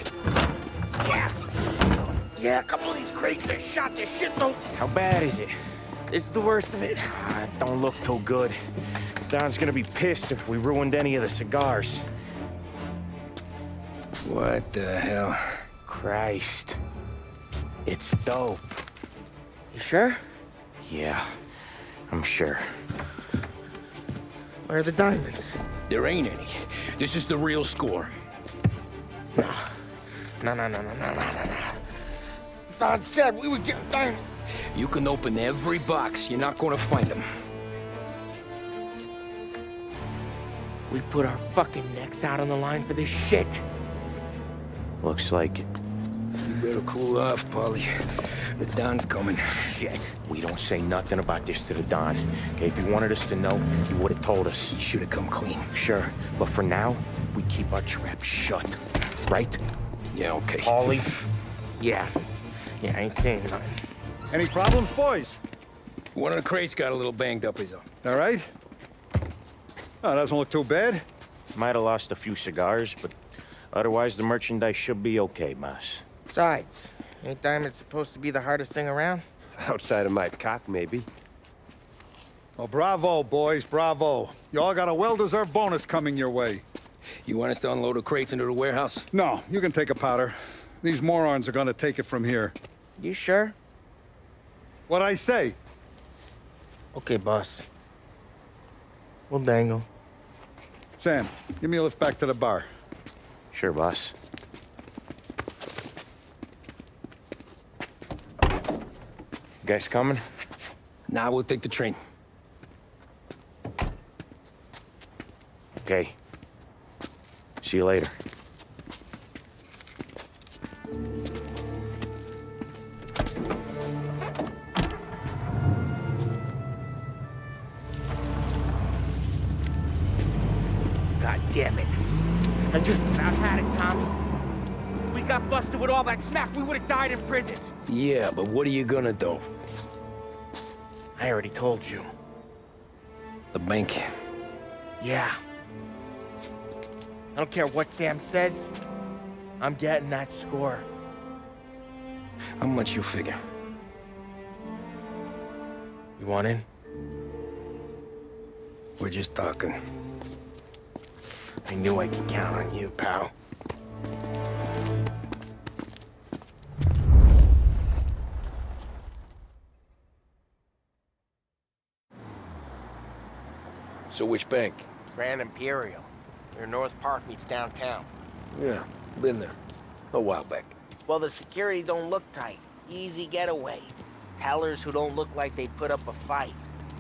Yeah, a couple of these crates are shot to shit, though. How bad is it? It's the worst of it. It don't look too good. Don's gonna be pissed if we ruined any of the cigars. What the hell? Christ. It's dope. You sure? Yeah, I'm sure. Where are the diamonds? There ain't any. This is the real score. No. Don said we would get diamonds. You can open every box. You're not gonna find them. We put our fucking necks out on the line for this shit. Looks like it. You better cool off, Paulie. The Don's coming. Shit. We don't say nothing about this to the Don. Okay, if he wanted us to know, he would have told us. He should have come clean. Sure, but for now, we keep our trap shut. Right? Yeah, okay. Paulie? Yeah, I ain't saying nothing. Any problems, boys? One of the crates got a little banged up, is all. All right? Oh, doesn't look too bad. Might have lost a few cigars, but otherwise the merchandise should be okay, Mas. Besides, ain't diamonds supposed to be the hardest thing around? Outside of my cock, maybe. Well, bravo, boys, bravo. You all got a well-deserved bonus coming your way. You want us to unload the crates into the warehouse? No, you can take a powder. These morons are gonna take it from here. You sure? What'd I say? Okay, boss. We'll dangle. Sam, give me a lift back to the bar. Sure, boss. You guys coming? Nah, we'll take the train. Okay. See you later. God damn it. I just about had it, Tommy. We got busted with all that smack, we would have died in prison. Yeah, but what are you gonna do? I already told you. The bank. Yeah. I don't care what Sam says. I'm getting that score. How much you figure? You want in? We're just talking. I knew I could count on you, pal. So which bank? Grand Imperial. Near North Park meets downtown. Yeah, been there. A while back. Well, the security don't look tight. Easy getaway. Tellers who don't look like they put up a fight.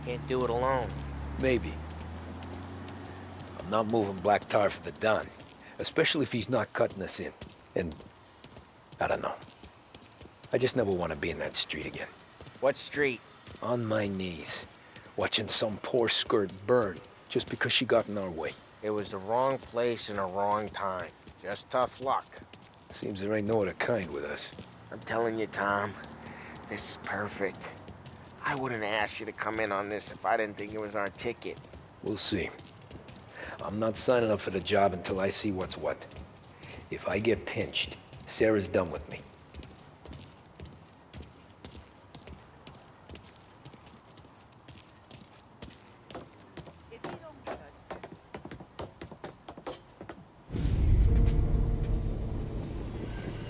Can't do it alone. Maybe. I'm not moving black tar for the Don. Especially if he's not cutting us in. And... I don't know. I just never want to be in that street again. What street? On my knees. Watching some poor skirt burn just because she got in our way. It was the wrong place and the wrong time. Just tough luck. Seems there ain't no other kind with us. I'm telling you, Tom, this is perfect. I wouldn't ask you to come in on this if I didn't think it was our ticket. We'll see. I'm not signing up for the job until I see what's what. If I get pinched, Sarah's done with me.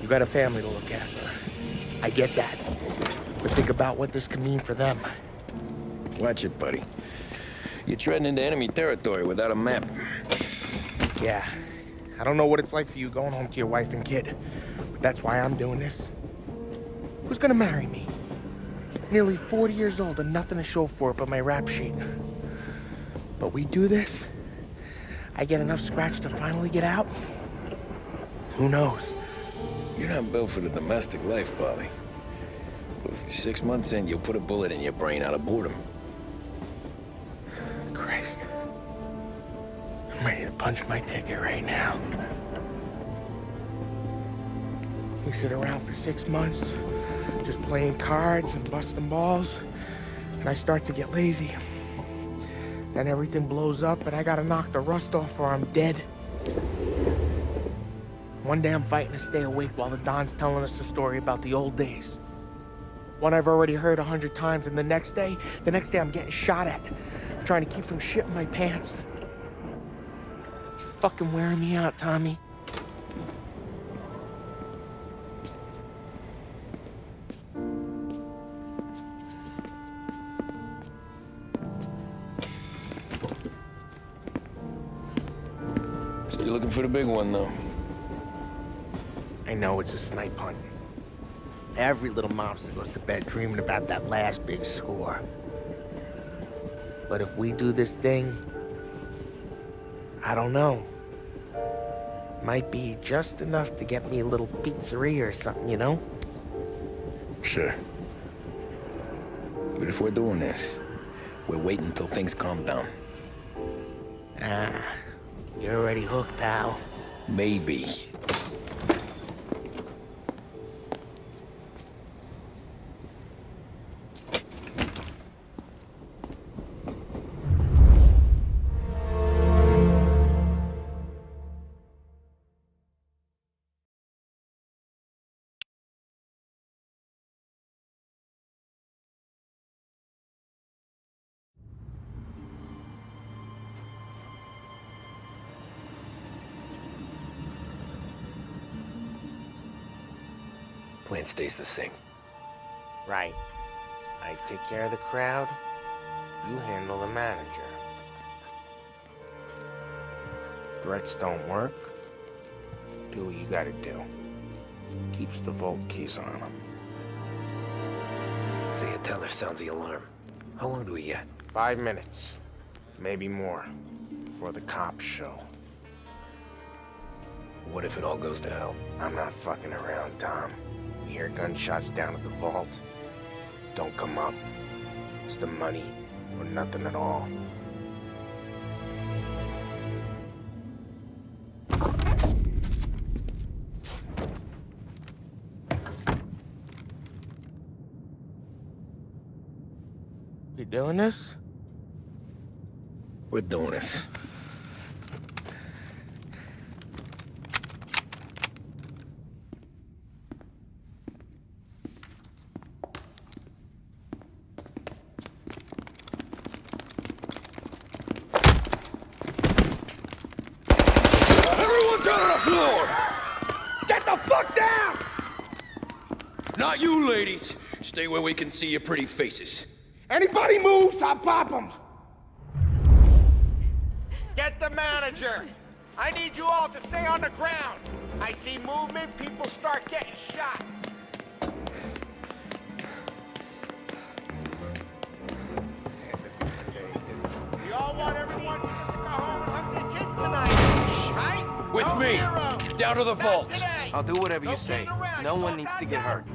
You got a family to look after. I get that. But think about what this could mean for them. Watch it, buddy. You're treading into enemy territory without a map. Yeah. I don't know what it's like for you going home to your wife and kid. But that's why I'm doing this. Who's gonna marry me? Nearly 40 years old and nothing to show for it but my rap sheet. But we do this, I get enough scratch to finally get out? Who knows? You're not built for the domestic life, Bobby. 6 months in, you'll put a bullet in your brain out of boredom. Christ. I'm ready to punch my ticket right now. We sit around for 6 months, just playing cards and busting balls, and I start to get lazy. Then everything blows up, and I gotta knock the rust off or I'm dead. One day I'm fighting to stay awake while the Don's telling us a story about the old days. One I've already heard 100 times, and the next day I'm getting shot at, trying to keep from shitting my pants. It's fucking wearing me out, Tommy. So you're looking for the big one, though? I know it's a snipe hunt. Every little mobster goes to bed dreaming about that last big score. But if we do this thing, I don't know. Might be just enough to get me a little pizzeria or something, you know? Sure. But if we're doing this, we're waiting until things calm down. Ah, you're already hooked, pal. Maybe. Plan stays the same. Right. I take care of the crowd, you handle the manager. Threats don't work. Do what you gotta do. Keeps the vault keys on him. See, a teller sounds the alarm. How long do we get? 5 minutes. Maybe more. Before the cops show. What if it all goes to hell? I'm not fucking around, Tom. You hear gunshots down at the vault? Don't come up. It's the money, or nothing at all. You doing this? We're doing this. Everyone down on the floor! Get the fuck down! Not you, ladies. Stay where we can see your pretty faces. Anybody moves, I'll pop them! Get the manager! I need you all to stay on the ground. I see movement, people start getting shot. We all want everyone to get to go home and hug their kids tonight, right? With No me! heroes. Down to the Not vault! today. I'll do whatever you No say. kidding around, No you one all needs got to get that? hurt.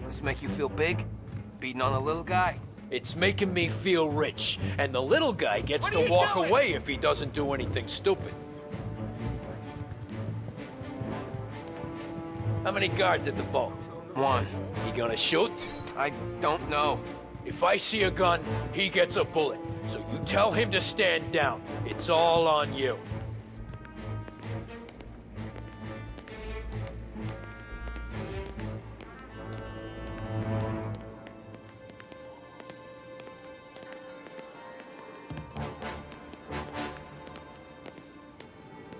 This make you feel big? Beating on the little guy? It's making me feel rich, and the little guy gets What to are you walk doing? away if he doesn't do anything stupid. How many guards at the vault? One. You gonna shoot? I don't know. If I see a gun, he gets a bullet. So you tell him to stand down. It's all on you.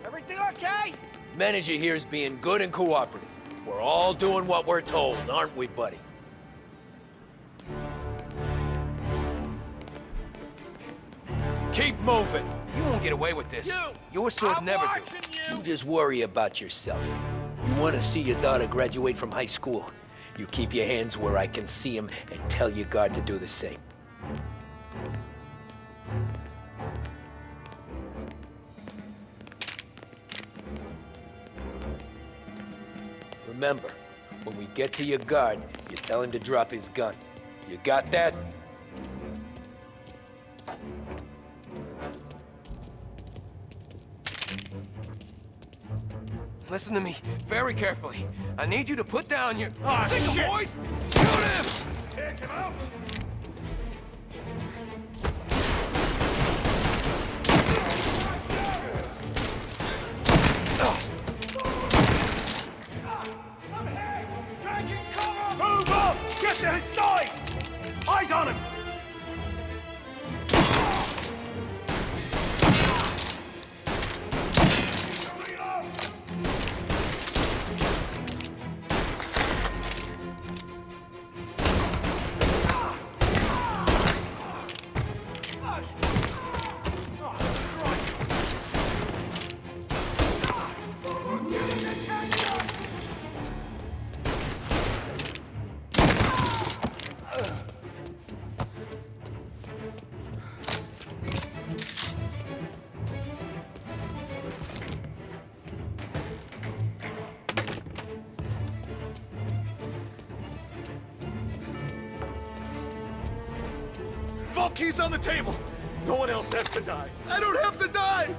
Everything okay? Manager here's being good and cooperative. We're all doing what we're told, aren't we, buddy? Keep moving. You won't get away with this. Your sword I'm never watching do. You just worry about yourself. You want to see your daughter graduate from high school? You keep your hands where I can see them and tell your guard to do the same. Remember, when we get to your guard, you tell him to drop his gun. You got that? Listen to me very carefully. I need you to put down your... Ah, Sick of shit. boys! Shoot him! Take him out! Move up! Get to his side! Eyes on him! Vault key's on the table. No one else has to die. I don't have to die.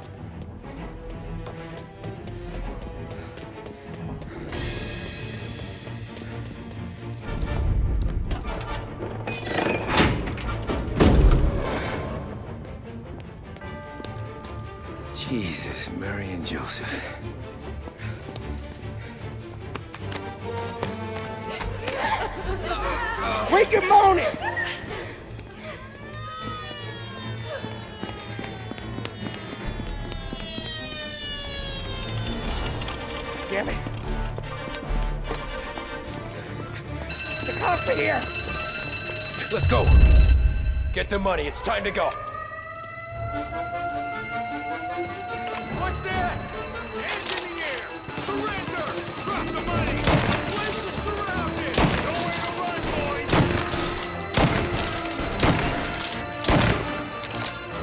Jesus, Mary and Joseph. Wake him moaning! Damn it. The cops are here! Let's go. Get the money. It's time to go. Push What's that? Hands in the air! Surrender! Drop the money! Place is surrounded! Nowhere to run, boys!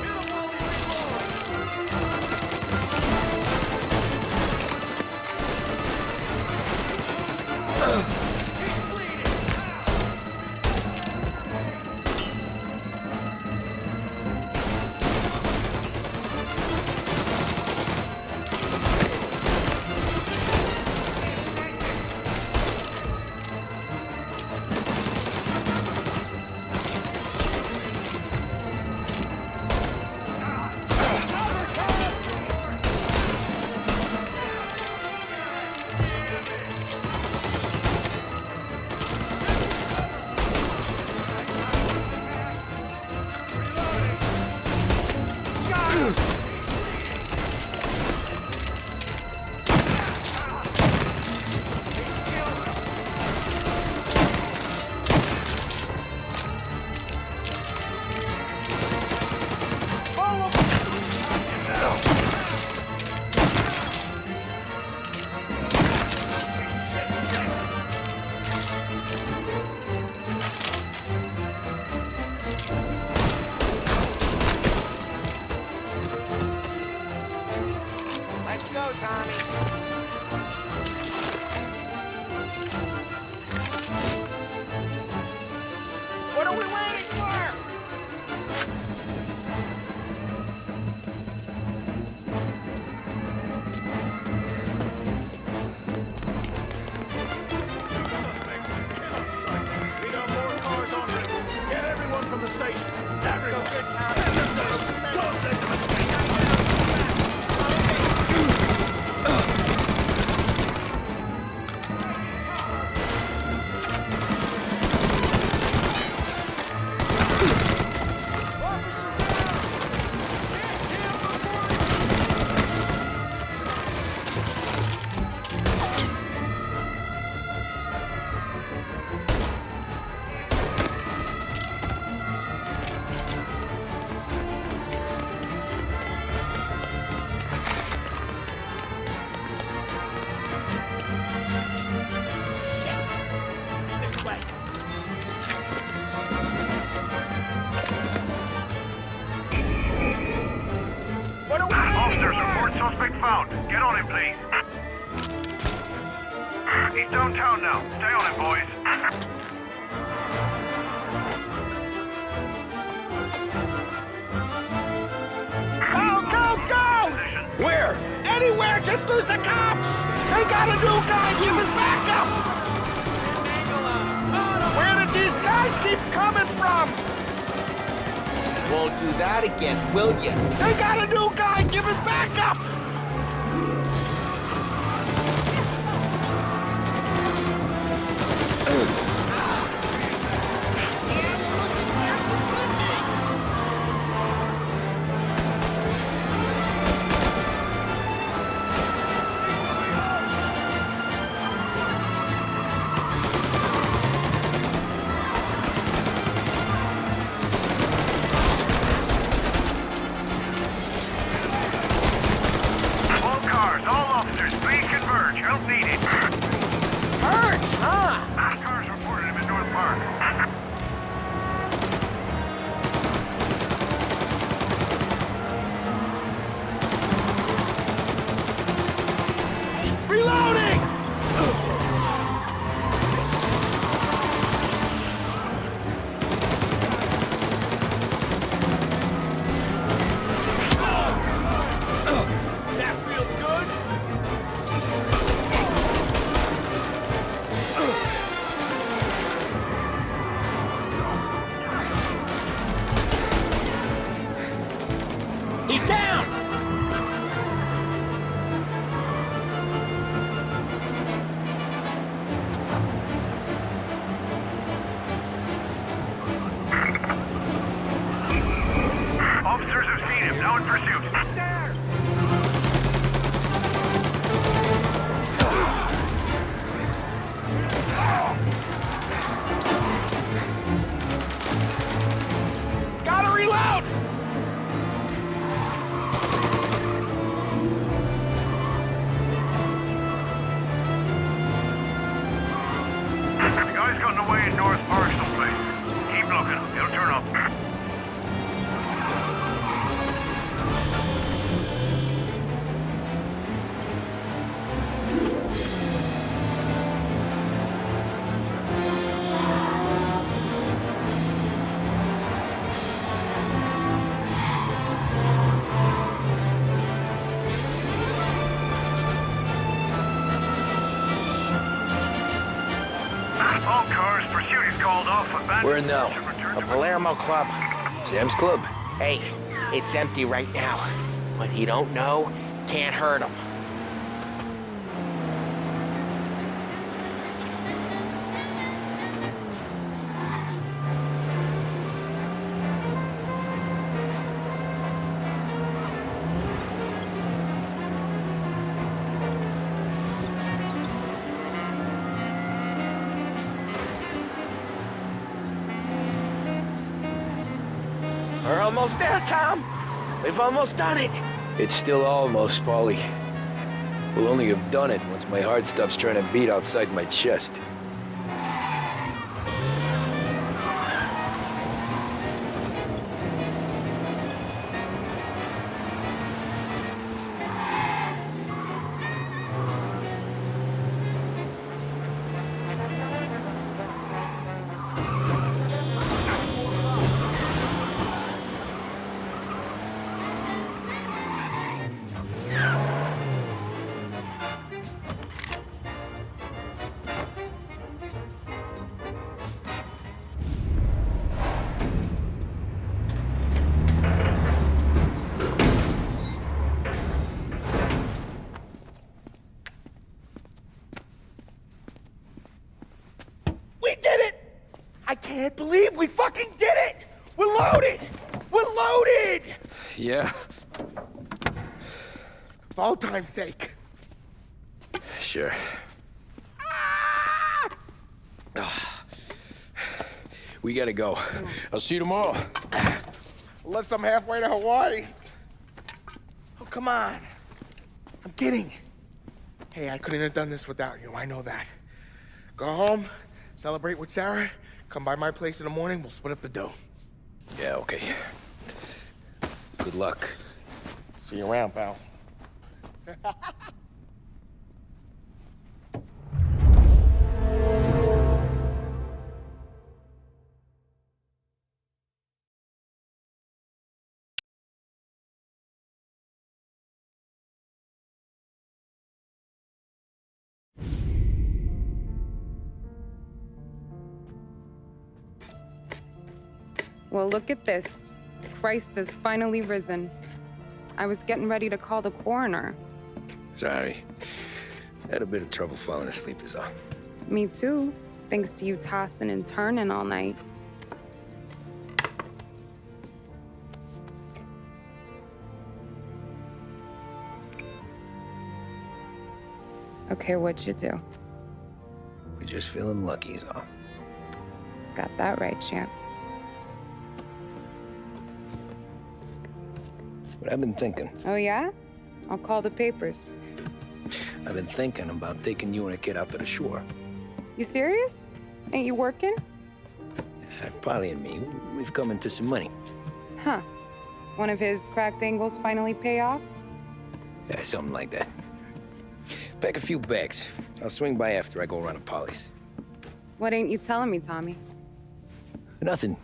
Hit 'em while we reload! He's bleeding! Let's go, Tommy. What are we waiting for? We got more cars on route. Get everyone from the station. Everyone. Good, Tommy. Don't make a mistake. This way. What are we Officers, report suspect found. Get on him, please. He's downtown now. Stay on him, boys. Go! Where? Anywhere, just lose the cops! They got a new guy, give it back up! Where did these guys keep coming from? Won't do that again, will you? They got a new guy, give it back up! Guy's gotten away in North Park someplace. Keep looking. He'll turn up. All cars, pursuit is called off. Where now? The Palermo Club. Sam's Club? Hey, it's empty right now. But he don't know, can't hurt him. We're almost there, Tom. We've almost done it. It's still almost, Paulie. We'll only have done it once my heart stops trying to beat outside my chest. We did it! I can't believe we fucking did it! We're loaded! We're loaded! Yeah, For all time's sake. sure. We gotta go. I'll see you tomorrow. Unless I'm halfway to Hawaii. Oh, come on. I'm kidding. Hey, I couldn't have done this without you. I know that. Go home, celebrate with Sarah, come by my place in the morning, we'll split up the dough. Yeah, okay. Good luck. See you around, pal. Well, look at this. Christ has finally risen. I was getting ready to call the coroner. Sorry. Had a bit of trouble falling asleep is all. Me too, thanks to you tossing and turning all night. Okay, what'd you do? We're just feeling lucky is all. Got that right, champ. But I've been thinking. Oh, yeah? I'll call the papers. I've been thinking about taking you and a kid out to the shore. You serious? Ain't you working? Polly and me, we've come into some money. Huh. One of his cracked angles finally pay off? Yeah, something like that. Pack a few bags. I'll swing by after I go around to Polly's. What ain't you telling me, Tommy? Nothing.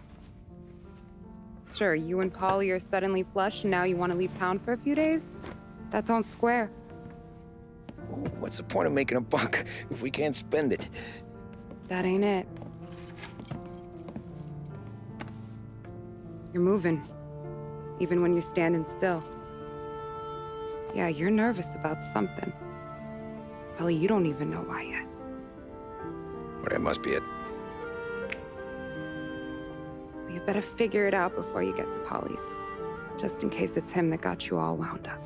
Sure, you and Polly are suddenly flush and now you want to leave town for a few days? That don't square. What's the point of making a buck if we can't spend it? That ain't it. You're moving, even when you're standing still. Yeah, you're nervous about something. Probably you don't even know why yet. Well, that must be it. You better figure it out before you get to Polly's. Just in case it's him that got you all wound up.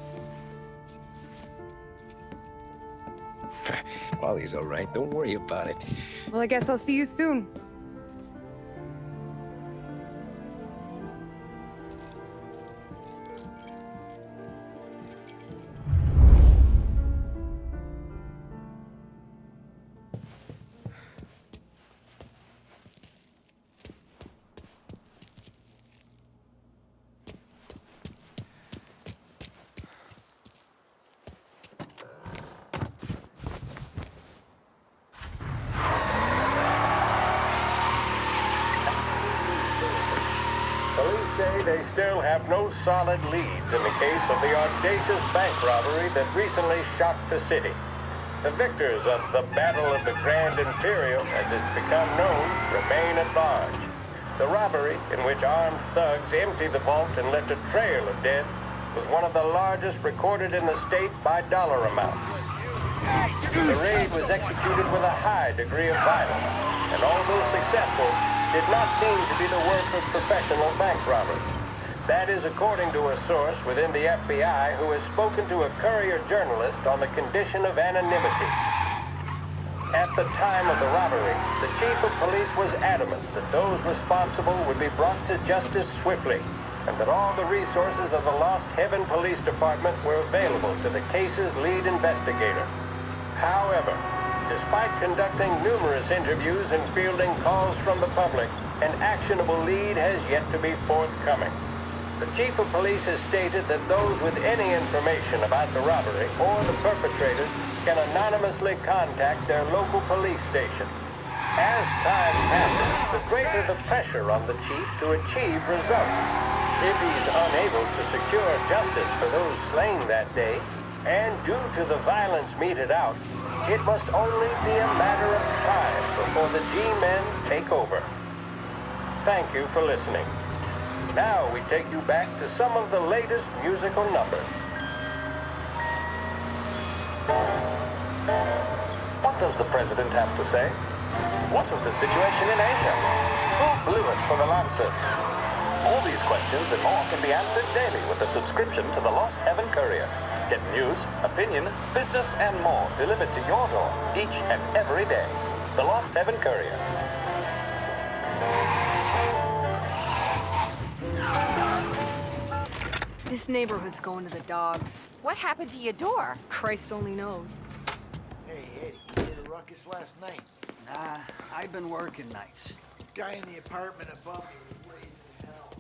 Polly's all right. Don't worry about it. Well, I guess I'll see you soon. they still have no solid leads in the case of the audacious bank robbery that recently shocked the city. The victors of the Battle of the Grand Imperial, as it's become known, remain at large. The robbery, in which armed thugs emptied the vault and left a trail of dead, was one of the largest recorded in the state by dollar amount. The raid was executed with a high degree of violence, and although successful, did not seem to be the work of professional bank robbers. That is according to a source within the FBI who has spoken to a Courier journalist on the condition of anonymity. At the time of the robbery, the chief of police was adamant that those responsible would be brought to justice swiftly, and that all the resources of the Lost Heaven Police Department were available to the case's lead investigator. However, despite conducting numerous interviews and fielding calls from the public, an actionable lead has yet to be forthcoming. The chief of police has stated that those with any information about the robbery or the perpetrators can anonymously contact their local police station. As time passes, the greater the pressure on the chief to achieve results. If he's unable to secure justice for those slain that day, and due to the violence meted out, it must only be a matter of time before the G-men take over. Thank you for listening. Now we take you back to some of the latest musical numbers. What does the president have to say? What of the situation in Asia? Who blew it for the Lancers? All these questions and more can be answered daily with a subscription to the Lost Heaven Courier. Get news, opinion, business, and more delivered to your door each and every day. The Lost Heaven Courier. This neighborhood's going to the dogs. What happened to your door? Christ only knows. Hey, Eddie, you hear the ruckus last night? Nah, I've been working nights. Guy in the apartment above me was raising hell.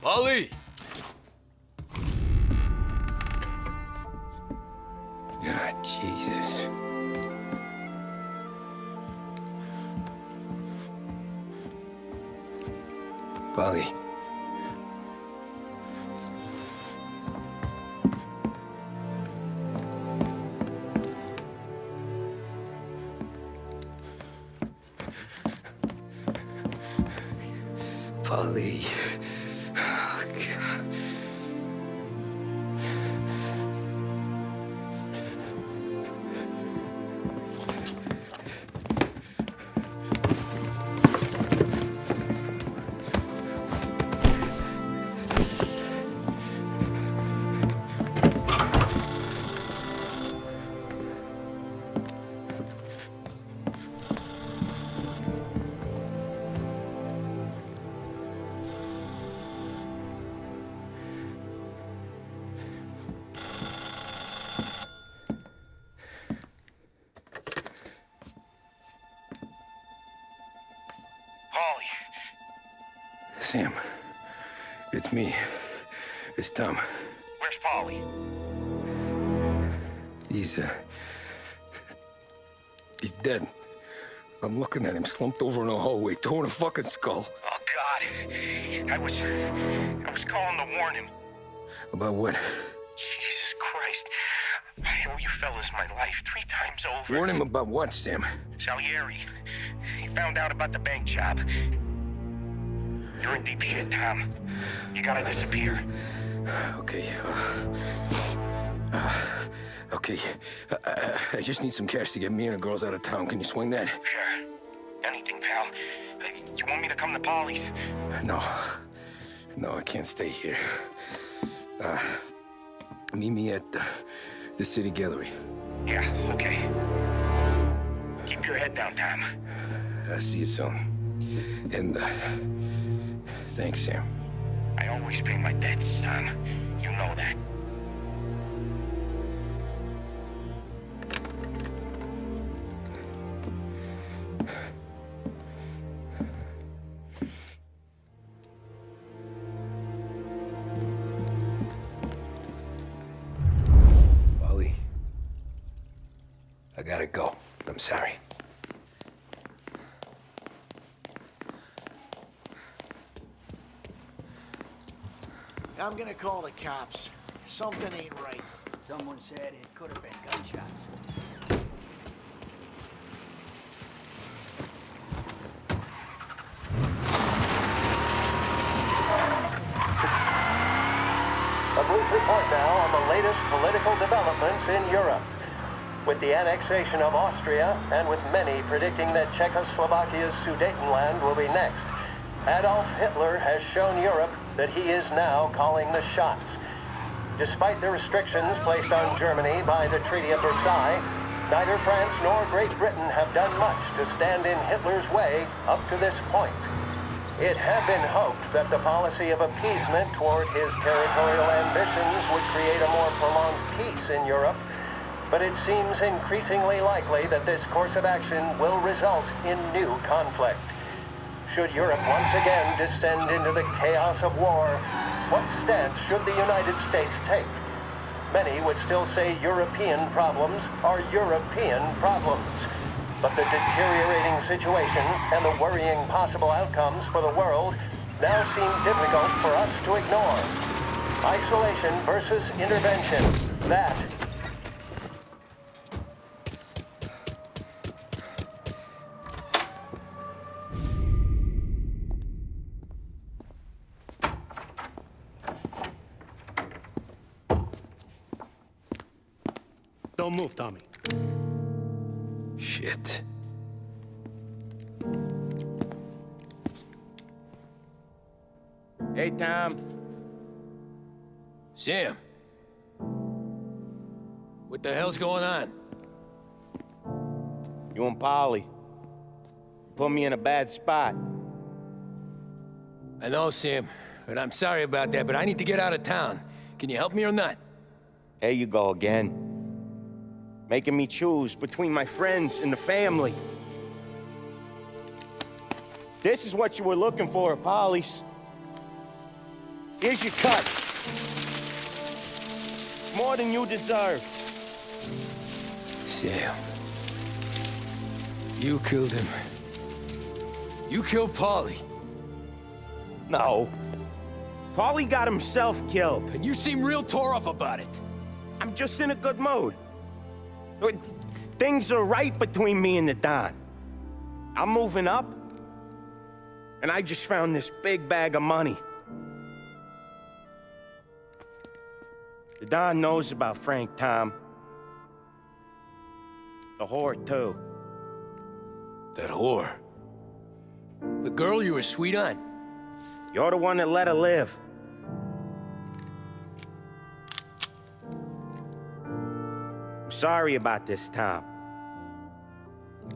Polly! Ah, Jesus. Polly. Polly. Oh, God. Sam, it's me. It's Tom. Where's Paulie? He's dead. I'm looking at him slumped over in the hallway, torn a fucking skull. Oh, God. I was calling to warn him. About what? Jesus Christ. I owe you fellas my life 3 times over. Warn him about what, Sam? Salieri. He found out about the bank job. You're in deep shit, Tom. You gotta disappear. Okay. Okay. I just need some cash to get me and the girls out of town. Can you swing that? Sure. Anything, pal. You want me to come to Polly's? No. No, I can't stay here. Meet me at the city gallery. Yeah, okay. Keep your head down, Tom. I'll see you soon. And, thanks, Sam. I always pay my debts, Tom. You know that. Wally, I gotta go. I'm sorry. I'm gonna call the cops. Something ain't right. Someone said it could have been gunshots. A brief report now on the latest political developments in Europe. With the annexation of Austria, and with many predicting that Czechoslovakia's Sudetenland will be next, Adolf Hitler has shown Europe that he is now calling the shots. Despite the restrictions placed on Germany by the Treaty of Versailles, neither France nor Great Britain have done much to stand in Hitler's way up to this point. It had been hoped that the policy of appeasement toward his territorial ambitions would create a more prolonged peace in Europe, but it seems increasingly likely that this course of action will result in new conflict. Should Europe once again descend into the chaos of war, what stance should the United States take? Many would still say European problems are European problems. But the deteriorating situation and the worrying possible outcomes for the world now seem difficult for us to ignore. Isolation versus intervention. That Don't move, Tommy. Shit. Hey, Tom. Sam. What the hell's going on? You and Polly put me in a bad spot. I know, Sam, but I'm sorry about that, but I need to get out of town. Can you help me or not? There you go again. Making me choose between my friends and the family. This is what you were looking for, Polly's. Here's your cut. It's more than you deserve. Sam. You killed him. You killed Paulie. No. Paulie got himself killed. And you seem real tore up about it. I'm just in a good mood. Things are right between me and the Don. I'm moving up, and I just found this big bag of money. The Don knows about Frank, Tom. The whore, too. That whore? The girl you were sweet on? You're the one that let her live. Sorry about this, Tom.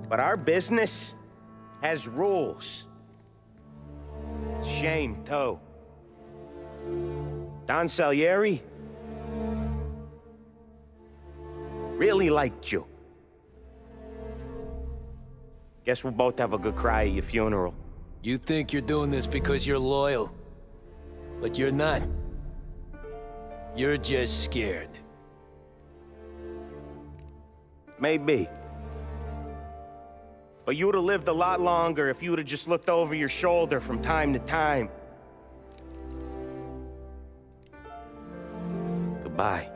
But our business has rules. Shame, too. Don Salieri really liked you. Guess we'll both have a good cry at your funeral. You think you're doing this because you're loyal, but you're not. You're just scared. Maybe. But you'd have lived a lot longer if you'd have just looked over your shoulder from time to time. Goodbye.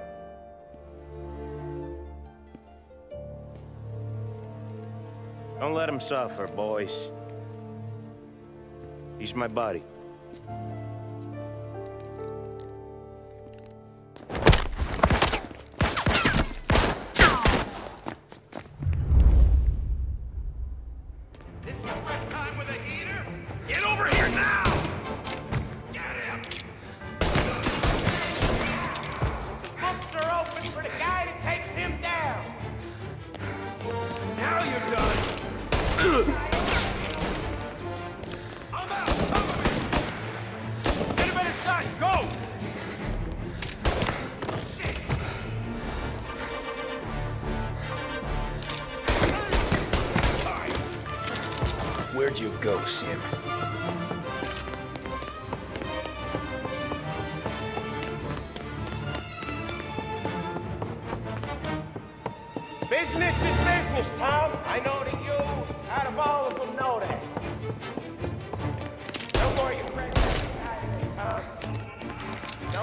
Don't let him suffer, boys. He's my buddy. Where'd you go, Sam? Business is business, Tom. I know that you, out of all of them, know that. No more your friends, Tom. No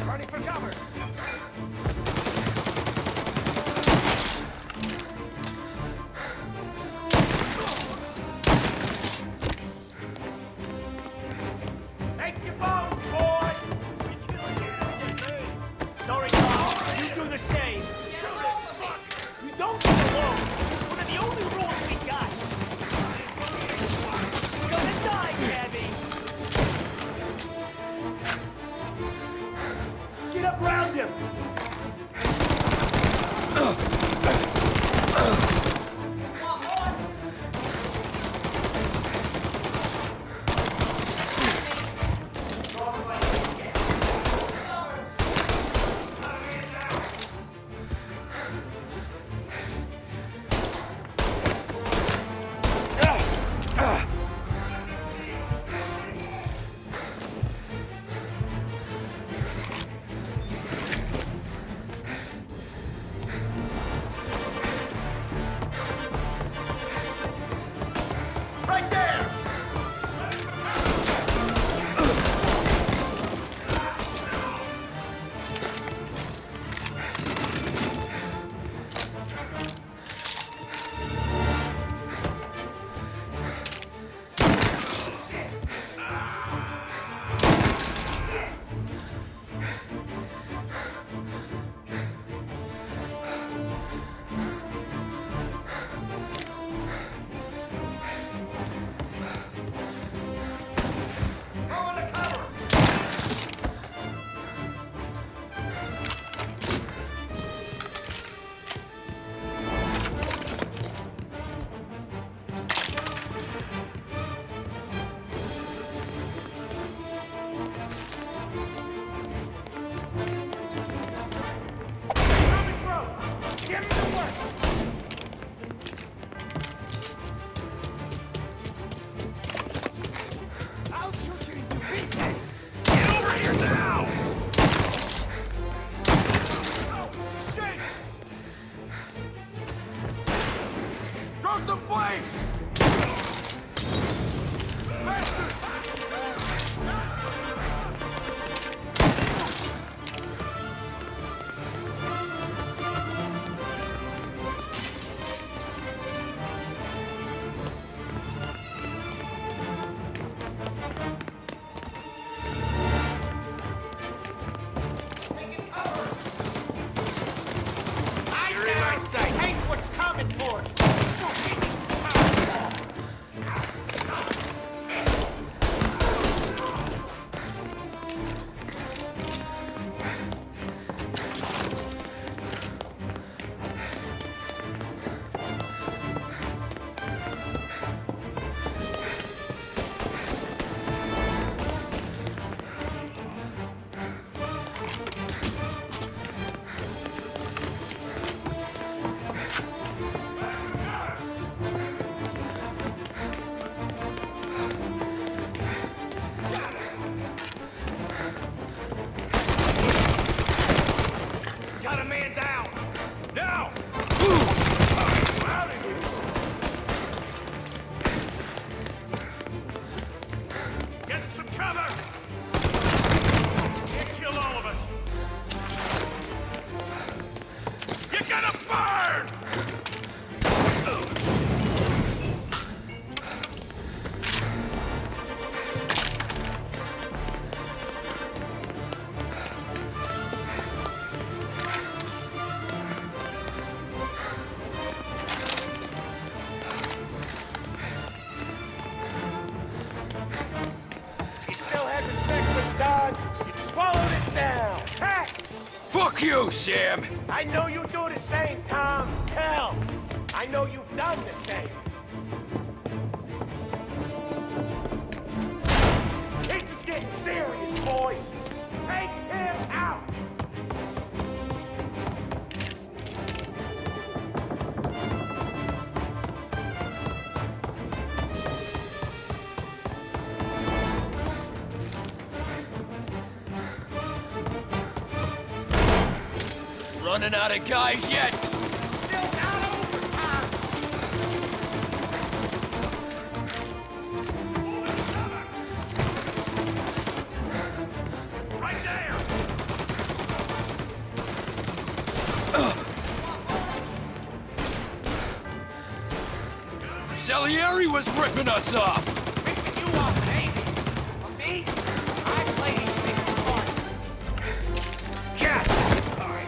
Running for cover. Make your bones, boys! Sorry, Carl. You do the same. You don't go alone. It's one of the only rules we got. You're gonna die, Gabby. Get up around him! Right there! I'll shoot you into pieces! Get over here now! Oh, shit! Throw some flames! Hate what's coming for you! Got a man down! Now! Out of here! Get some cover! Can't kill all of us! You're gonna burn! You still had respect for Don. You'd swallow this down. Hats! Fuck you, Sam! I know you do the same, Tom. Hell, I know you've done the same. This is getting serious, boys. Take him out! running out of guys yet? Still not over, Tom. Right there! Salieri was ripping us off! Ripping you off, ain't it? For me, I play these things smart. Yeah! Sorry.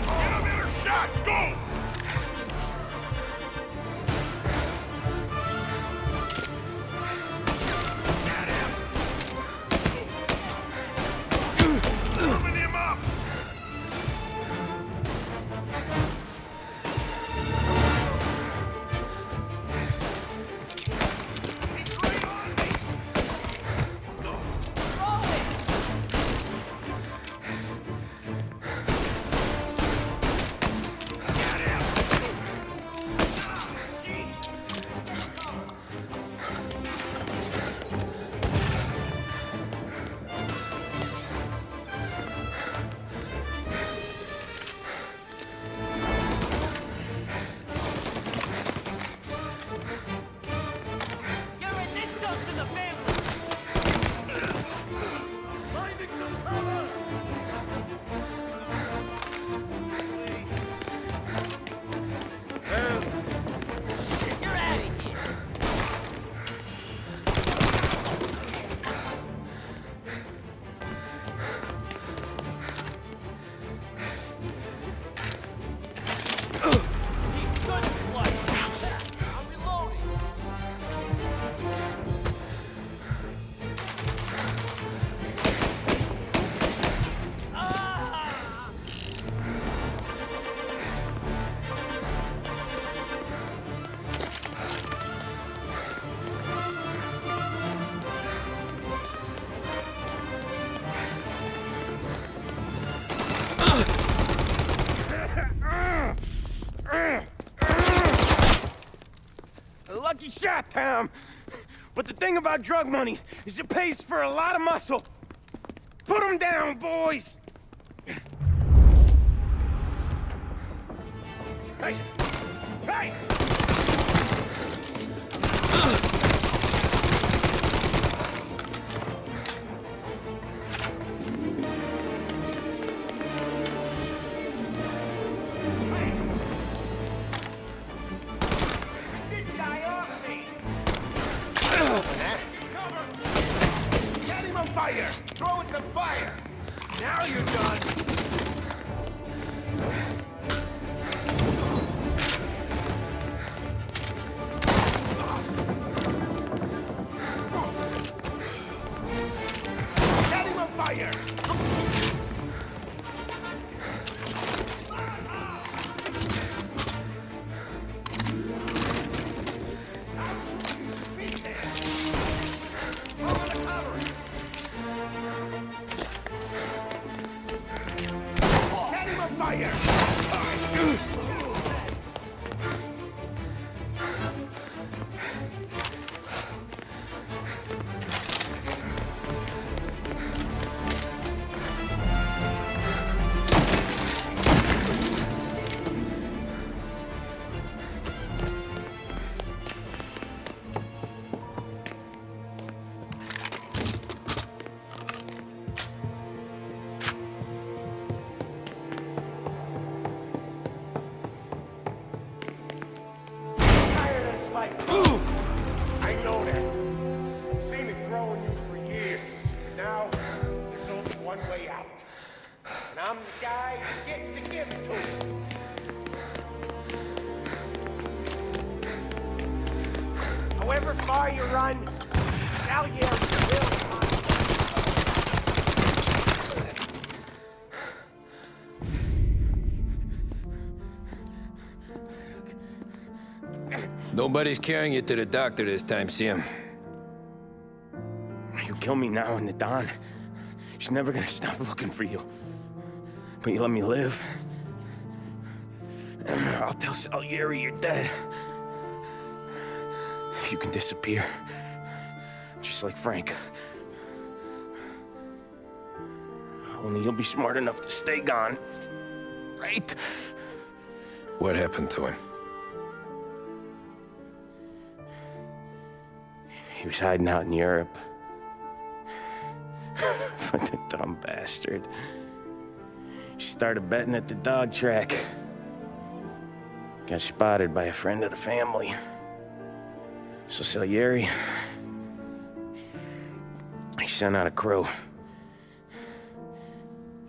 Get a better shot! Go! Get him! Warming him up! He's right on me! Get him! Jeez! You're an insult to the family. Finding some cover! You're out of here. He's good blood. I'm reloading. Ah! A lucky shot, Tom. But the thing about drug money is it pays for a lot of muscle. Put 'em down, boys! Hey! Hey! This guy off me. Set him on fire! Throwing some fire. Now you're done. Set him on fire! Set him on fire! Tired of this life. I know that. Seen it grow in you for years. Now, there's only one way out. And I'm the guy who gets to give it to you. However far you run, Salieri will find you. Nobody's carrying you to the doctor this time, Sam. You kill me now and the Don. She's never gonna stop looking for you. But you let me live. I'll tell Salieri you're dead. You can disappear. Just like Frank. Only you'll be smart enough to stay gone. Right? What happened to him? He was hiding out in Europe. But the dumb bastard. He started betting at the dog track. Got spotted by a friend of the family. So Salieri, he sent out a crew.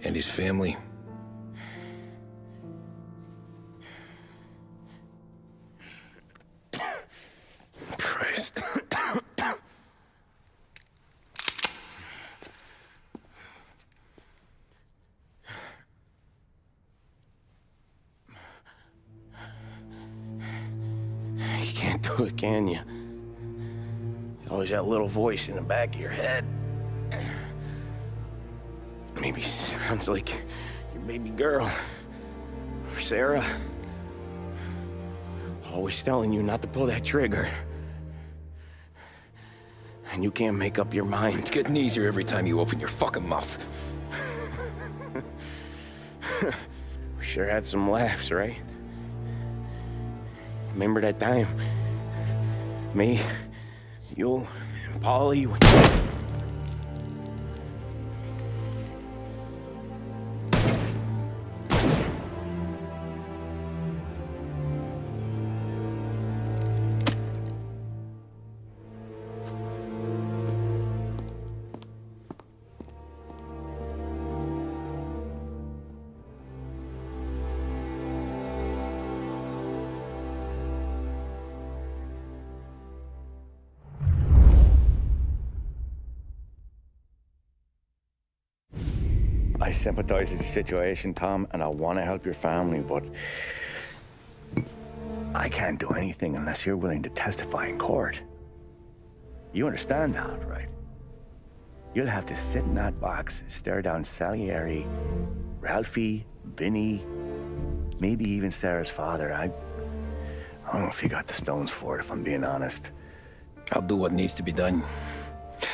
And his family? Christ. You can't do it, can you? There's always that little voice in the back of your head. Maybe sounds like your baby girl. Or Sarah. Always telling you not to pull that trigger. And you can't make up your mind. It's getting easier every time you open your fucking mouth. We sure had some laughs, right? Remember that time? Me, you, and Polly. I sympathize with the situation, Tom, and I want to help your family, but I can't do anything unless you're willing to testify in court. You understand that, right? You'll have to sit in that box, stare down Salieri, Ralphie, Vinny, maybe even Sarah's father. I don't know if you got the stones for it, if I'm being honest. I'll do what needs to be done.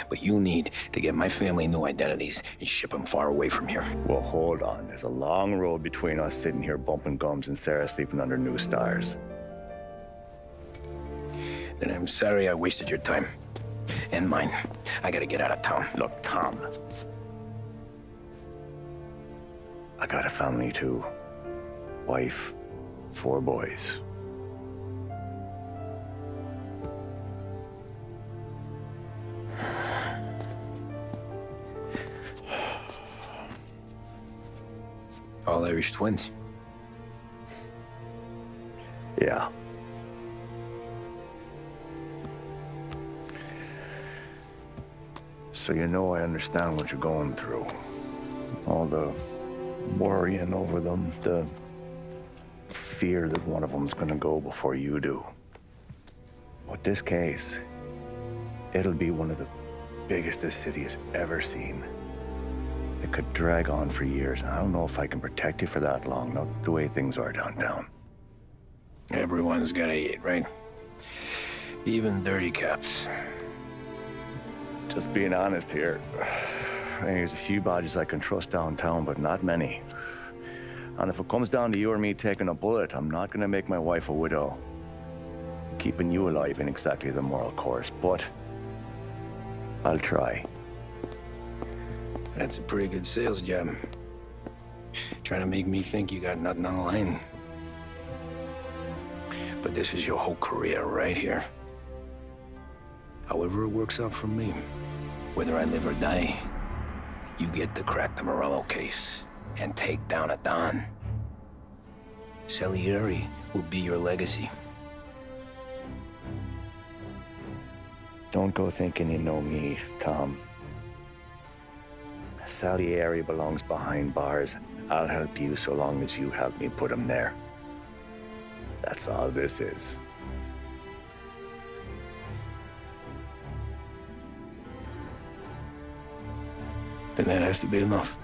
But you need to get my family new identities and ship them far away from here. Well, hold on. There's a long road between us sitting here bumping gums and Sarah sleeping under new stars. Then I'm sorry I wasted your time. And mine. I gotta get out of town. Look, Tom. I got a family too. Wife, 4 boys. All Irish twins. Yeah. So you know I understand what you're going through. All the worrying over them, the fear that one of them's gonna go before you do. But this case, it'll be one of the biggest this city has ever seen. It could drag on for years. I don't know if I can protect you for that long, not the way things are downtown. Everyone's gotta eat, right? Even dirty cops. Just being honest here. There's a few badges I can trust downtown, but not many. And if it comes down to you or me taking a bullet, I'm not gonna make my wife a widow. Keeping you alive ain't exactly the moral course, but I'll try. That's a pretty good sales job. Trying to make me think you got nothing on the line. But this is your whole career right here. However it works out for me, whether I live or die, you get to crack the Morello case and take down a Don. Salieri will be your legacy. Don't go thinking you know me, Tom. Salieri belongs behind bars. I'll help you so long as you help me put him there. That's all this is. Then that has to be enough.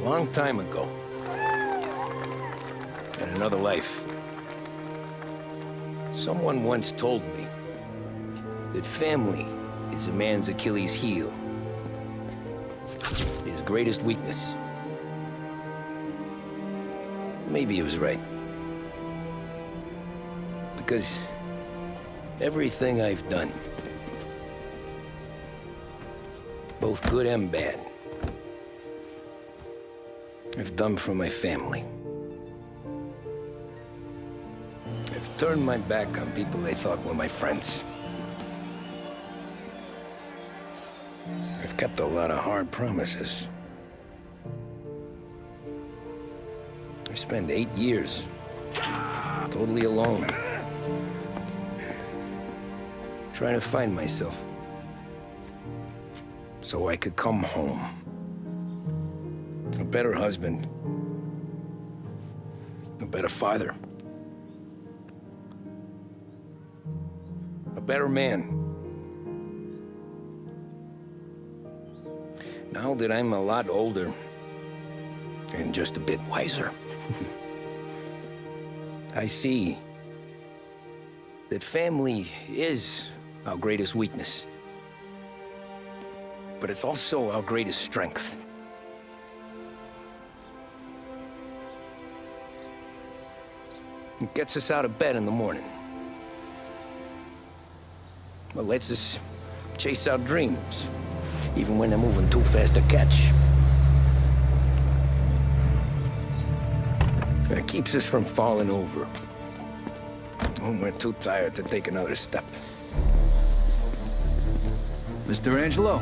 long time ago, in another life, someone once told me that family is a man's Achilles heel, his greatest weakness. Maybe he was right. Because everything I've done, both good and bad, I've done for my family. I've turned my back on people I thought were my friends. I've kept a lot of hard promises. I spent 8 years totally alone, trying to find myself so I could come home. A better husband, a better father, a better man. Now that I'm a lot older and just a bit wiser, I see that family is our greatest weakness, but it's also our greatest strength. It gets us out of bed in the morning. It lets us chase our dreams, even when they're moving too fast to catch. It keeps us from falling over when we're too tired to take another step. Mr. Angelo.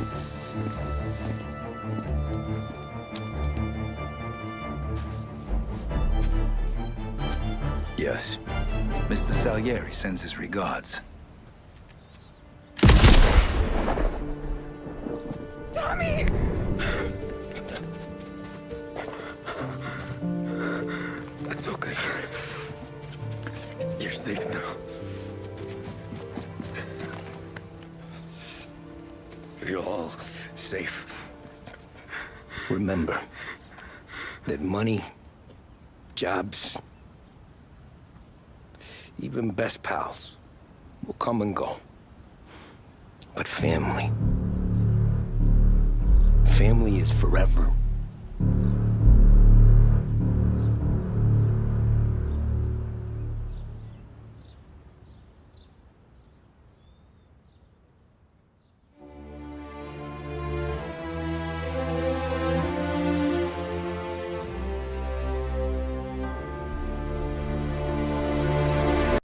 Yes. Mr. Salieri sends his regards. Tommy! That's okay. You're safe now. You're all safe. Remember that money, jobs, even best pals will come and go. But family is forever.